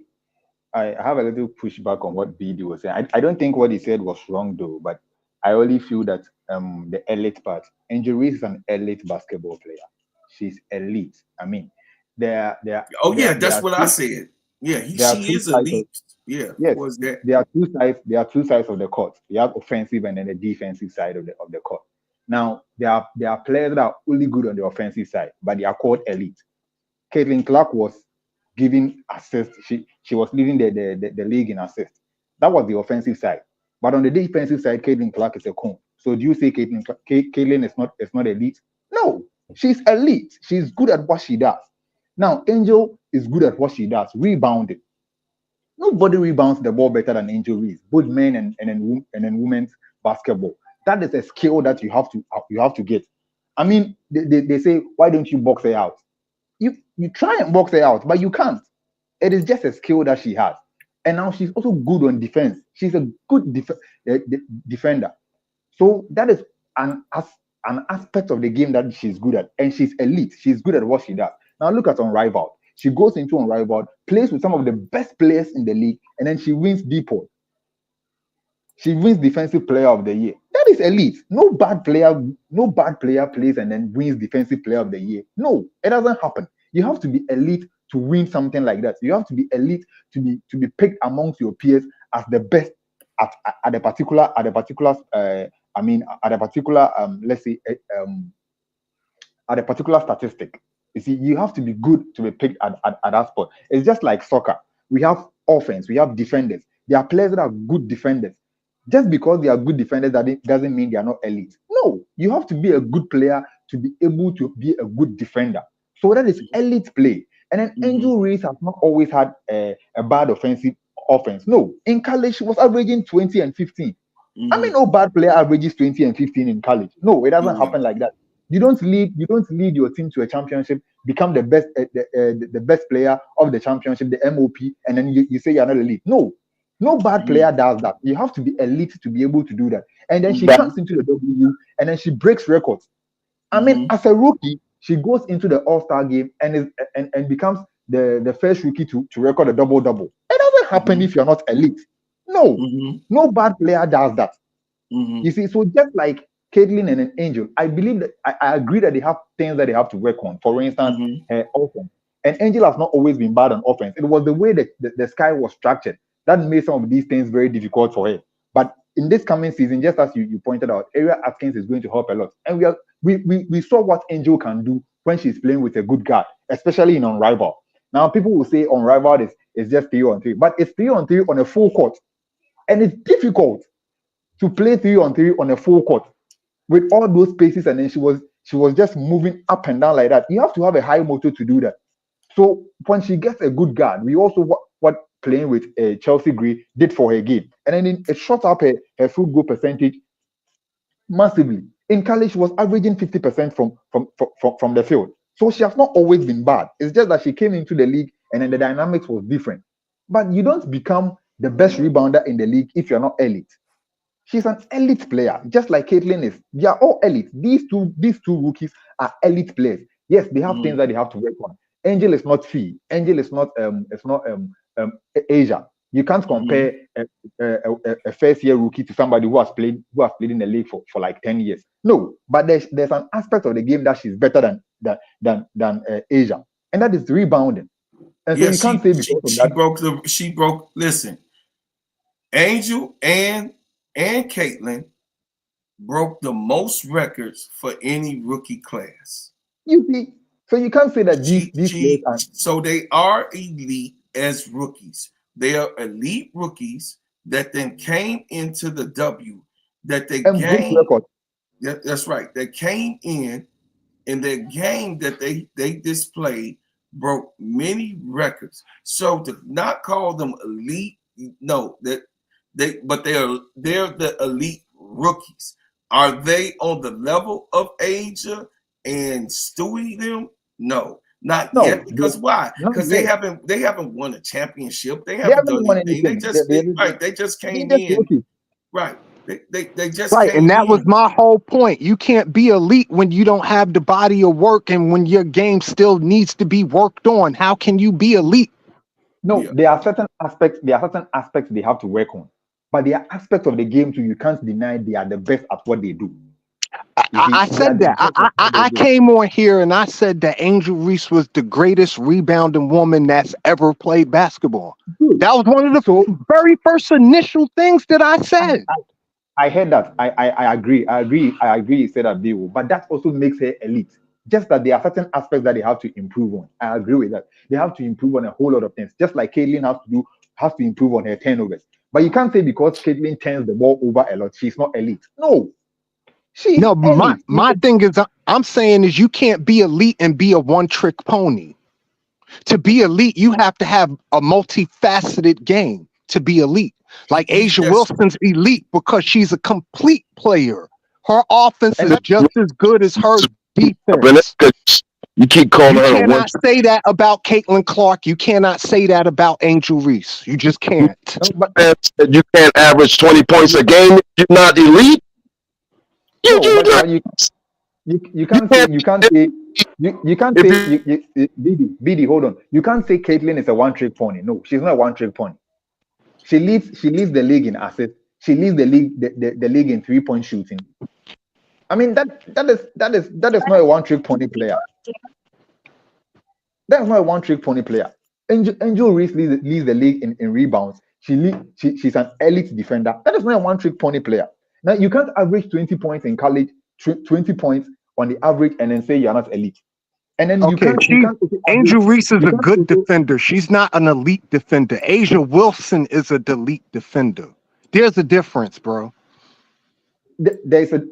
have a little pushback on what BD was saying. I don't think what he said was wrong though, but I only feel that the elite part. Angel Reese is an elite basketball player. She's elite. I mean, that's
what I said. Yeah, she is elite. Yeah.
Yes.
Was that?
There are two sides. There are two sides of the court. You have offensive and then the defensive side of the court. Now there are players that are only good on the offensive side, but they are called elite. Caitlin Clark was giving assists. She was leading the league in assists. That was the offensive side. But on the defensive side, Caitlin Clark is a cone. So do you say Caitlin is not elite? No, she's elite. She's good at what she does. Now Angel is good at what she does, rebounding. Nobody rebounds the ball better than Angel Reese, both men and women's basketball. That is a skill that you have to get. I mean, they say, why don't you box her out? You try and box her out, but you can't. It is just a skill that she has. And now she's also good on defense. She's a good defender. So that is an aspect of the game that she's good at. And she's elite. She's good at what she does. Now look at Unrivaled. She goes into Unrivaled, plays with some of the best players in the league, and then she wins DPOY. She wins Defensive Player of the Year. That is elite. No bad player plays and then wins Defensive Player of the Year. No, it doesn't happen. You have to be elite to win something like that. You have to be elite to be picked amongst your peers as the best at a particular statistic. You see, you have to be good to be picked at that spot. It's just like soccer. We have offense, we have defenders. There are players that are good defenders. Just because they are good defenders, that doesn't mean they are not elite. No, you have to be a good player to be able to be a good defender. So that is elite play. And then Angel Reese has not always had a bad offense. No, in college she was averaging 20 and 15. I mean, no bad player averages 20 and 15 in college. No, it doesn't happen like that. You don't lead your team to a championship, become the best the best player of the championship, the MOP, and then you say you're not elite. No bad player does that. You have to be elite to be able to do that. And then she comes into the W and then she breaks records. I mean, as a rookie, she goes into the All-Star game and becomes the first rookie to record a double-double. It doesn't happen if you're not elite. No, no bad player does that. You see, so just like Caitlin and an Angel, I believe that I agree that they have things that they have to work on. For instance, offense. And Angel has not always been bad on offense. It was the way that the sky was structured. That made some of these things very difficult for her. But in this coming season, just as you pointed out, Ariel Atkins is going to help a lot. And we saw what Angel can do when she's playing with a good guard, especially in Unrivaled. Now, people will say Unrivaled is just 3-on-3, but it's 3-on-3 on a full court. And it's difficult to play 3-on-3 on a full court with all those spaces. And then she was just moving up and down like that. You have to have a high motor to do that. So when she gets a good guard, we also what playing with Chelsea Gray did for her game. And then it shot up her field goal percentage massively. In college, she was averaging 50% from the field. So she has not always been bad. It's just that she came into the league and then the dynamics was different. But you don't become the best rebounder in the league if you're not elite. She's an elite player, just like Caitlin is. They are all elite. These two rookies are elite players. Yes, they have things that they have to work on. Angel is not Fee. Angel is not Asia. You can't compare a first-year rookie to somebody who has played in the league for like 10 years. No, but there's an aspect of the game that she's better than Asia, and that is rebounding. And so you can't say because of that.
She broke. Listen, Angel and Caitlin broke the most records for any rookie class.
You see, so you can't say that these players are.
So they are elite as rookies. They are elite rookies that then came into the W that they gained. That's right. They came in their game that they displayed broke many records. So to not call them elite, no, they're the elite rookies. Are they on the level of Asia and Stewie them? No. Not yet, because why? Because they haven't won a championship. They haven't done anything. They just came in. Right. They just
right,
came
and that
in.
was my whole point. You can't be elite when you don't have the body of work and when your game still needs to be worked on. How can you be elite?
No, there are certain aspects they have to work on. But there are aspects of the game too. You can't deny they are the best at what they do.
I said that. I came on here and I said that Angel Reese was the greatest rebounding woman that's ever played basketball. That was one of the very first initial things that I said.
I heard that. I agree. You said that, Bill, but that also makes her elite. Just that there are certain aspects that they have to improve on. I agree with that. They have to improve on a whole lot of things. Just like Caitlin has to improve on her turnovers. But you can't say because Caitlin turns the ball over a lot, she's not elite. No.
My thing is, I'm saying is you can't be elite and be a one-trick pony. To be elite, you have to have a multifaceted game to be elite. Like Asia Wilson's elite because she's a complete player. Her offense is just as good as her defense.
You keep calling her.
You cannot say that about Caitlin Clark. You cannot say that about Angel Reese. You just can't.
You can't average 20 points a game if you're not elite. You can't say BD, hold on. You can't say Caitlin is a one-trick pony. No, she's not a one-trick pony. She leads the league in assists. She leads the league in 3-point shooting. I mean that is not a one-trick pony player. That's not a one-trick pony player. Angel Reese leads the league in rebounds. She's an elite defender. That is not a one-trick pony player. Now you can't average 20 points in college, 20 points on the average, and then say you're not elite. And then
Angel Reese is a good defender. She's not an elite defender. Asia Wilson is an elite defender. There's a difference, bro.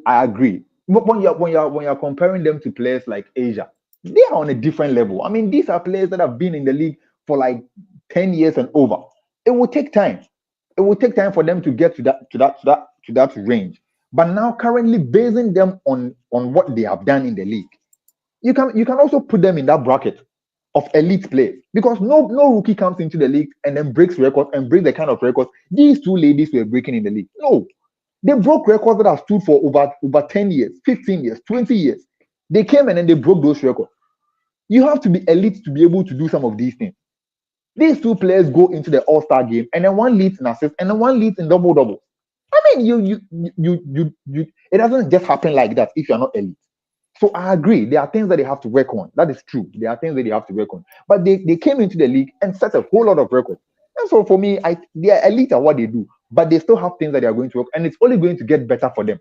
I agree. But when you're comparing them to players like Asia, they are on a different level. I mean, these are players that have been in the league for like 10 years and over. It will take time. It will take time for them to get to that range. But now, currently, basing them on what they have done in the league, you can also put them in that bracket of elite players, because no rookie comes into the league and then breaks records and breaks the kind of records these two ladies were breaking in the league. No, they broke records that have stood for over 10 years, 15 years, 20 years. They came and then they broke those records. You have to be elite to be able to do some of these things. These two players go into the All-Star game and then one leads in assists and then one leads in double-double. I mean, it doesn't just happen like that if you're not elite. So I agree. There are things that they have to work on. That is true. There are things that they have to work on. But they came into the league and set a whole lot of records. And so for me, they are elite at what they do, but they still have things that they are going to work, and it's only going to get better for them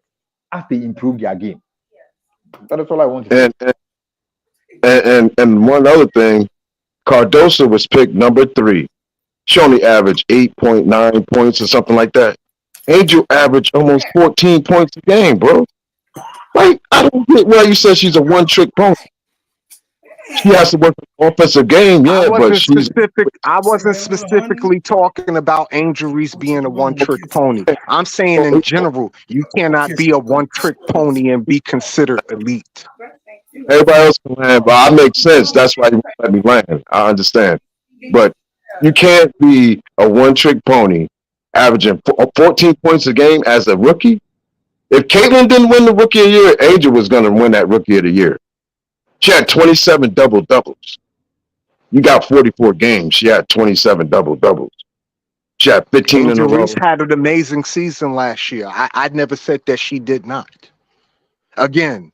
as they improve their game. That is all I want to say.
And one other thing, Cardoso was picked number 3. She only averaged 8.9 points or something like that. Angel averaged almost 14 points a game, bro. Like, I don't get why you said she's a one-trick pony. She has to work the offensive game, yeah, but she's.
I wasn't specifically talking about Angel Reese being a one-trick pony. I'm saying in general, you cannot be a one-trick pony and be considered elite.
Everybody else can land, but I make sense. That's why you let me land. I understand. But you can't be a one-trick pony averaging 14 points a game as a rookie. If Caitlin didn't win the Rookie of the Year, Angel was going to win that Rookie of the Year. She had 27 double-doubles. You got 44 games. She had 27 double-doubles. She had 15 in a row.
Reese had an amazing season last year. I never said that she did not. Again,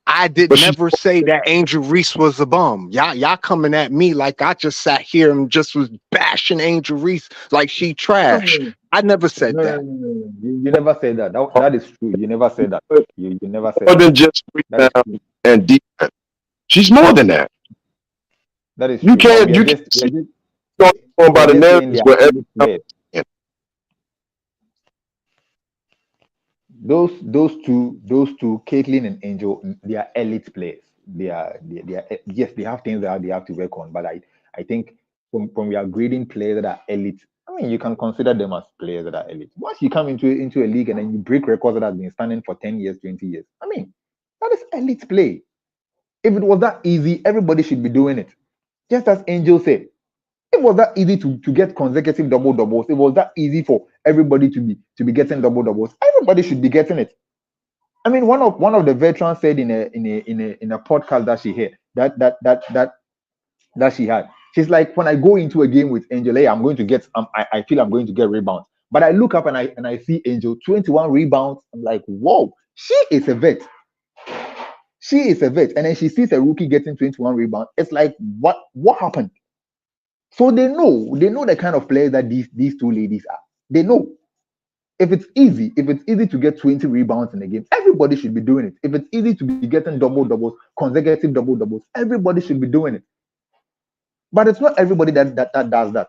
I did never say that Angel Reese was a bum. Y'all coming at me like I just sat here and just was bashing Angel Reese like she trash. I never said that.
You never said that. That is true. You never said that. You never said
more than just rebound and defense. She's more than that.
That is
you
true.
Can't go by the narratives where
those two, Caitlin and Angel, they are elite players. They are yes, they have things that they have to work on, but I think from we are grading players that are elite, I mean, you can consider them as players that are elite. Once you come into a league and then you break records that have been standing for 10 years, 20 years, I mean, that is elite play. If it was that easy, everybody should be doing it. Just as Angel said, it was that easy to get consecutive double-doubles. It was that easy for everybody to be getting double-doubles. Everybody should be getting it. I mean, one of the veterans said in a podcast that she had that she had. She's like, when I go into a game with Angel, I'm going to get I feel I'm going to get rebounds. But I look up and I see Angel 21 rebounds. I'm like, whoa, she is a vet. She is a vet. And then she sees a rookie getting 21 rebounds. It's like, what happened? So they know the kind of players that these two ladies are. They know. If it's easy to get 20 rebounds in a game, everybody should be doing it. If it's easy to be getting double-doubles, consecutive double-doubles, everybody should be doing it. But it's not everybody that does that.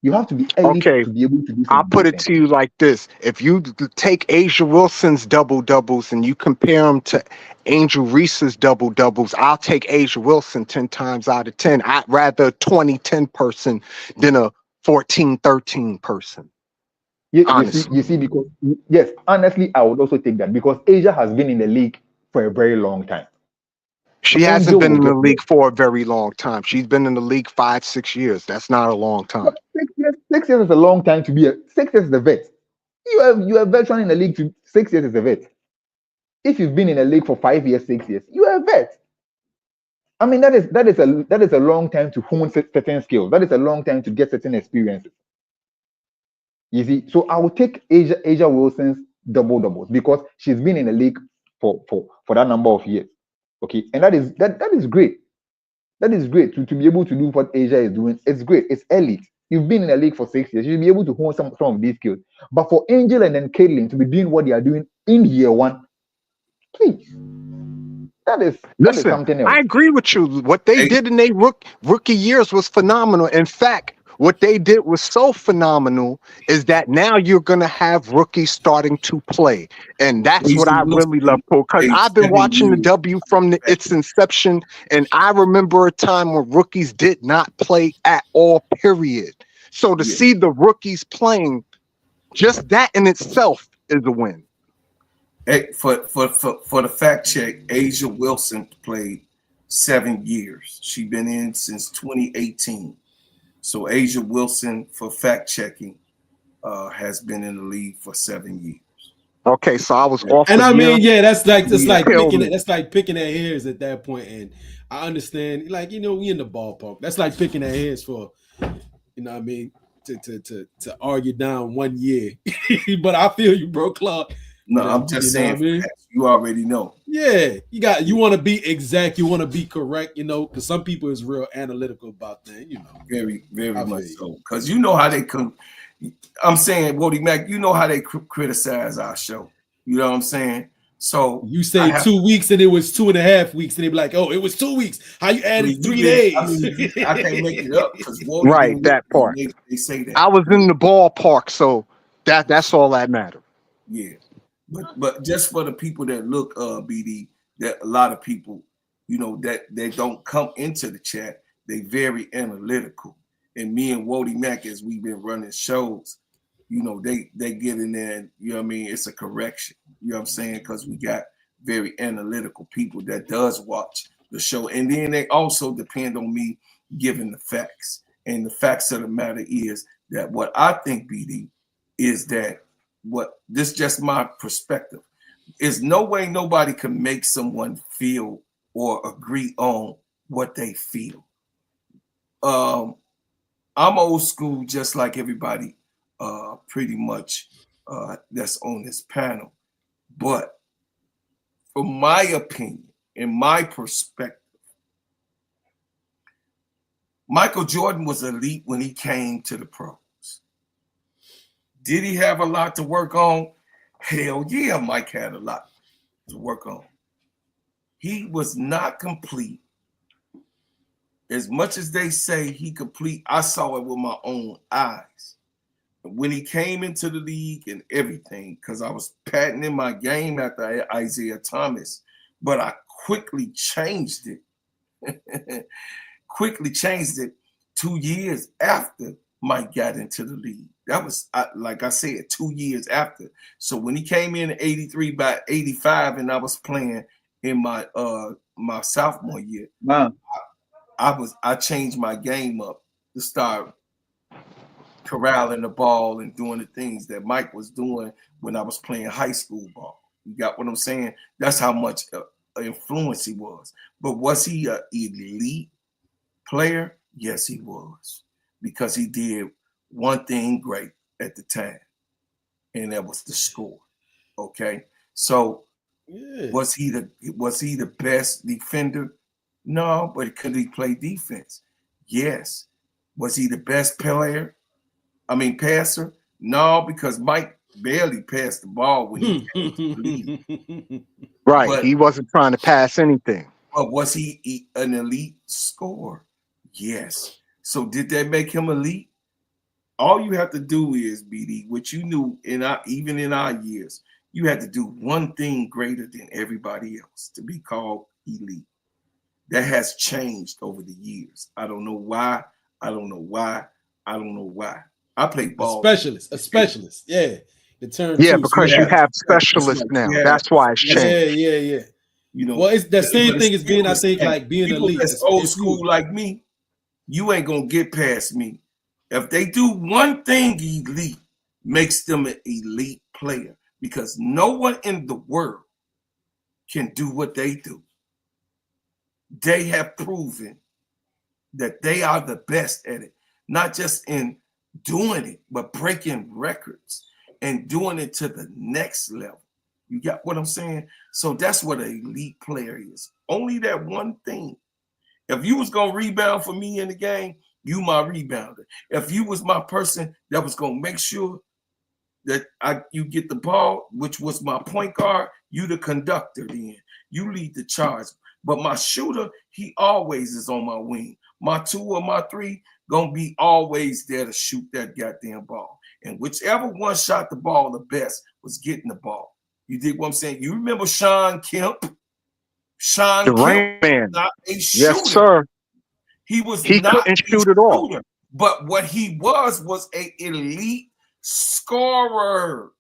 You have to be elite to be able to do something.
I'll put it to you like this. If you take Asia Wilson's double-doubles and you compare them to Angel Reese's double-doubles, I'll take Asia Wilson 10 times out of 10. I'd rather a 20-10 person than a 14-13 person.
You see, because yes, honestly, I would also take that because Asia has been in the league for a very long time.
She hasn't been in the league for a very long time. She's been in the league 5-6 years. That's not a long time.
6 years is a long time to be 6 years is a vet. You are a veteran in the league. 6 years is a vet. If you've been in the league for 5 years, 6 years, you are a vet. I mean, that is a long time to hone certain skills. That is a long time to get certain experiences. You see, so I will take Asia Wilson's double-doubles because she's been in the league for that number of years. Okay, and that is great. That is great to be able to do what Asia is doing. It's great. It's elite. You've been in the league for 6 years. You should be able to hone some of these skills. But for Angel and then Caitlin to be doing what they are doing in year one, please, that is something else.
I agree with you. What they did in their rookie years was phenomenal. In fact, what they did was so phenomenal is that now you're going to have rookies starting to play. And that's what I really love, because I've been watching the W from its inception, and I remember a time when rookies did not play at all, period. So to see the rookies playing, just that in itself is a win.
Hey, for the fact check, Asia Wilson played 7 years. She's been in since 2018. So Asia Wilson, for fact checking, has been in the league for 7 years.
Okay, so I was off.
And I mean, that's like picking at hairs at that point. And I understand, like, we in the ballpark. That's like picking at hairs for, what I mean, to argue down 1 year. But I feel you, bro, Clark.
No, I'm just saying. You already know.
Yeah, you want to be exact, you want to be correct, because some people is real analytical about things,
Very, very much so. Because you know how they come. I'm saying, Wody Mac, you know how they criticize our show. You know what I'm saying? So
you say 2 weeks and it was 2.5 weeks, and they be like, "Oh, it was 2 weeks. How you added 3 days?"
I can't make it up because
right, that part.
They say that.
I was in the ballpark, so that's all that matters.
Yeah, but just for the people that look, BD, that a lot of people, that they don't come into the chat. They very analytical, and me and Wody Mac, as we've been running shows, they get in there, and, you know what I mean? It's a correction, you know what I'm saying? Because we got very analytical people that does watch the show. And then they also depend on me giving the facts. And the facts of the matter is that what I think, BD, is that this just my perspective. Is no way nobody can make someone feel or agree on what they feel. I'm old school, just like everybody pretty much that's on this panel. But from my opinion, in my perspective, Michael Jordan was elite when he came to the pros. Did he have a lot to work on? Hell yeah, Mike had a lot to work on. He was not complete. As much as they say he complete, I saw it with my own eyes. When he came into the league and everything, because I was patenting my game after Isaiah Thomas, but I quickly changed it. 2 years after Mike got into the league. That was, like I said, 2 years after. So when he came in 83, by 85, and I was playing in my my sophomore year,
wow.
I changed my game up to start corralling the ball and doing the things that Mike was doing when I was playing high school ball. You got what I'm saying? That's how much influence he was. But was he an elite player? Yes, he was, because he did one thing great at the time, and that was the score. Okay, so was he the best defender? No, but could he play defense? Yes. Was he the best passer? No, because Mike barely passed the ball when he came to the league.
Right, but he wasn't trying to pass anything.
But was he an elite scorer? Yes. So did that make him elite? All you have to do is, BD, what you knew even in our years, you had to do one thing greater than everybody else to be called elite. That has changed over the years. I don't know why. I played ball.
A specialist. Yeah. The term
because you have specialists now. That's why it's changed.
Yeah. Well, it's the same thing as being, I think, like being elite.
That's old school like me. You ain't gonna get past me. If they do one thing elite, makes them an elite player, because no one in the world can do what they do. They have proven that they are the best at it, not just in doing it, but breaking records and doing it to the next level. You got what I'm saying? So that's what an elite player is. Only that one thing. If you was going to rebound for me in the game, you my rebounder. If you was my person that was going to make sure that you get the ball, which was my point guard, you the conductor then. You lead the charge. But my shooter, he always is on my wing. My 2 or my 3 going to be always there to shoot that goddamn ball. And whichever one shot the ball the best was getting the ball. You dig what I'm saying? You remember Sean Kemp? Sean Kemp was not a shooter.
Yes, sir.
He couldn't
shoot at all.
But what he was an elite scorer.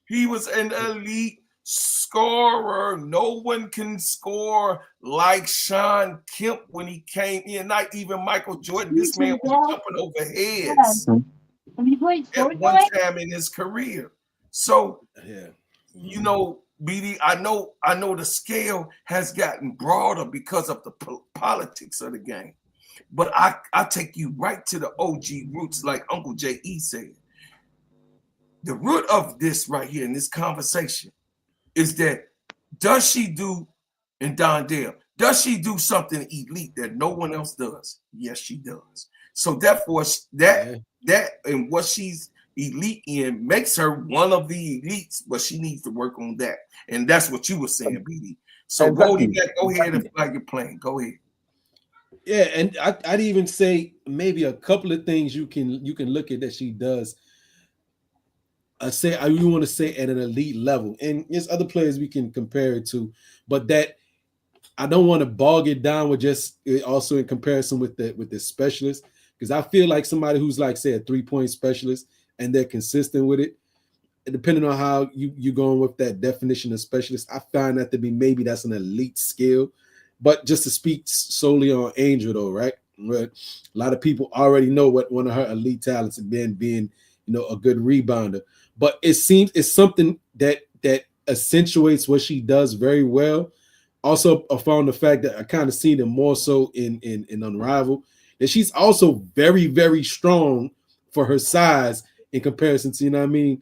He was an elite scorer. No one can score like Sean Kemp when he came in. Not even Michael Jordan. This man was jumping over heads at one time in his career. So, you know, BD, I know the scale has gotten broader because of the politics of the game. But I take you right to the OG roots, like Uncle J.E. said. The root of this right here in this conversation is that does she do, and Dondale, does she do something elite that no one else does? Yes, she does. So therefore, that and what she's elite in makes her one of the elites, but she needs to work on that. And that's what you were saying, BD. So
Exactly.
go ahead and flag your plane. Go ahead.
Yeah, and I'd even say maybe a couple of things you can look at that she does. I want to say at an elite level, and there's other players we can compare it to, but that I don't want to bog it down with just also in comparison with the specialist, because I feel like somebody who's like, say, a 3-point specialist and they're consistent with it, depending on how you're going with that definition of specialist, I find that to be maybe that's an elite skill. But just to speak solely on Angel, though, right? A lot of people already know what one of her elite talents has been, being, a good rebounder. But it seems it's something that accentuates what she does very well. Also, I found the fact that I kind of seen it more so in Unrivaled, that she's also very, very strong for her size in comparison to,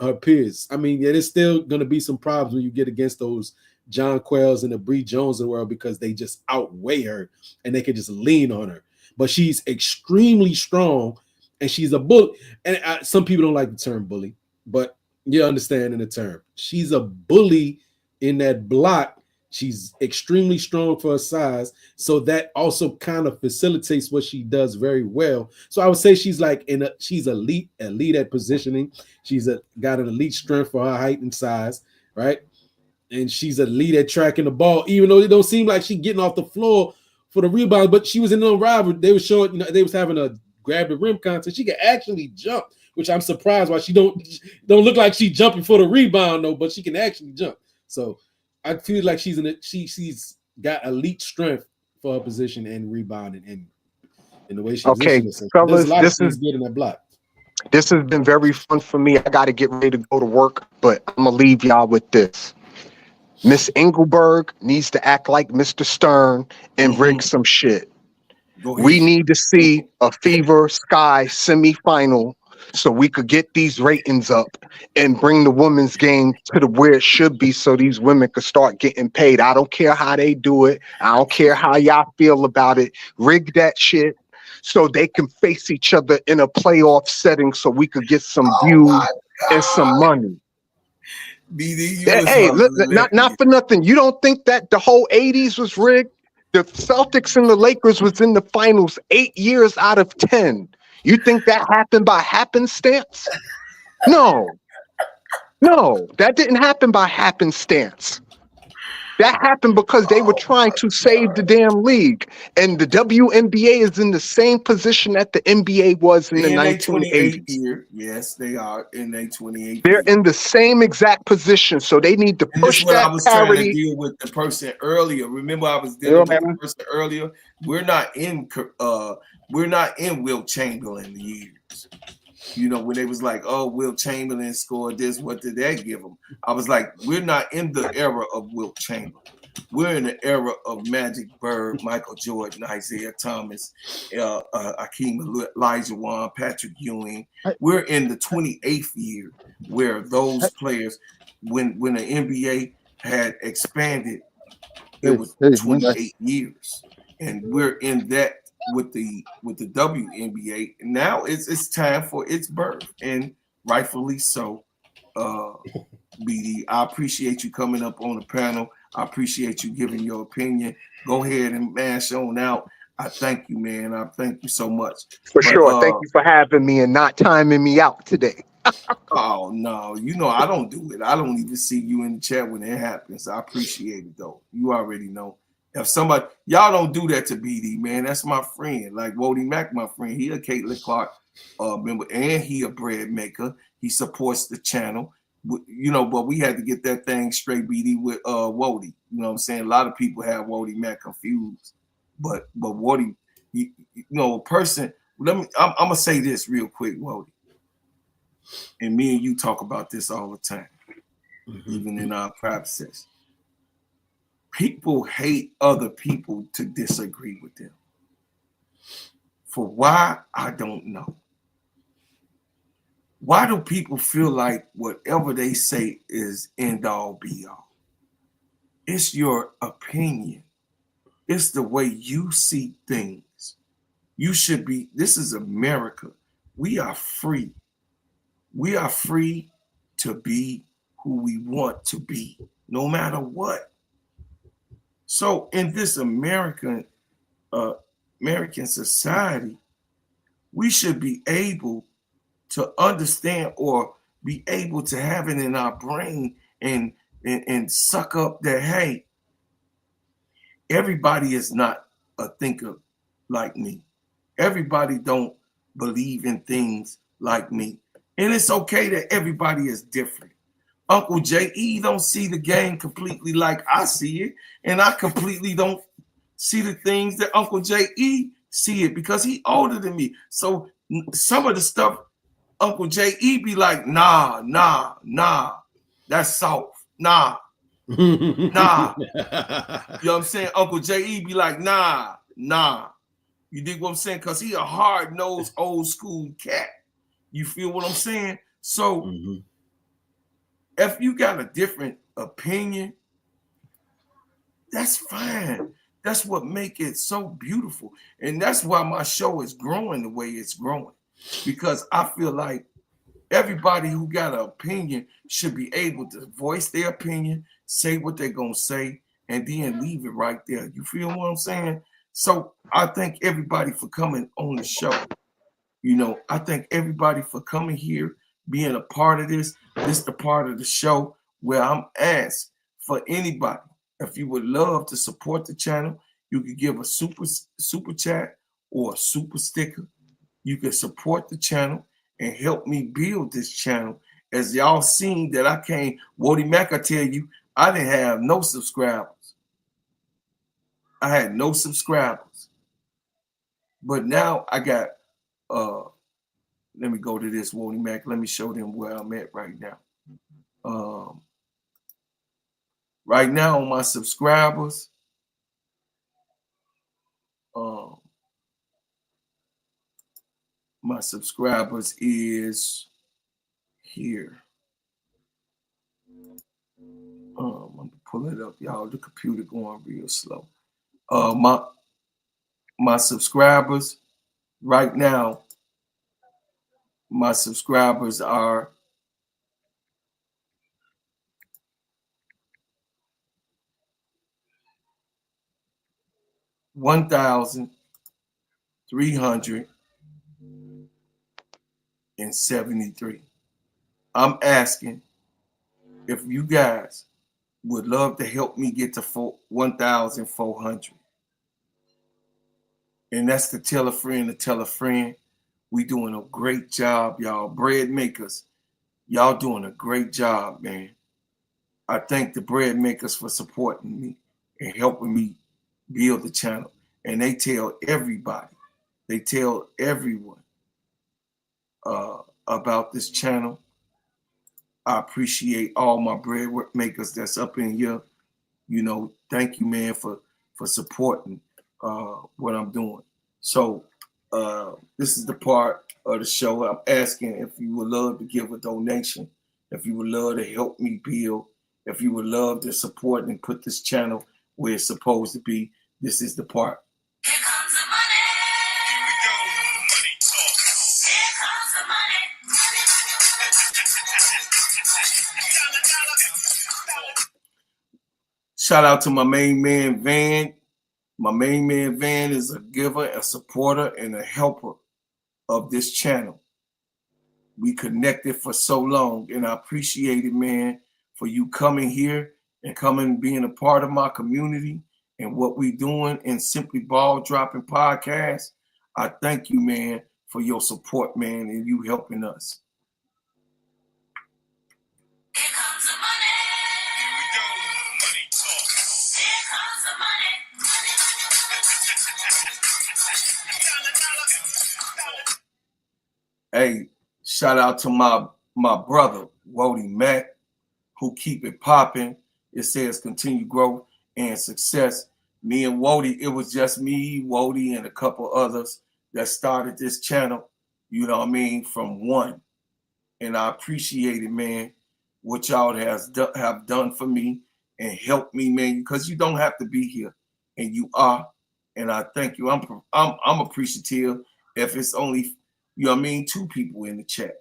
her peers. I mean, there's still going to be some problems when you get against those John Quells and the Bree Jones of the world, because they just outweigh her and they can just lean on her. But she's extremely strong, and she's a bully. And some people don't like the term bully, but you understand in the term. She's a bully in that block. She's extremely strong for her size, so that also kind of facilitates what she does very well. So I would say she's like she's elite at positioning. She's got an elite strength for her height and size, right? And she's elite at tracking the ball, even though it don't seem like she's getting off the floor for the rebound. But she was in the rival. They were showing, they was having a grab the rim contest. She could actually jump, which I'm surprised why she don't look like she's jumping for the rebound though, but she can actually jump. So I feel like she's got elite strength for her position and rebounding and in the way she positions herself. There's a lot of things good in that block.
This has been very fun for me. I got to get ready to go to work, but I'm gonna leave y'all with this. Miss Engelberg needs to act like Mr. Stern and rig some shit. We need to see a Fever Sky semifinal so we could get these ratings up and bring the women's game to where it should be, so these women could start getting paid. I don't care how they do it. I don't care how y'all feel about it. Rig that shit so they can face each other in a playoff setting so we could get some views and some money.
BD,
hey, not for nothing. You don't think that the whole 80s was rigged? The Celtics and the Lakers was in the finals 8 years out of 10. You think that happened by happenstance? No, that didn't happen by happenstance. That happened because they were trying to save the damn league. And the WNBA is in the same position that the NBA was in the 1980s.
Year. Yes, they are in their 28th
They're in the same exact position. So they need to push that parity.
I was trying to deal with the person earlier. Remember, I was dealing with the person earlier. We're not in Wilt Chamberlain years. When they was like, oh, Wilt Chamberlain scored this, what did that give him? I was like, we're not in the era of Wilt Chamberlain. We're in the era of Magic Bird, Michael Jordan, Isaiah Thomas, Akeem Olajuwon, Patrick Ewing. We're in the 28th year where those players, when the NBA had expanded, it was 28 years. And we're in that with the WNBA. Now it's time for its birth, and rightfully so. BD, I appreciate you coming up on the panel. I appreciate you giving your opinion. Go ahead and mash on out. I thank you, man. I thank you so much.
For sure. Thank you for having me and not timing me out today.
Oh no, I don't do it. I don't even see you in the chat when it happens. I appreciate it though. You already know. If somebody, y'all don't do that to BD, man. That's my friend. Like Wody Mack, my friend. He a Caitlin Clark member, and he a bread maker. He supports the channel. But we had to get that thing straight, BD, with Wody. You know what I'm saying? A lot of people have Wody Mack confused. But Wody, a person, I'm gonna say this real quick, Wody. And me and you talk about this all the time, even in our private session. People hate other people to disagree with them. For why, I don't know. Why do people feel like whatever they say is end all be all? It's your opinion. It's the way you see things. You should be, this is America. We are free. We are free to be who we want to be, no matter what. So in this American society, we should be able to understand or be able to have it in our brain and suck up that, hey, everybody is not a thinker like me. Everybody don't believe in things like me. And it's okay that everybody is different. Uncle J.E. don't see the game completely like I see it, and I completely don't see the things that Uncle J.E. see it because he older than me. So some of the stuff Uncle J.E. be like, nah, that's soft. Nah. You know what I'm saying? Uncle J.E. be like, nah. You dig what I'm saying? Because he a hard-nosed, old-school cat. You feel what I'm saying? So if you got a different opinion, that's fine. That's what make it so beautiful. And that's why my show is growing the way it's growing. Because I feel like everybody who got an opinion should be able to voice their opinion, say what they're going to say, and then leave it right there. You feel what I'm saying? So I thank everybody for coming on the show. You know, I thank everybody for coming here, being a part of this. This is the part of the show where I'm asked for anybody. If you would love to support the channel, you could give a super chat or a super sticker. You can support the channel and help me build this channel. As y'all seen that I came, Wody Mac, I tell you, I didn't have no subscribers. I had no subscribers. But now I got, let me go to this, Wody Mac. Let me show them where I'm at right now. Right now on my subscribers, my subscribers is here. I'm gonna pull it up, y'all. The computer going real slow. My subscribers right now, my subscribers are 1,373. I'm asking if you guys would love to help me get to 1,400. And that's to tell a friend to tell a friend. We doing a great job, y'all. Bread makers, y'all doing a great job, man. I thank the bread makers for supporting me and helping me build the channel. And they tell everybody, they tell everyone about this channel. I appreciate all my bread makers that's up in here. You know, thank you, man, for supporting what I'm doing. So this is the part of the show. I'm asking if you would love to give a donation, if you would love to help me build, if you would love to support and put this channel where it's supposed to be. This is the part.
Here comes the money. Here we go. Money talk. Here comes the money.
Shout out to my main man, Van. My main man, Van, is a giver, a supporter, and a helper of this channel. We connected for so long, and I appreciate it, man, for you coming here and coming being a part of my community and what we doing in Simply Ball Dropping Podcast. I thank you, man, for your support, man, and you helping us.
Here comes the money. Here we go. Money talk. Here comes the money.
Hey, shout out to my brother, Wody Mac, who keep it popping. It says continue growth and success. Me and Wody, it was just me, Wody, and a couple others that started this channel, you know what I mean, from one. and I appreciate it, man. What y'all have done for me and helped me, man. Because you don't have to be here, and you are, and I thank you. I'm appreciative if it's only, you know what I mean, 2 people in the chat.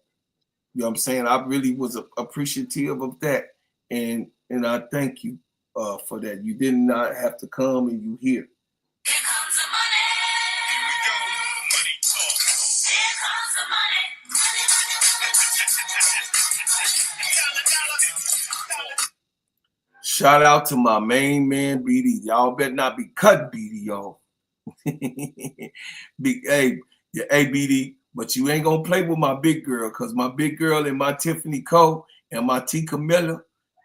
You know what I'm saying? I really was appreciative of that, and I thank you for that. You did not have to come, and you here.
Here comes the money. Here we go. Money talk. Here comes the money. Money, money, money.
Shout out to my main man, BD. Y'all better not be cutting BD, y'all. Hey, BD, but you ain't gonna play with my big girl, because my big girl and my Tiffany Cole and my T Camilla,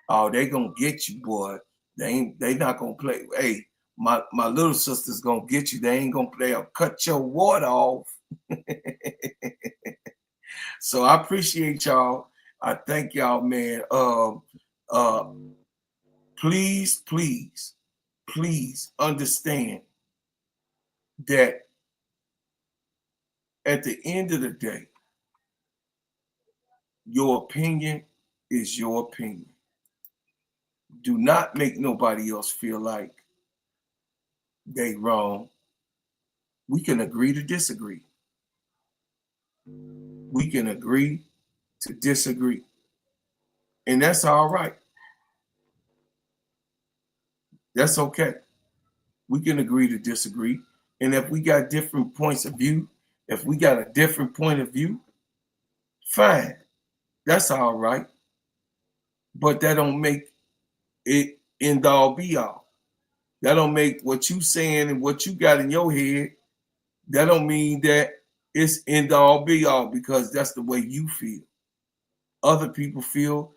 oh, they gonna get you, boy. They not gonna play. Hey, my little sister's gonna get you. They ain't gonna play. I'll cut your water off. So I appreciate y'all. I thank y'all, man. Please understand that at the end of the day, your opinion is your opinion. Do not make nobody else feel like they wrong. We can agree to disagree. We can agree to disagree. And that's all right. That's okay. We can agree to disagree. And if we got different points of view, if we got a different point of view, fine. That's all right. But that don't make it end all be all. That don't make what you saying and what you got in your head, that don't mean that it's end all be all, because that's the way you feel. Other people feel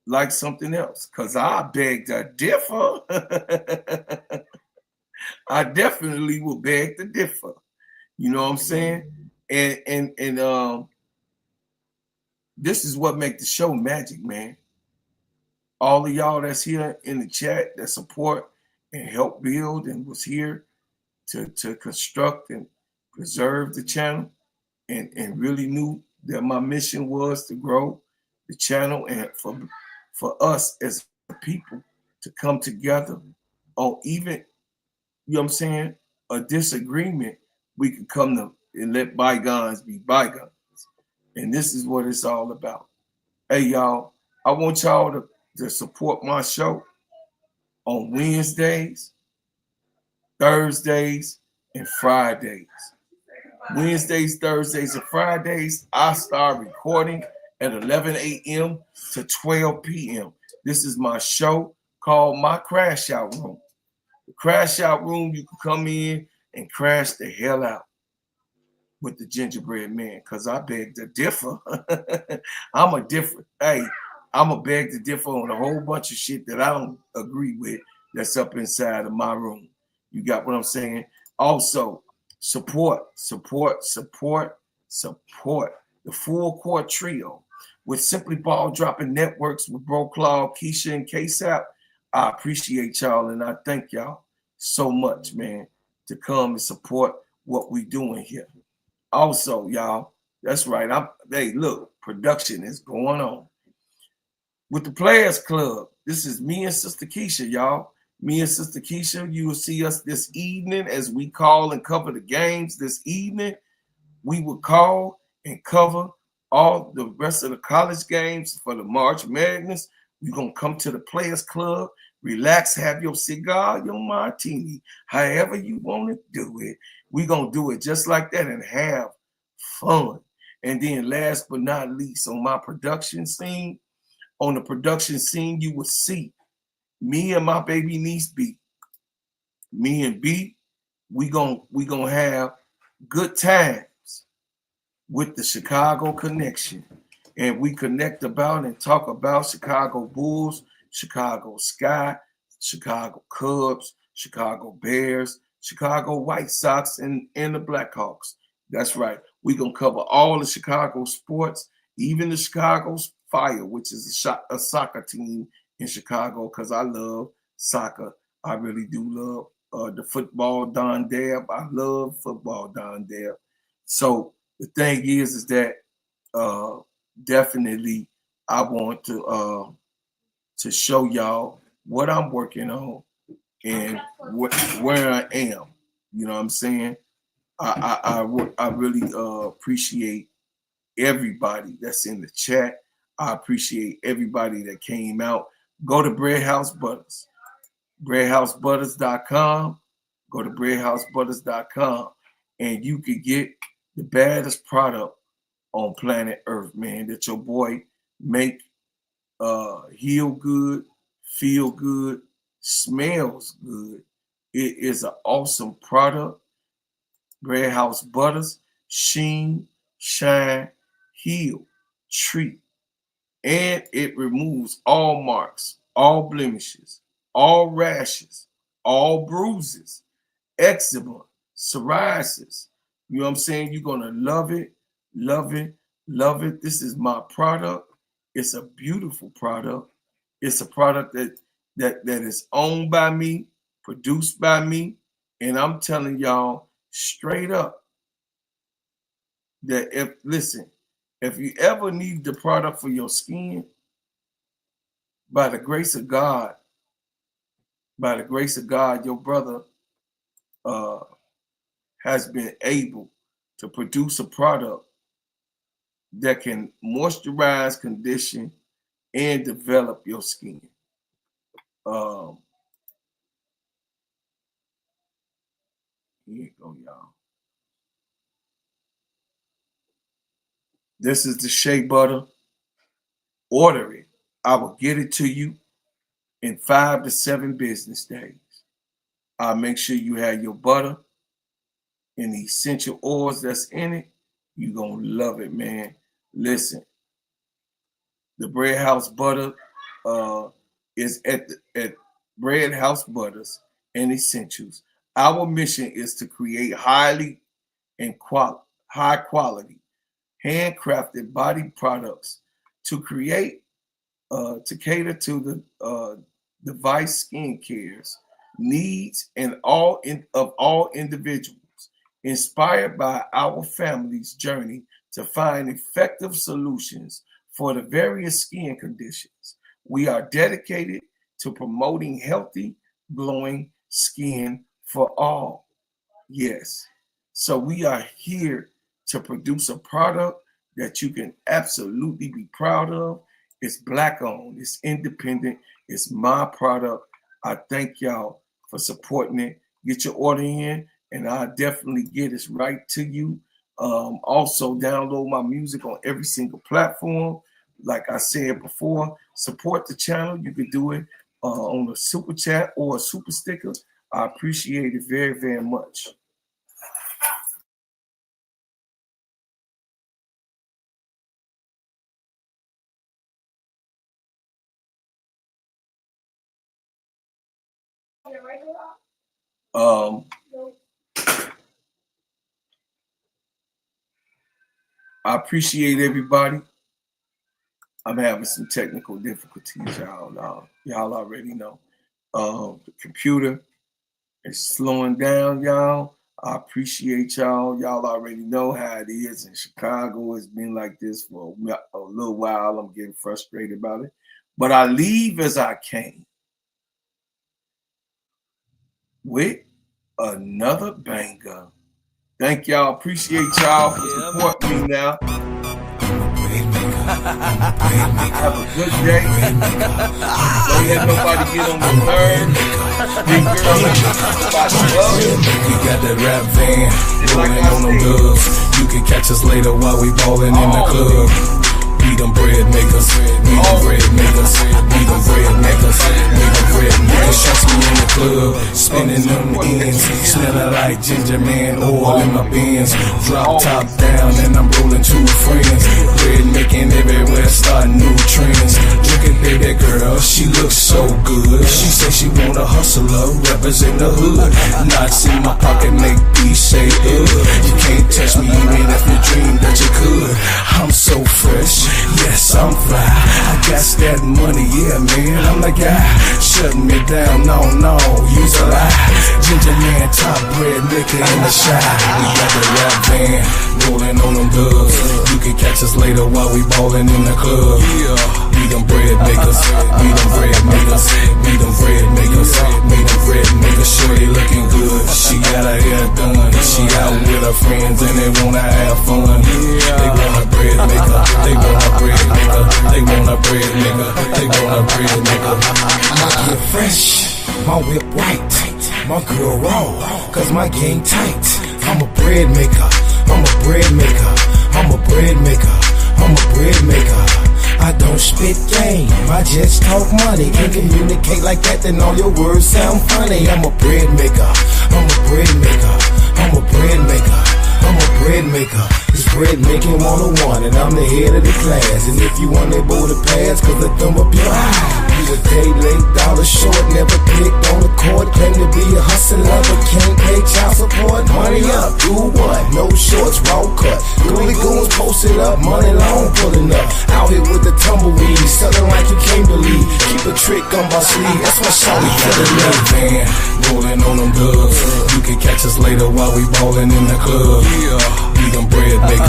like something else. Because I beg to differ. I definitely will beg to differ. You know what I'm saying? And this is what makes the show magic, man. All of y'all that's here in the chat that support and help build and was here to construct and preserve the channel, and really knew that my mission was to grow the channel, and for us as a people to come together on even, you know what I'm saying, a disagreement, we can come to and let bygones be bygones. And this is what it's all about. Hey, y'all, I want y'all to support my show on Wednesdays, Thursdays, and Fridays. Wednesdays, Thursdays, and Fridays, I start recording at 11 a.m. to 12 p.m. This is my show called My Crash Out Room. The Crash Out Room, you can come in and crash the hell out with the gingerbread man, because I beg to differ. I'm a beg to differ on a whole bunch of shit that I don't agree with that's up inside of my room. You got what I'm saying? Also, support the Full Court Trio with Simply Ball Dropping Networks with Bro Claw, Keisha, and K-Sap. I appreciate y'all, and I thank y'all so much, man, to come and support what we doing here. Also, y'all, that's right. Hey, look, production is going on with the Players Club. This is me and Sister Keisha, y'all. Me and Sister Keisha, you will see us this evening as we call and cover the games this evening. We will call and cover all the rest of the college games for the March Madness. We're going to come to the Players Club, relax, have your cigar, your martini, however you want to do it. We're going to do it just like that and have fun. And then last but not least, on my production scene, you will see me and my baby niece B. Me and B, we gonna have good times with the Chicago connection. And we connect about and talk about Chicago Bulls, Chicago Sky, Chicago Cubs, Chicago Bears, Chicago White Sox, and the Blackhawks. That's right. We're going to cover all the Chicago sports, even the Chicago Fire, which is a soccer team in Chicago, because I love soccer. I really do love the football Don Dab. I love football Don Dab. So the thing is that definitely I want to show y'all what I'm working on and where I am. You know what I'm saying? I really appreciate everybody that's in the chat. I appreciate everybody that came out. Go to Bread House Butters, breadhousebutters.com. Go to breadhousebutters.com, and you could get the baddest product on planet Earth, man, that your boy make heal good, feel good, smells good. It is an awesome product. Bread House Butters, sheen, shine, heal, treat. And it removes all marks, all blemishes, all rashes, all bruises, eczema, psoriasis. You know what I'm saying? You're going to love it, love it, love it. This is my product. It's a beautiful product. It's a product that is owned by me, produced by me. And I'm telling y'all straight up that if you ever need the product for your skin, by the grace of God, your brother has been able to produce a product that can moisturize, condition, and develop your skin. Here you go, y'all. This is the shea butter. Order it. I will get it to you in 5 to 7 business days. I'll make sure you have your butter and the essential oils that's in it. You're going to love it, man. Listen, the Bread House Butter is at Bread House Butters and Essentials. Our mission is to create high quality, handcrafted body products to cater to the device skin cares, needs, and all individuals, inspired by our family's journey to find effective solutions for the various skin conditions. We are dedicated to promoting healthy, glowing skin for all. Yes. So we are here to produce a product that you can absolutely be proud of. It's Black owned, it's independent, it's my product. I thank y'all for supporting it. Get your order in, and I'll definitely get it right to you. Also, download my music on every single platform. Like I said before, support the channel. You can do it on a super chat or a super sticker. I appreciate it very, very much. I appreciate everybody. I'm having some technical difficulties, y'all. Y'all already know. The computer is slowing down, y'all. I appreciate y'all. Y'all already know how it is in Chicago. It's been like this for a little while. I'm getting frustrated about it. But I leave as I came with another banger. Thank y'all. Appreciate y'all for supporting me now. Have a good day. Don't let nobody get on the nerves. Big girl,
we got that rap van rolling on them dubs. You can catch us later while we ballin' in the club. We them bread makers, we them bread makers, we them bread makers, we them bread makers. Shots me in the club, spinning them ends, smelling like ginger man oil in my bins. Drop top down and I'm rolling 2 friends. Bread making everywhere, starting new trends. Look at baby girl, she looks so good. She say she want a hustler, represent the hood. Knots in my pocket make these say you can't touch me even if you dream that you could. I'm so fresh. Yes, I'm fly. I got that money, yeah, man. I'm the guy. Shutting me down, no, use a lie. Ginger man, top bread, liquor in the shot. We got the rap van rolling on them dubs. You can can catch us later while we ballin' in the club. We them bread makers, we them bread makers, we them bread makers, we them bread makers. Shorty looking good, she got her hair done. She out with her friends and they wanna have fun. They want a bread maker, they want a bread maker, they want a bread maker, they want a bread maker.
My gear fresh, my whip white, my girl raw, cause my game tight. I'm a bread maker, I'm a bread maker, I'm a bread maker, I'm a bread maker. I don't spit game, I just talk money. Can't communicate like that, then all your words sound funny. I'm a bread maker, I'm a bread maker, I'm a bread maker, I'm a bread maker. It's bread making 101, and I'm the head of the class. And if you want that boy to pass, cause I thumb up your eye. You a day late, dollar short, never clicked on the court. Claim to be a hustler, but can't pay child support. Money up, do what? No shorts, raw cut. Gooley goons posted up, money long pulling up. Out here with the tumbleweed, selling like you can't believe. Keep a trick on my sleeve, that's my shot.
We got a little van, rolling on them dubs. You can catch us later while we ballin' in the club. We them bread makers.